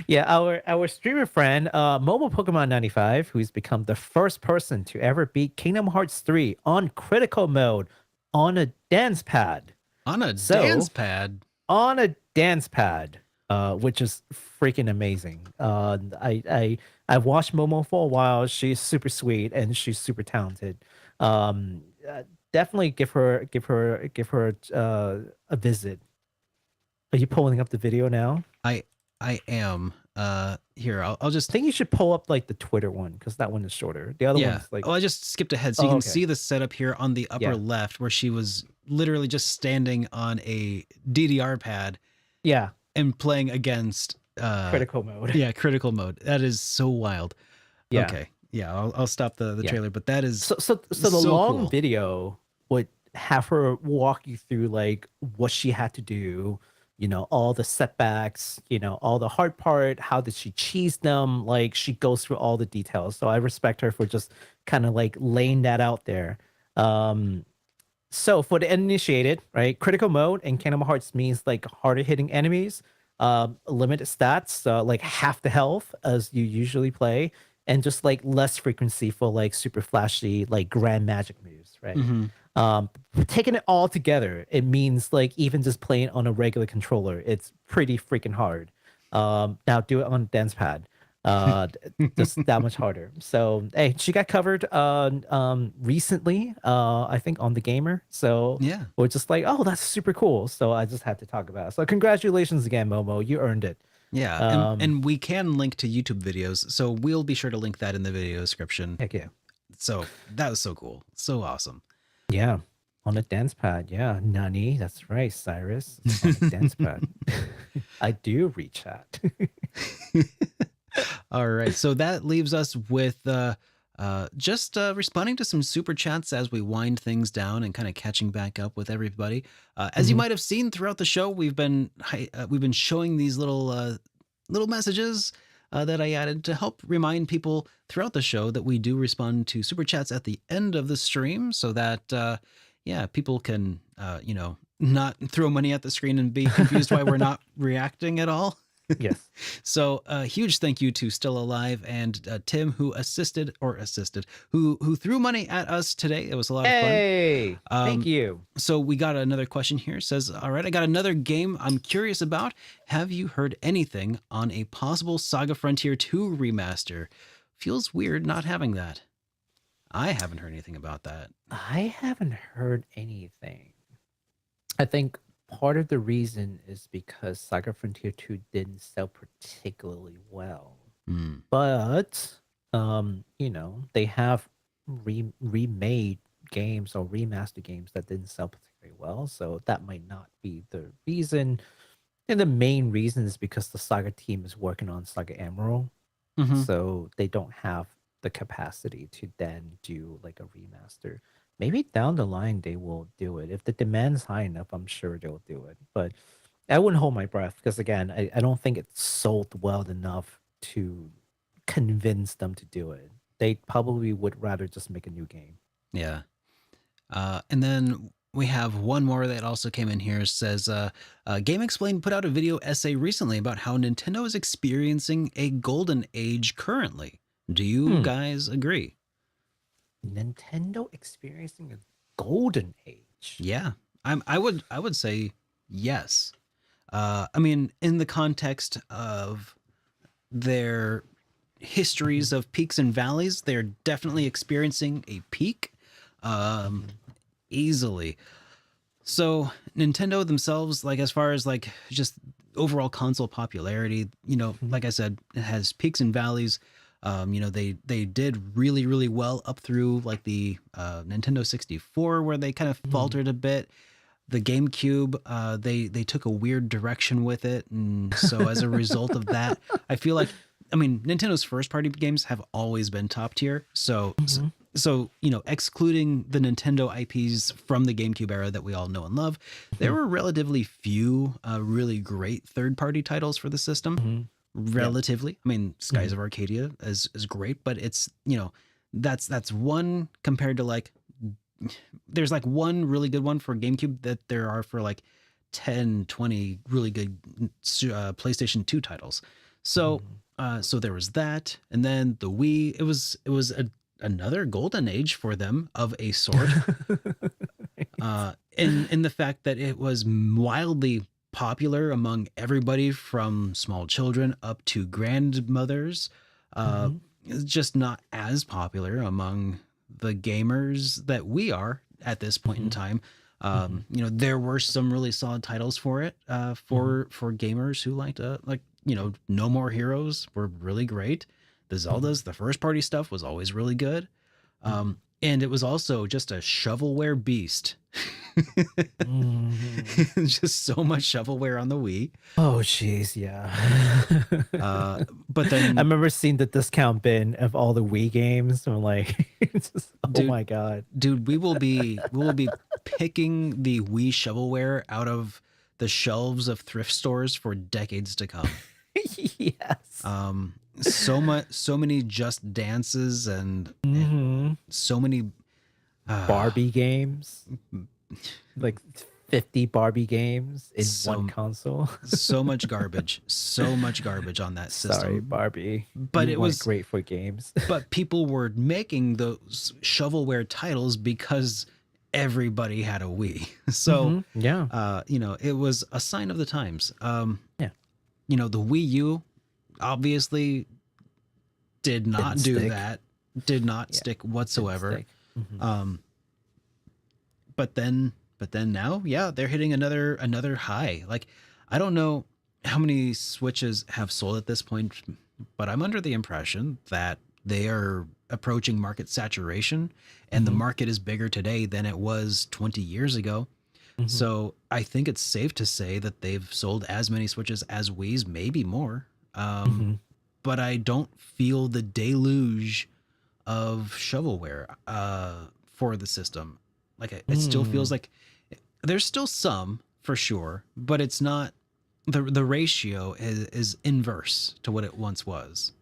Yeah, our streamer friend, Mobile Pokemon 95, who's become the first person to ever beat Kingdom Hearts 3 on critical mode on a dance pad. On a dance So pad. on a dance pad, which is freaking amazing. I've watched Momo for a while. She's super sweet and she's super talented. Um, Definitely give her a visit. Are you pulling up the video now? I I am. Here, I'll just I think you should pull up like the Twitter one because that one is shorter. The other one's like, Oh, I just skipped ahead. So you Oh, can okay. see the setup here on the upper left where she was literally just standing on a DDR pad yeah, and playing against critical mode. Yeah, critical mode. That is so wild. Yeah. Okay. Yeah, I'll stop the trailer, but that is So the so long cool. video would have her walk you through like what she had to do, you know, all the setbacks, you know, all the hard part, how did she cheese them? Like she goes through all the details. So I respect her for just kind of like laying that out there. So for the uninitiated, right, critical mode in Kingdom Hearts means like harder hitting enemies, limited stats, like half the health as you usually play, and just like less frequency for like super flashy, like grand magic moves, right? Taking it all together, it means like even just playing on a regular controller, it's pretty freaking hard. Now do it on a dance pad. Just that much harder. So hey, she got covered recently, I think on the Gamer. So Yeah. we're just like, oh, that's super cool. So I just had to talk about it. So congratulations again, Momo. You earned it. Yeah, and we can link to YouTube videos, so we'll be sure to link that in the video description. Heck yeah. So that was so cool, so awesome. Yeah, on a dance pad. Yeah, Nani, that's right, Cyrus. On a dance pad. I do reach that. All right, so that leaves us with just responding to some super chats as we wind things down and kind of catching back up with everybody. As you might have seen throughout the show, we've been showing these little messages that I added to help remind people throughout the show that we do respond to super chats at the end of the stream, so that people can not throw money at the screen and be confused why we're not reacting at all. Yes. So a huge thank you to Still Alive and Tim, who who threw money at us today. It was a lot of fun. Hey, thank you. So we got another question here. It says, all right, I got another game I'm curious about. Have you heard anything on a possible Saga Frontier 2 remaster? Feels weird not having that. I haven't heard anything about that. I haven't heard anything. I think part of the reason is because Saga Frontier 2 didn't sell particularly well. But they have remade games or remastered games that didn't sell particularly well, so that might not be the reason. And the main reason is because the Saga team is working on Saga Emerald, so they don't have the capacity to then do like a remaster. Maybe down the line they will do it. If the demand's high enough, I'm sure they'll do it. But I wouldn't hold my breath because again, I don't think it's sold well enough to convince them to do it. They probably would rather just make a new game. Yeah. And then we have one more that also came in here. It says, Game Explained put out a video essay recently about how Nintendo is experiencing a golden age currently. Do you guys agree? Nintendo experiencing a golden age. Yeah, I would say yes. I mean, in the context of their histories of peaks and valleys, they're definitely experiencing a peak, easily. So Nintendo themselves, like as far as like just overall console popularity, like I said, it has peaks and valleys. They did really, really well up through like the Nintendo 64, where they kind of faltered a bit. The GameCube, they took a weird direction with it, and so as a result of that, I feel like, I mean, Nintendo's first party games have always been top tier. So excluding the Nintendo IPs from the GameCube era that we all know and love, there were relatively few really great third party titles for the system. Relatively. I mean, Skies of Arcadia is great, but it's, that's one compared to like, there's like one really good one for GameCube that there are for like 10, 20 really good PlayStation 2 titles. So so there was that, and then the Wii, it was another golden age for them of a sort. In the fact that it was wildly popular among everybody from small children up to grandmothers. It's just not as popular among the gamers that we are at this point in time. There were some really solid titles for it, for gamers who liked like No More Heroes were really great. The Zeldas, the first party stuff was always really good. And it was also just a shovelware beast. Mhm. Just so much shovelware on the Wii. Oh, jeez, yeah. But I then, remember seeing the discount bin of all the Wii games. I'm like, it's just, oh dude, my god. we will be picking the Wii shovelware out of the shelves of thrift stores for decades to come. Yes. So many Just Dances and Mhm. so many Barbie games, like 50 Barbie games in So- one console. so much garbage on that system. Sorry, Barbie, But you it weren't was great for games. but people were making those shovelware titles because everybody had a Wii. So, Mhm. Yeah. it was a sign of the times. Yeah. The Wii U obviously did not Didn't do stick. that. Did not Yeah, stick whatsoever. Stick. Mhm. But then now, yeah, they're hitting another high. Like, I don't know how many Switches have sold at this point, but I'm under the impression that they are approaching market saturation, and the market is bigger today than it was 20 years ago. Mhm. So I think it's safe to say that they've sold as many Switches as Wii's, maybe more. Mhm. But I don't feel the deluge of shovelware for the system. Like, it still feels like there's still some for sure, but it's not the ratio is inverse to what it once was.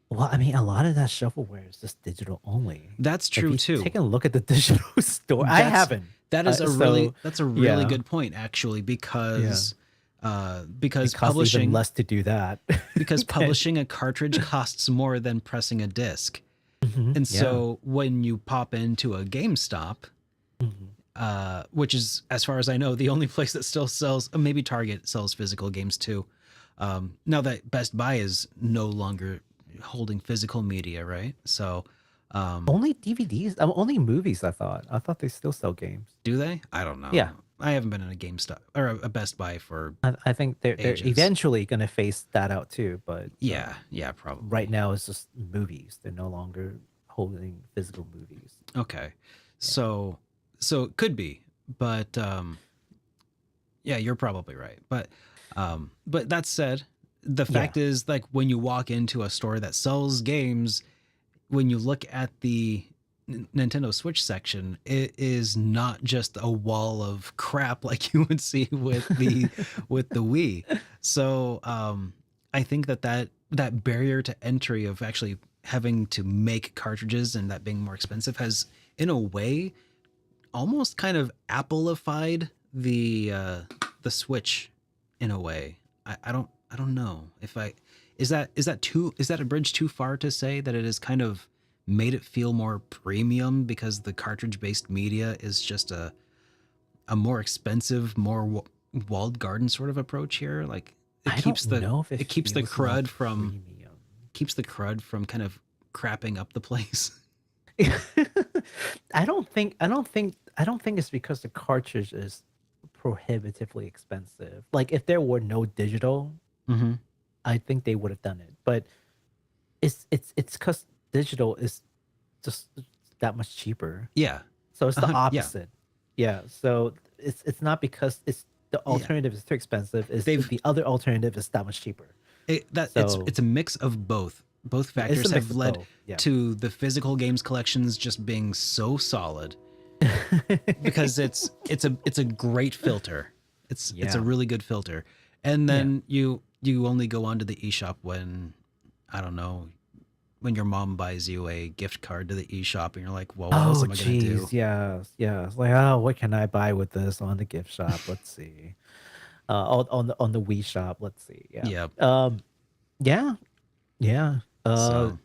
Well, I mean, a lot of that shovelware is just digital only. That's If true you too. take a look at the digital store, I That's- haven't. That is So, that's a really yeah. good point, actually, because It costs even publishing less to do that. because publishing a cartridge costs more than pressing a disc. Mhm. And Yeah. so when you pop into a GameStop, which is, as far as I know, the only place that still sells, maybe Target sells physical games too. Now that Best Buy is no longer holding physical media, right? So, Only DVDs, only movies. I thought they still sell games. do they? I don't know. Yeah. I haven't been in a GameStop or a Best Buy for I think they're Ages. eventually going to phase that out too. But yeah, probably. right now it's just movies. They're no longer holding physical movies. Okay. So it could be, but yeah, you're probably right. But that said, the fact is, like, when you walk into a store that sells games, when you look at the Nintendo Switch section, it is not just a wall of crap like you would see with the Wii. So I think that barrier to entry of actually having to make cartridges and that being more expensive has, in a way, almost kind of Appleified the Switch in a way. I don't know if is that a bridge too far to say that it has kind of made it feel more premium because the cartridge based media is just a more expensive, more walled garden sort of approach here. Like, it I keeps don't know if it keeps the feels more crud from premium. kind of crapping up the place. I don't think it's because the cartridge is prohibitively expensive. Like, if there were no digital, Mm-hmm. I think they would have done it. But it's because digital is just that much cheaper. Yeah. So it's the Yeah. opposite. Yeah. So it's not because it's the alternative is too expensive. It's the other alternative is that much cheaper. It's a mix of both. Both factors mix have of led both, yeah. to the physical games collections just being so solid because it's a great filter. It's a Yeah. really good filter. And then you only go onto the eShop when, I don't know, when your mom buys you a gift card to the eShop and you're like, well, what else am I going to do? Geez, yeah. It's like, oh, what can I buy with this on the gift shop? Let's see. On the Wii shop. Let's see. Yeah. Yeah. Yeah. So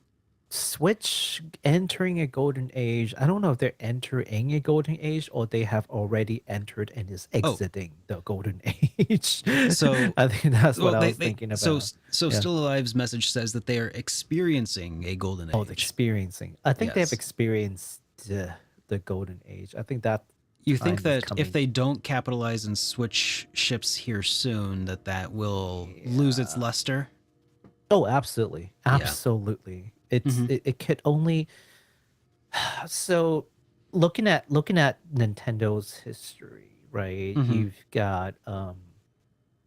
Switch entering a golden age. I don't know if they're entering a golden age or they have already entered and is exiting the golden age. So- I think that's what well, I was thinking about. So Yeah. Still Alive's message says that they are experiencing a golden age. Oh, the experiencing. I think they have Yes. experienced the golden age. I think that You think time is that coming. if they don't capitalize and switch ships here soon, that will lose its luster? Oh, absolutely. Yeah. Absolutely. It's Hmm. it could only so looking at Nintendo's history, right? Hmm. You've got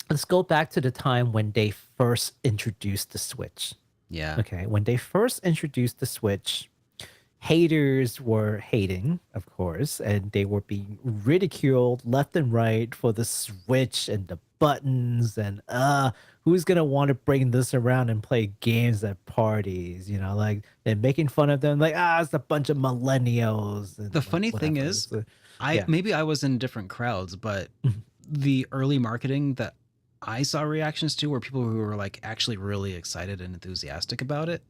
let's go back to the time when they first introduced the Switch. Yeah. Okay, when they first introduced the Switch, haters were hating, of course, and they were being ridiculed left and right for the Switch and the buttons and who's gonna want to bring this around and play games at parties, like they're making fun of them, like it's a bunch of millennials and The like funny thing whatever. is, So, I yeah. maybe I was in different crowds, but the early marketing that I saw reactions to were people who were like actually really excited and enthusiastic about it.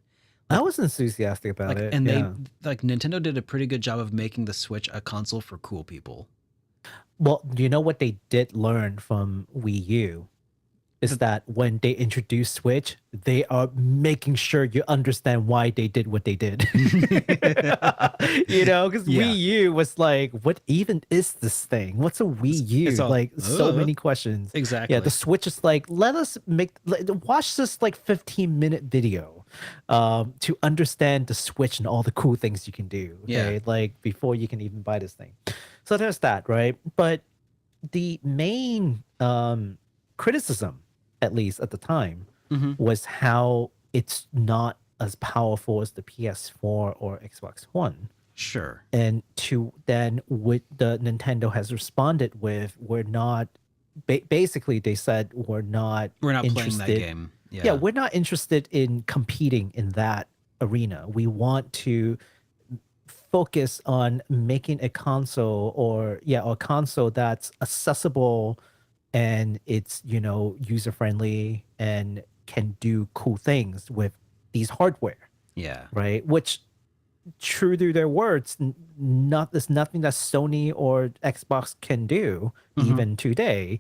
I Like was enthusiastic about it. and they Yeah. like Nintendo did a pretty good job of making the Switch a console for cool people. Well, you know what they did learn from Wii U is The, that when they introduce Switch, they are making sure you understand why they did what they did. Because yeah, Wii U was like, what even is this thing? What's a Wii it's U? all Like, so many questions. Yeah, the exactly. Switch is like, watch this like 15-minute video to understand the Switch and all the cool things you can do. Yeah. Okay, like before you can even buy this thing. So there's that, right? But the main criticism, at least at the time, Hmm. was how it's not as powerful as the PS4 or Xbox One. Sure. And to then what the Nintendo has responded with, we're not basically they said we're not We're not playing that interested. game. Yeah, Yeah. we're not interested in competing in that arena. We want to focus on making a console or a console that's accessible and it's user friendly and can do cool things with these hardware, Yeah. right? Which, true to their words, there's nothing that Sony or Xbox can do Hmm. even today.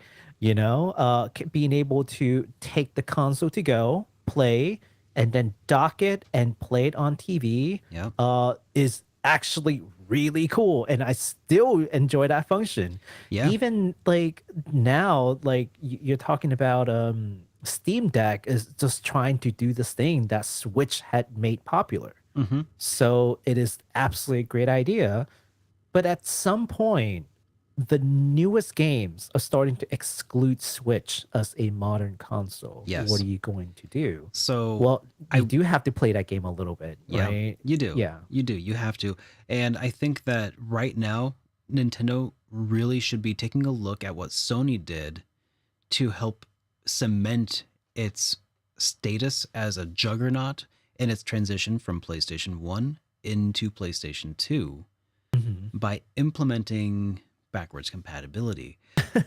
Being able to take the console to go play and then dock it and play it on TV Yeah. is actually really cool, and I still enjoy that function. Yeah. Even like now, like you're talking about Steam Deck is just trying to do this thing that Switch had made popular. Hmm. So it is absolutely a great idea. But at some point, the newest games are starting to exclude Switch as a modern console. What Yes. are you going to do? So Well, you I do have to play that game a little bit, yeah, right? you do. Yeah. You do. You have to. And I think that right now Nintendo really should be taking a look at what Sony did to help cement its status as a juggernaut in its transition from PlayStation 1 into PlayStation 2 Mhm. by implementing backwards compatibility, Oh,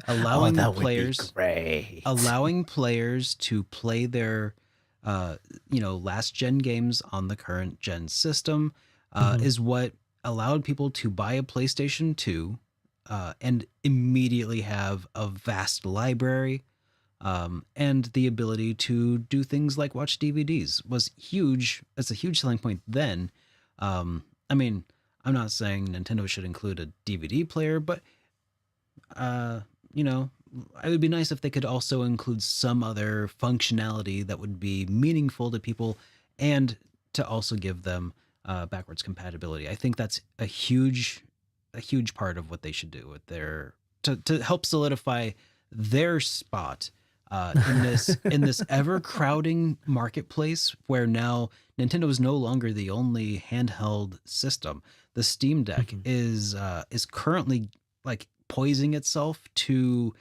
allowing that would be players great. allowing players to play their last gen games on the current gen system Mhm. is what allowed people to buy a PlayStation 2 and immediately have a vast library, and the ability to do things like watch DVDs was huge. That's a huge selling point then. I mean, I'm not saying Nintendo should include a DVD player, but uh, you know, it would be nice if they could also include some other functionality that would be meaningful to people and to also give them backwards compatibility. I think that's a huge part of what they should do with their to help solidify their spot in this ever crowding marketplace where now Nintendo is no longer the only handheld system. The Steam Deck Mhm. is currently like poising itself to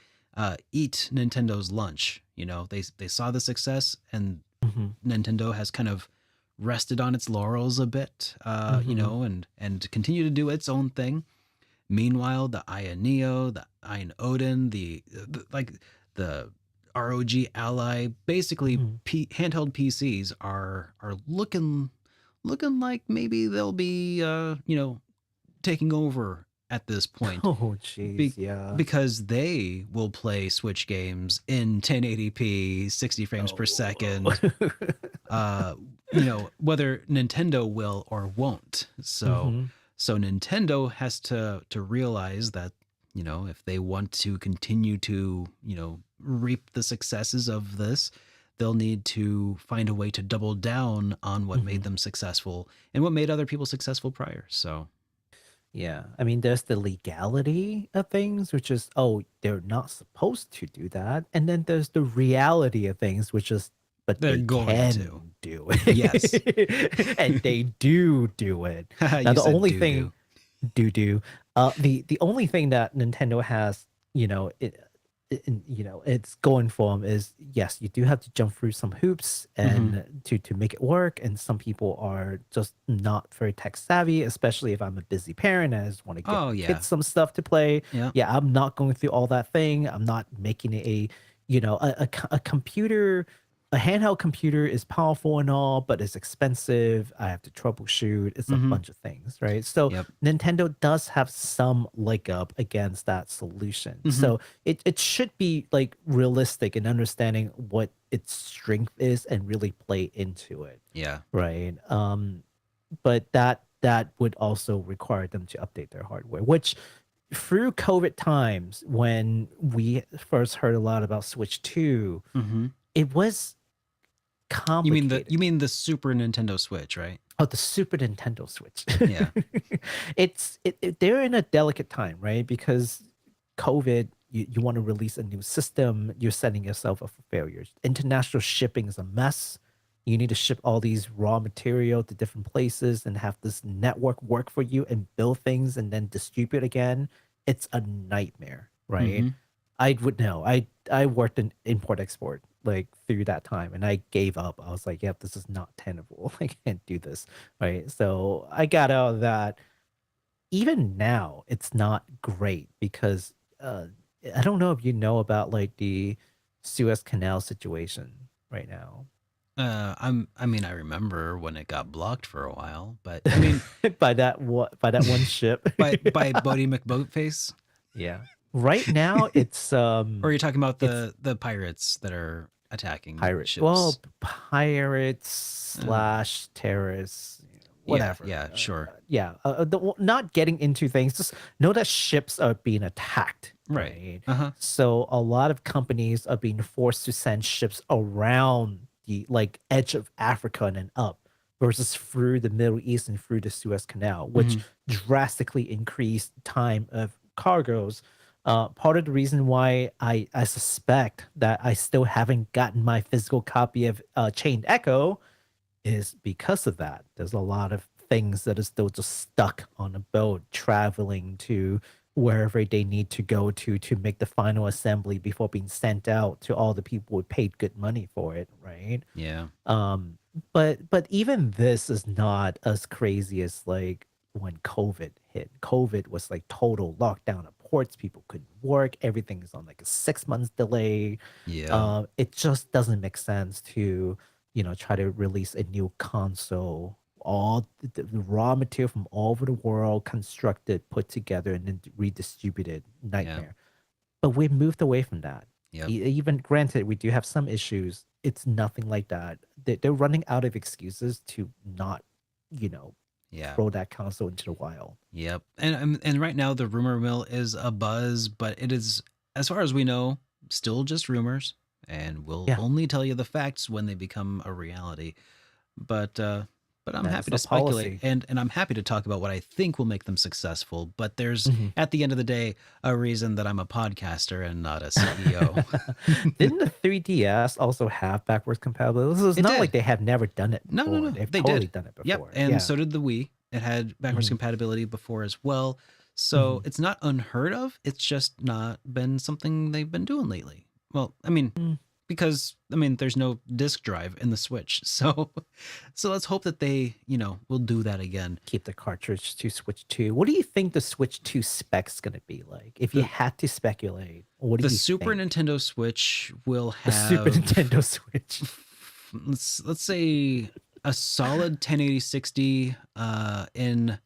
eat Nintendo's lunch. They saw the success, and Mhm. Nintendo has kind of rested on its laurels a bit, Mhm. and continue to do its own thing. Meanwhile, the Aya Neo, the Iron Odin, the ROG Ally, basically Mhm. handheld PCs are looking like maybe they'll be taking over at this point Oh, jeez, be, yeah. because they will play Switch games in 1080p, 60 frames per Oh. second, uh, whether Nintendo will or won't. So, Mhm. so Nintendo has to realize that, if they want to continue to, reap the successes of this, they'll need to find a way to double down on what made them successful and what made other people successful prior. So Yeah. I mean, there's the legality of things, which is, oh, they're not supposed to do that. And then there's the reality of things, which is, but they're they going can to. do it. Yes. And they do it. Now, You the said only doo-doo. thing, the only thing that Nintendo has, it's going for them is, yes, you do have to jump through some hoops and to make it work. And some people are just not very tech savvy, especially if I'm a busy parent and I just want to get Oh, my yeah. kids some stuff to play. Yeah. Yeah, I'm not going through all that thing. I'm not making it a computer. A handheld computer is powerful and all, but it's expensive. I have to troubleshoot. It's a bunch of things, right? So Yep. Nintendo does have some leg up against that solution. So it should be like realistic in understanding what its strength is and really play into it, Yeah. right? But that would also require them to update their hardware, which through COVID times when we first heard a lot about Switch 2, it was complicated. You mean the Super Nintendo Switch, right? Oh, the Super Nintendo Switch. Yeah. They're in a delicate time, right? Because COVID, you want to release a new system, you're setting yourself up for failures. International shipping is a mess. You need to ship all these raw material to different places and have this network work for you and build things and then distribute again. It's a nightmare, right? I would know. I worked in import export like through that time and I gave up. I was like, yep, this is not tenable. I can't do this. Right. So I got out of that. Even now, it's not great because I don't know if you know about like the Suez Canal situation right now. I mean, I remember when it got blocked for a while, but I mean, by that one ship. by Bodie McBoatface. Yeah. Right now, it's Or are you talking about the pirates that are attacking ships? Well, pirates / terrorists, whatever. Yeah, sure. Not getting into things. Just know that ships are being attacked. Right. So a lot of companies are being forced to send ships around the like edge of Africa and then up versus through the Middle East and through the Suez Canal, which drastically increased time of cargoes. Part of the reason why I suspect that I still haven't gotten my physical copy of Chained Echo is because of that. There's a lot of things that are still just stuck on a boat traveling to wherever they need to go to make the final assembly before being sent out to all the people who paid good money for it, right? Yeah. But even this is not as crazy as like when COVID hit. COVID was like total lockdown of ports. People couldn't work. Everything is on like a 6 months delay. Yeah. It just doesn't make sense to, try to release a new console, all the raw material from all over the world, constructed, put together, and then redistributed. Nightmare. But we've moved away from that. Yep. Even granted, we do have some issues. It's nothing like that. They're running out of excuses to not, throw that console into the wild. Yep. And right now the rumor mill is a buzz, but it is, as far as we know, still just rumors, and we'll only tell you the facts when they become a reality. But I'm happy to speculate, and I'm happy to talk about what I think will make them successful. But there's, at the end of the day, a reason that I'm a podcaster and not a CEO. Didn't the 3DS also have backwards compatibility? It's not like they have never done it before. No. They've they totally did. done it before. Yep, and so did the Wii. It had backwards compatibility before as well. So it's not unheard of. It's just not been something they've been doing lately. Well, I mean, because there's no disk drive in the Switch. So let's hope that they, will do that again. Keep the cartridge to Switch 2. What do you think the Switch 2 specs going to be like? If you had to speculate, what do you think? The Super Nintendo Switch will have... The Super Nintendo Switch. Let's say a solid 1080-60 in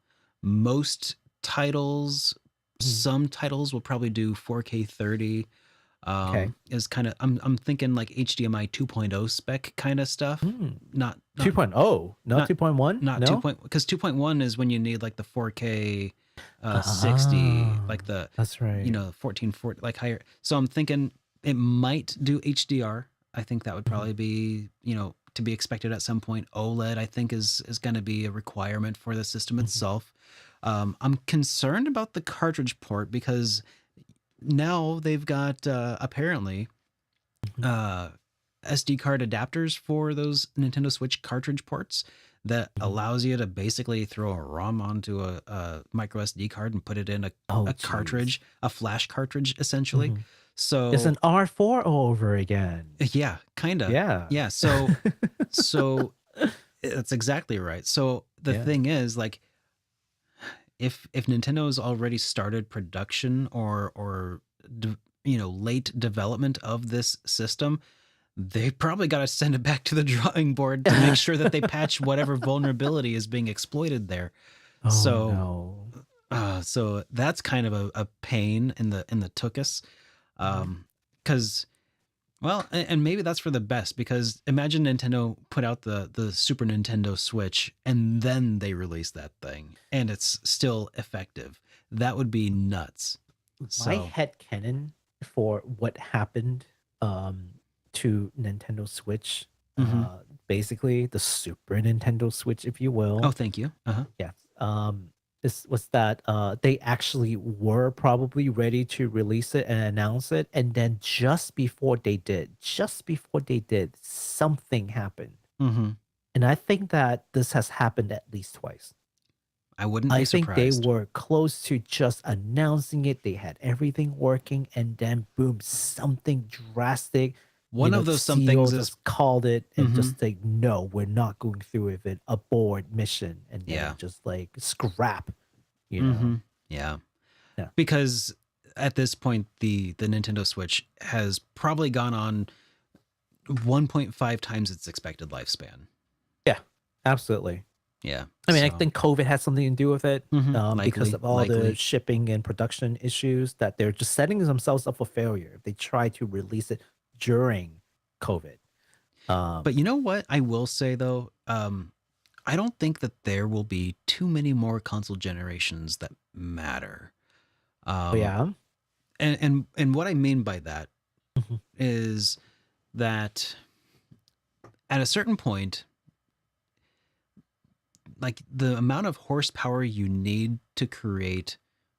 most titles. Some titles will probably do 4K 30. Is kind of, I'm thinking like HDMI 2.0 spec kind of stuff. Not 2.0, not 2.1, not 2.0, because 2.1 is when you need like the 4K 60, like the, that's right, 1440, like higher. So I'm thinking it might do HDR. I think that would Mhm. probably be, to be expected at some point. OLED, I think, is going to be a requirement for the system Mhm. itself. I'm concerned about the cartridge port because now they've got apparently Mhm. uh, SD card adapters for those Nintendo Switch cartridge ports that Mhm. allows you to basically throw a ROM onto a micro SD card and put it in Oh, a jeez. cartridge, a flash cartridge, essentially. Mhm. It's So an R4 all over again. yeah, kind of. Yeah. Yeah. So that's exactly right. So the Yeah. thing is, like, if Nintendo's already started production or late development of this system, they probably got to send it back to the drawing board to make sure that they patch whatever vulnerability is being exploited there. Oh So, no. so that's kind of a pain in the tuchus, Mhm. because well, and maybe that's for the best, because imagine Nintendo put out the Super Nintendo Switch and then they release that thing and it's still effective. That would be nuts. My So, headcanon for what happened um to Nintendo Switch, mhm. basically the Super Nintendo Switch, if you Oh, will. thank you. Uh-huh. Yes. This was that they actually were probably ready to release it and announce it, and then just before they did, something happened. Mhm. And I think that this has happened at least twice. I wouldn't I be think they surprised. were close to just announcing it. They had everything working, and then boom, something drastic. One of The those CEO somethings is just called it and mhm. just like, no, we're not going through with it. Abort mission, and then Yeah. just like scrap. You know, Mhm. Yeah. yeah, Because at this point the Nintendo Switch has probably gone on 1.5 times its expected lifespan. yeah, absolutely. Yeah. I mean, I So, think COVID has something to do with it, because likely, of all the likely. shipping and production issues that they're just setting themselves up for failure if they try to release it during COVID. But Um, you know what I will say though, I don't think that there will be too many more console generations that matter. but Um, yeah. and what I mean by that Mhm. is that at a certain point, like the amount of horsepower you need to create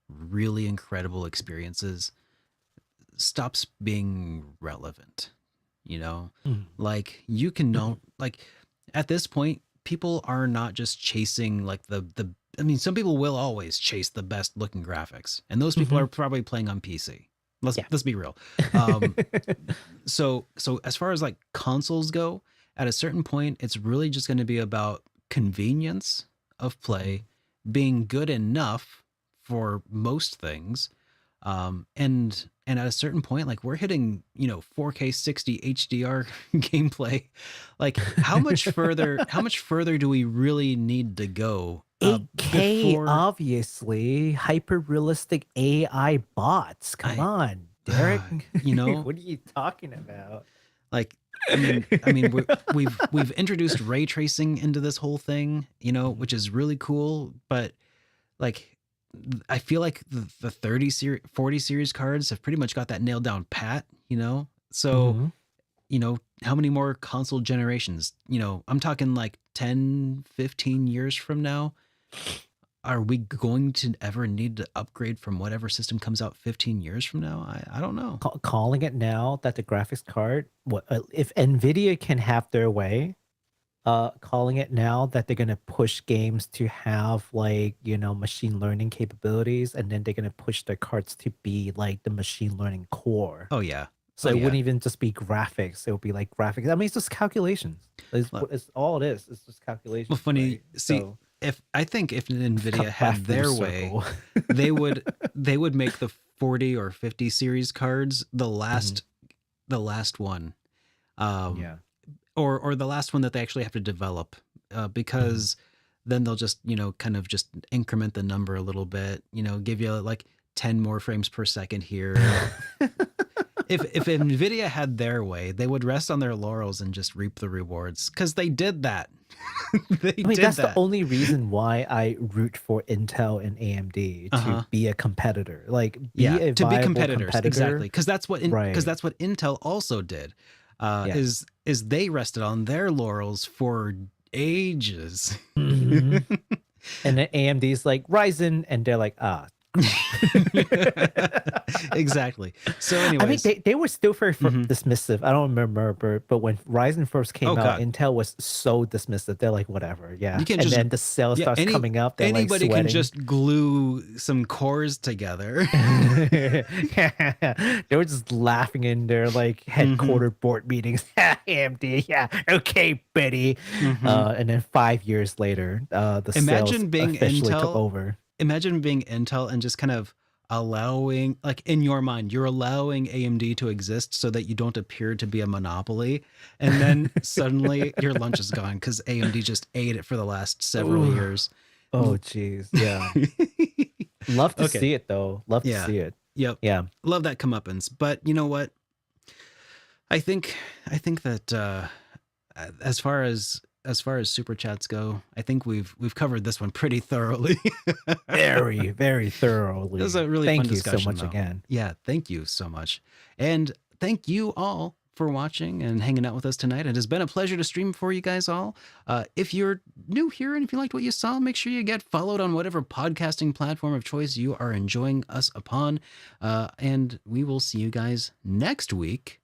really incredible experiences stops being relevant. You know, Mhm. like you can Mhm. know, like at this point, people are not just chasing like the. I mean, some people will always chase the best looking graphics, and those people are Mhm. probably playing on PC. Let's Yeah. let's be real. Um, so as far as like consoles go, at a certain point, it's really just going to be about convenience of play, Mhm. being good enough for most things, and at a certain point, like we're hitting 4K 60 HDR gameplay. Like how much further do we really need to go 8K, before obviously. Hyper realistic AI bots. Come I on, Derek. you know What are you talking about? like we've introduced ray tracing into this whole thing, Mhm. which is really cool, but like I feel like the 30 series 40 series cards have pretty much got that nailed down pat. So, Mhm. how many more console generations? I'm talking like 10, 15 years from now. Are we going to ever need to upgrade from whatever system comes out 15 years from now? I don't know. Calling it now that the graphics card, what if Nvidia can have their way, calling it now that they're gonna push games to have like machine learning capabilities, and then they're gonna push their cards to be like the machine learning core. Oh yeah. So Oh it yeah. wouldn't even just be graphics; it would be like graphics. I mean, it's just calculations. Well, It's all it is. It's just well, calculations, funny. right? See, So if I think if Nvidia graph had through the their way, circle. they would they would make the 40 or 50 series cards the Mhm. last one, um, Yeah. or the last one that they actually have to develop, Mhm. because then they'll just kind of just increment the number a little bit, give you like 10 more frames per second here. If Nvidia had their way, they would rest on their laurels and just reap the rewards, because they did that. They I mean, did that's the that. only reason why I root for Intel and AMD to Uh-huh. be a competitor. Like, be Yeah, a to be viable competitors, exactly, competitor. because that's what Right. Intel also did. Yeah. is they rested on their laurels for ages. Mhm. And then AMD's like Ryzen, and they're like, Exactly. So, I mean, anyways, they were still very Mhm. dismissive. I don't remember, but when Ryzen first came Oh, out, God. Intel was so dismissive. They're like, whatever, yeah. You can And just then the sale starts coming up. They're like anybody can sweating. just glue some cores together. They were just laughing in their like headquarter board meetings. AMD, yeah, okay, Betty. And then 5 years later, the sales Imagine being officially took Intel. over. Imagine being Intel and just kind of allowing, like in your mind, you're allowing AMD to exist so that you don't appear to be a monopoly. And then suddenly your lunch is gone because AMD just ate it for the last several Ooh. years. Oh, geez, yeah. Love to Okay. see it though. Love to Yeah. see it. Yep. Yeah. Love that comeuppance. But you know what? I think that as far as super chats go, I think we've covered this one pretty thoroughly. Very, very thoroughly. It was a really Thank fun you discussion, so much though. again. Yeah, thank you so much. And thank you all for watching and hanging out with us tonight. It has been a pleasure to stream for you guys all. If you're new here and if you liked what you saw, make sure you get followed on whatever podcasting platform of choice you are enjoying us upon. And we will see you guys next week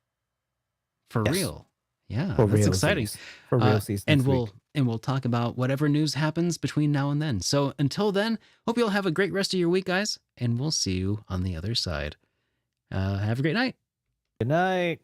for real. Yeah, For that's exciting. For real season. And we'll talk about whatever news happens between now and then. So until then, hope you all have a great rest of your week, guys, and we'll see you on the other side. Have a great night. Good night.